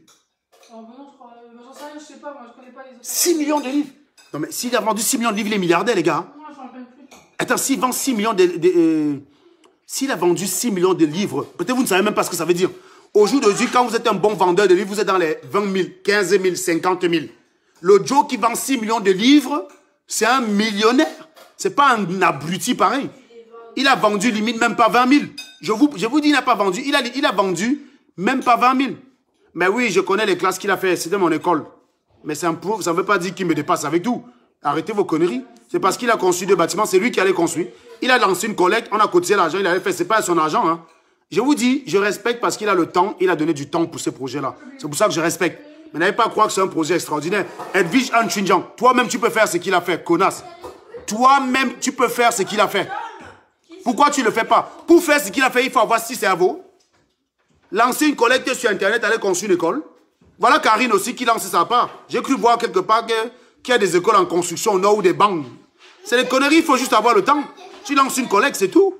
J'en sais rien, je sais pas, moi je connais pas les auteurs. 6 millions de livres? Non mais s'il a vendu 6 millions de livres, il est milliardaire les gars. Moi j'en rappelle plus. Attends, s'il vend 6 millions de... s'il a vendu 6 millions de livres, peut-être vous ne savez même pas ce que ça veut dire. Au jour d'aujourd'hui, quand vous êtes un bon vendeur de livres, vous êtes dans les 20 000, 15 000, 50 000. Le Joe qui vend 6 millions de livres, c'est un millionnaire. C'est pas un abruti pareil. Il a vendu limite même pas 20 000. Je vous dis, il n'a pas vendu. Il a vendu même pas 20 000. Mais oui, je connais les classes qu'il a fait. C'était mon école. Mais ça ne veut pas dire qu'il me dépasse avec tout. Arrêtez vos conneries. C'est parce qu'il a construit 2 bâtiments. C'est lui qui allait construire. Il a lancé une collecte. On a cotisé l'argent. Il avait fait. C'est pas son argent. Hein. Je vous dis, je respecte parce qu'il a le temps. Il a donné du temps pour ces projets-là. C'est pour ça que je respecte. Mais n'allez pas croire que c'est un projet extraordinaire. Edwige Anchinjan, toi-même, tu peux faire ce qu'il a fait, connasse. Toi-même, tu peux faire ce qu'il a fait. Pourquoi tu ne le fais pas? Pour faire ce qu'il a fait, il faut avoir 6 cerveaux. Lancer une collecte sur Internet, aller construire une école. Voilà Karine aussi qui lance sa part. J'ai cru voir quelque part qu'il y a des écoles en construction au nord ou des banques. C'est des conneries, il faut juste avoir le temps. Tu lances une collecte, c'est tout.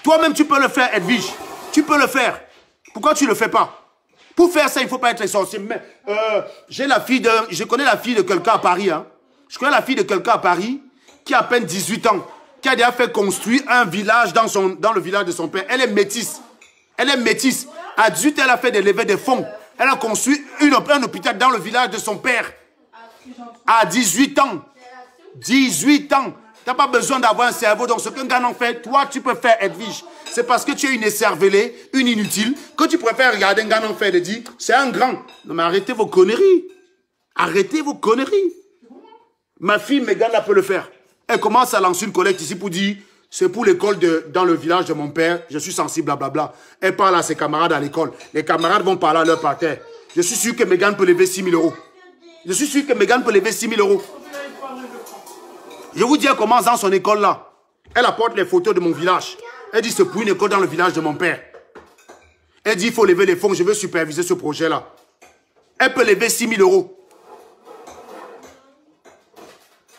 Toi-même, tu peux le faire, Edwige. Tu peux le faire. Pourquoi tu ne le fais pas? Pour faire ça, il ne faut pas être sorcier. Mais je connais la fille de quelqu'un à Paris. Hein. Je connais la fille de quelqu'un à Paris qui a à peine 18 ans, qui a déjà fait construire un village dans le village de son père. Elle est métisse. Elle est métisse. À 18 ans, elle a fait des levées de fonds. Elle a construit un hôpital dans le village de son père. À 18 ans. 18 ans. Tu n'as pas besoin d'avoir un cerveau. Donc, ce qu'un Ghanan fait, toi, tu peux faire, Edwige. C'est parce que tu es une écervelée, une inutile, que tu préfères regarder un Ghanan faire et dire, c'est un grand. Non, mais arrêtez vos conneries. Arrêtez vos conneries. Ma fille, Megan, elle peut le faire. Elle commence à lancer une collecte ici pour dire, c'est pour l'école dans le village de mon père, je suis sensible, blablabla. Elle parle à ses camarades à l'école. Les camarades vont parler à leur parterre. Je suis sûr que Megan peut lever 6 000 euros. Je suis sûr que Megan peut lever 6 000 euros. Je vous dis, elle commence dans son école là. Elle apporte les photos de mon village. Elle dit, c'est pour une école dans le village de mon père. Elle dit, il faut lever les fonds, je veux superviser ce projet là. Elle peut lever 6 000 euros.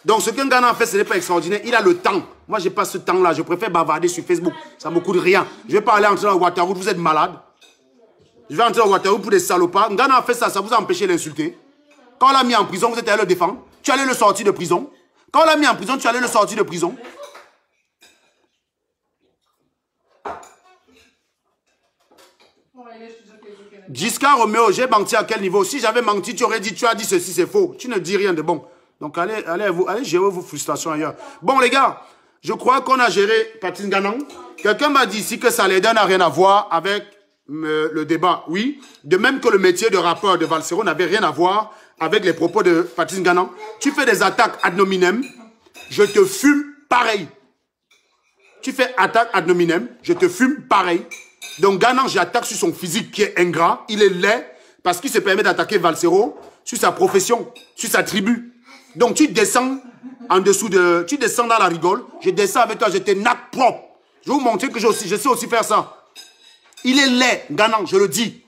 Donc, ce qu'un Ghanan a fait, ce n'est pas extraordinaire. Il a le temps. Moi, je n'ai pas ce temps-là. Je préfère bavarder sur Facebook. Ça ne me coûte rien. Je ne vais pas aller entrer dans Ouattara. Vous êtes malade. Je vais entrer dans Ouattara pour des salopards. Un Ghanan a fait ça. Ça vous a empêché d'insulter. Quand on l'a mis en prison, vous êtes allé le défendre. Tu allais le sortir de prison. Quand on l'a mis en prison, tu allais le sortir de prison. Giscard Roméo, j'ai menti à quel niveau? Si j'avais menti, tu aurais dit, tu as dit ceci, c'est faux. Tu ne dis rien de bon. Donc, allez gérer vos frustrations ailleurs. Bon, les gars, je crois qu'on a géré Patrice Ghanan. Quelqu'un m'a dit ici que Saléda n'a rien à voir avec le débat. Oui, de même que le métier de rappeur de Valsero n'avait rien à voir avec les propos de Patrice Ghanan. Tu fais des attaques ad nominem, je te fume pareil. Tu fais attaque ad nominem, je te fume pareil. Donc, Ghanan, j'attaque sur son physique qui est ingrat. Il est laid parce qu'il se permet d'attaquer Valsero sur sa profession, sur sa tribu. Donc, tu descends en dessous de... Tu descends dans la rigole. Je descends avec toi, je te nappe propre. Je vais vous montrer que je sais aussi faire ça. Il est laid, Ghanan, je le dis.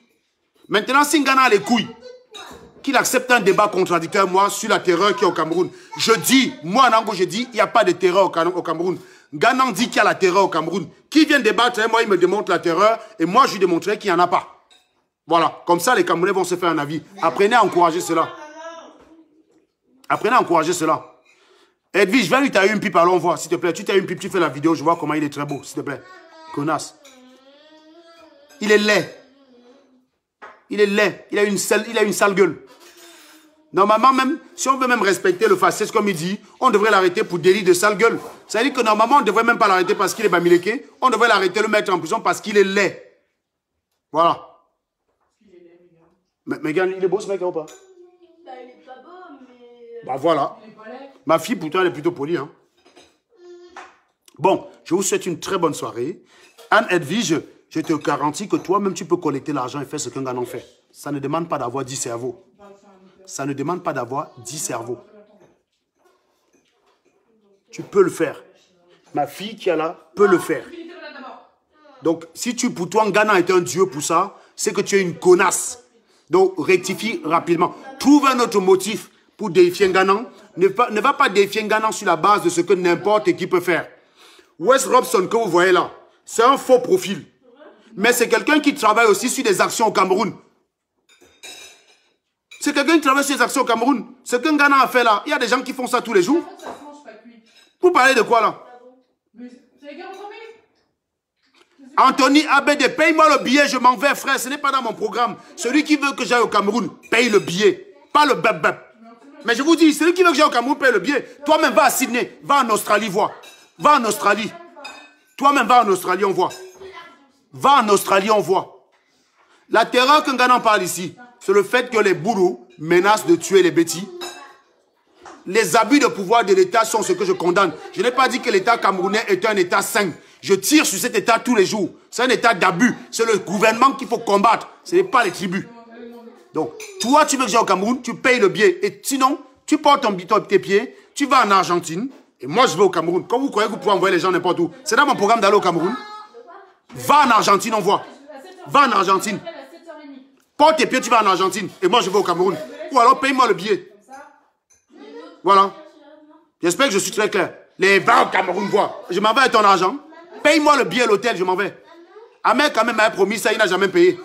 Maintenant, si Ghanan a les couilles, qu'il accepte un débat contradictoire, moi, sur la terreur qui est au Cameroun, je dis, moi, Nango, je dis, il n'y a pas de terreur au Cameroun. Ghanan dit qu'il y a la terreur au Cameroun. Qui vient débattre, moi, il me démontre la terreur, et moi, je lui démontrerai qu'il n'y en a pas. Voilà, comme ça, les Camerounais vont se faire un avis. Apprenez à encourager cela. Apprenez à encourager cela. Edwige, je vais lui tailler une pipe, allons voir, s'il te plaît. Tu tailles une pipe, tu fais la vidéo, je vois comment il est très beau, s'il te plaît. Connasse. Il est laid. Il est laid. Il a une sale gueule. Normalement, même, si on veut même respecter le faciès, comme il dit, on devrait l'arrêter pour délit de sale gueule. Ça veut dire que normalement, on ne devrait même pas l'arrêter parce qu'il est bamileke. On devrait l'arrêter, le mettre en prison parce qu'il est laid. Voilà. Megan, il est beau ce mec ou pas? Il est pas beau, mais... Bah voilà. Ma fille, pourtant, elle est plutôt polie. Hein. Bon, je vous souhaite une très bonne soirée. Anne Edwige, je te garantis que toi-même, tu peux collecter l'argent et faire ce qu'un Ghanan fait. Ça ne demande pas d'avoir 10 cerveaux. Ça ne demande pas d'avoir 10 cerveaux. Tu peux le faire. Ma fille qui est là peut le faire. Donc, si pour toi, un Ghanan est un dieu pour ça, c'est que tu es une connasse. Donc, rectifie rapidement. Trouve un autre motif pour défier un Ghanan. Ne va pas défier un Ghanan sur la base de ce que n'importe qui peut faire. Wes Robson, que vous voyez là, c'est un faux profil. Mais c'est quelqu'un qui travaille aussi sur des actions au Cameroun. C'est quelqu'un qui travaille sur des actions au Cameroun. Ce qu'un Ghanan a fait là, il y a des gens qui font ça tous les jours. Vous parlez de quoi là? Anthony Abede, paye-moi le billet, je m'en vais, frère. Ce n'est pas dans mon programme. Celui qui veut que j'aille au Cameroun, paye le billet. Pas le bep-bep. Mais je vous dis, celui qui veut que j'aille au Cameroun, paye le billet. Toi-même, va à Sydney. Va en Australie, vois. Va en Australie. Toi-même, va en Australie, on voit. Va en Australie, on voit. La terreur qu'un Ghanan parle ici, c'est le fait que les bourreaux menacent de tuer les bêtis. Les abus de pouvoir de l'État sont ce que je condamne. Je n'ai pas dit que l'État camerounais est un État sain. Je tire sur cet État tous les jours. C'est un État d'abus. C'est le gouvernement qu'il faut combattre. Ce n'est pas les tribus. Donc, toi, tu veux que j'aille au Cameroun, tu payes le billet. Et sinon, tu portes tes pieds, tu vas en Argentine. Et moi, je vais au Cameroun. Quand vous croyez que vous pouvez envoyer les gens n'importe où, c'est dans mon programme d'aller au Cameroun. Va en Argentine, on voit. Va en Argentine. Porte tes pieds, tu vas en Argentine. Et moi, je vais au Cameroun. Ou alors, paye-moi le billet. Voilà. J'espère que je suis très clair. Les va au Cameroun, vois. Je m'en vais avec ton argent. Paye-moi le billet, l'hôtel, je m'en vais. Ahmed, quand même, m'a promis ça, il n'a jamais payé.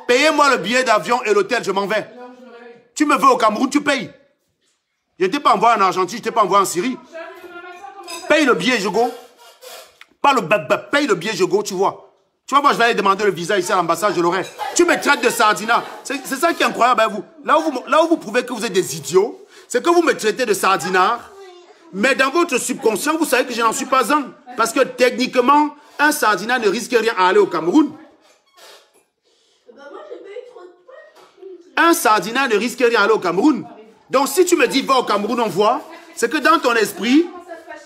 Payez-moi le billet d'avion et l'hôtel, je m'en vais. Tu me veux au Cameroun, tu payes. Je ne t'ai pas envoyé en Argentine, je ne t'ai pas envoyé en Syrie. Paye le billet, je go. Pas le paye le billet, je go, tu vois. Tu vois, moi, je vais aller demander le visa ici à l'ambassade, je l'aurai. Tu me traites de sardinat. C'est ça qui est incroyable, hein, vous. Là où vous prouvez que vous êtes des idiots, c'est que vous me traitez de sardinard. Mais dans votre subconscient, vous savez que je n'en suis pas un. Parce que techniquement, un sardinat ne risque rien à aller au Cameroun. Un sardinat ne risque rien à aller au Cameroun. Donc si tu me dis va au Cameroun, on voit, c'est que dans ton esprit,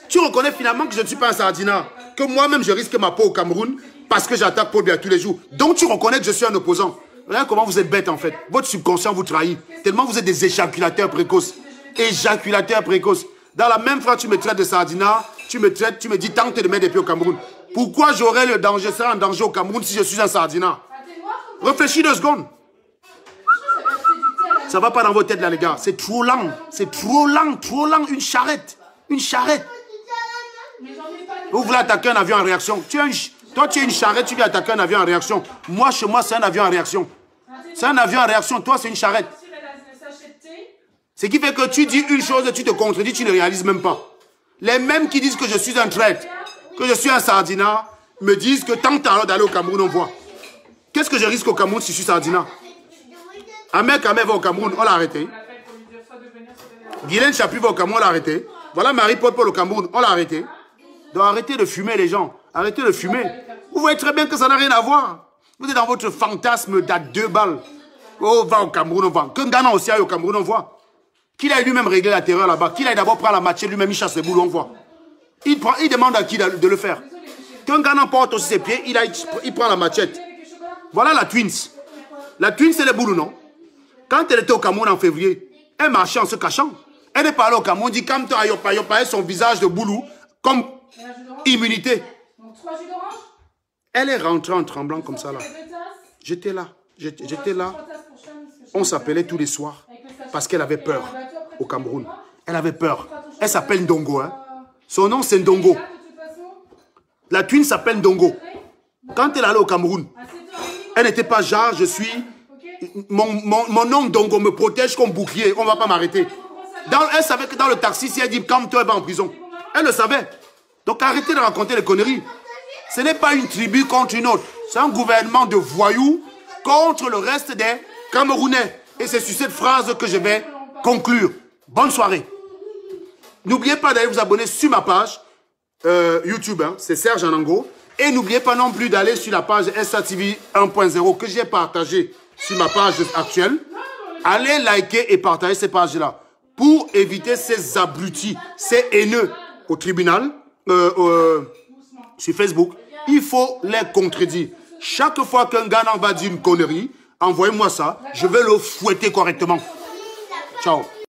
tu reconnais finalement que je ne suis pas un sardinat. Que moi-même, je risque ma peau au Cameroun parce que j'attaque Paul Biya tous les jours. Donc tu reconnais que je suis un opposant. Regarde comment vous êtes bête en fait. Votre subconscient vous trahit. Tellement vous êtes des éjaculateurs précoces. Éjaculateurs précoces. Dans la même phrase, tu me traites de sardinat, tu me dis tente de mettre des pieds au Cameroun. Pourquoi j'aurais le danger, je serais en danger au Cameroun si je suis un sardinat? Réfléchis 2 secondes. Ça va pas dans vos têtes là les gars. C'est trop lent. C'est trop lent, trop lent. Une charrette. Une charrette. Vous voulez attaquer un avion en réaction. Toi, tu es une charrette, tu viens attaquer un avion en réaction. Moi, chez moi, c'est un avion en réaction. C'est un avion en réaction. Toi, c'est une charrette. Ce qui fait que tu dis une chose et tu te contredis, tu ne réalises même pas. Les mêmes qui disent que je suis un traître, que je suis un sardinat, me disent que tant à l'heure d'aller au Cameroun, on voit. Qu'est-ce que je risque au Cameroun si je suis sardinat? Ahmed Kamé va au Cameroun, on l'a arrêté. Guylaine Chapuis va au Cameroun, on l'a arrêté. Voilà Marie-Paul Paul au Cameroun, on l'a arrêté. Donc arrêtez de fumer les gens. Arrêtez de fumer. Vous voyez très bien que ça n'a rien à voir. Vous êtes dans votre fantasme d'à 2 balles. Oh, va au Cameroun, on voit. Que Ghana aussi aille au Cameroun, on voit. Qu'il aille lui-même régler la terreur là-bas. Qu'il aille d'abord prendre la machette lui-même, il chasse les boules, on voit. Il demande à qui de le faire. Qu'un Ghana porte aussi ses pieds, il prend la machette. Voilà la Twins. La Twins, c'est les boules, non? Quand elle était au Cameroun en février, elle marchait en se cachant. Elle est parlée au Cameroun, dit Kamto Ayopa Ayopa, son visage de boulou comme immunité. Elle est rentrée en tremblant comme ça là. J'étais là. J'étais là. On s'appelait tous les soirs parce qu'elle avait peur au Cameroun. Elle avait peur. Elle s'appelle Ndongo. Hein. Son nom c'est Ndongo. La Twin s'appelle Ndongo. Quand elle allait au Cameroun, elle n'était pas genre je suis... Mon nom Ndongo me protège comme bouclier. On ne va pas m'arrêter. Elle savait que dans le taxi, si elle dit calme-toi, elle va en prison. Elle le savait. Donc arrêtez de raconter les conneries. Ce n'est pas une tribu contre une autre. C'est un gouvernement de voyous contre le reste des Camerounais. Et c'est sur cette phrase que je vais conclure. Bonne soirée. N'oubliez pas d'aller vous abonner sur ma page YouTube. Hein, c'est Serge Anango. Et n'oubliez pas non plus d'aller sur la page SATV 1.0 que j'ai partagée sur ma page actuelle. Allez liker et partager ces pages-là pour éviter ces abrutis, ces haineux au tribunal, sur Facebook. Il faut les contredire. Chaque fois qu'un Ghana va dire une connerie, envoyez-moi ça. Je vais le fouetter correctement. Ciao.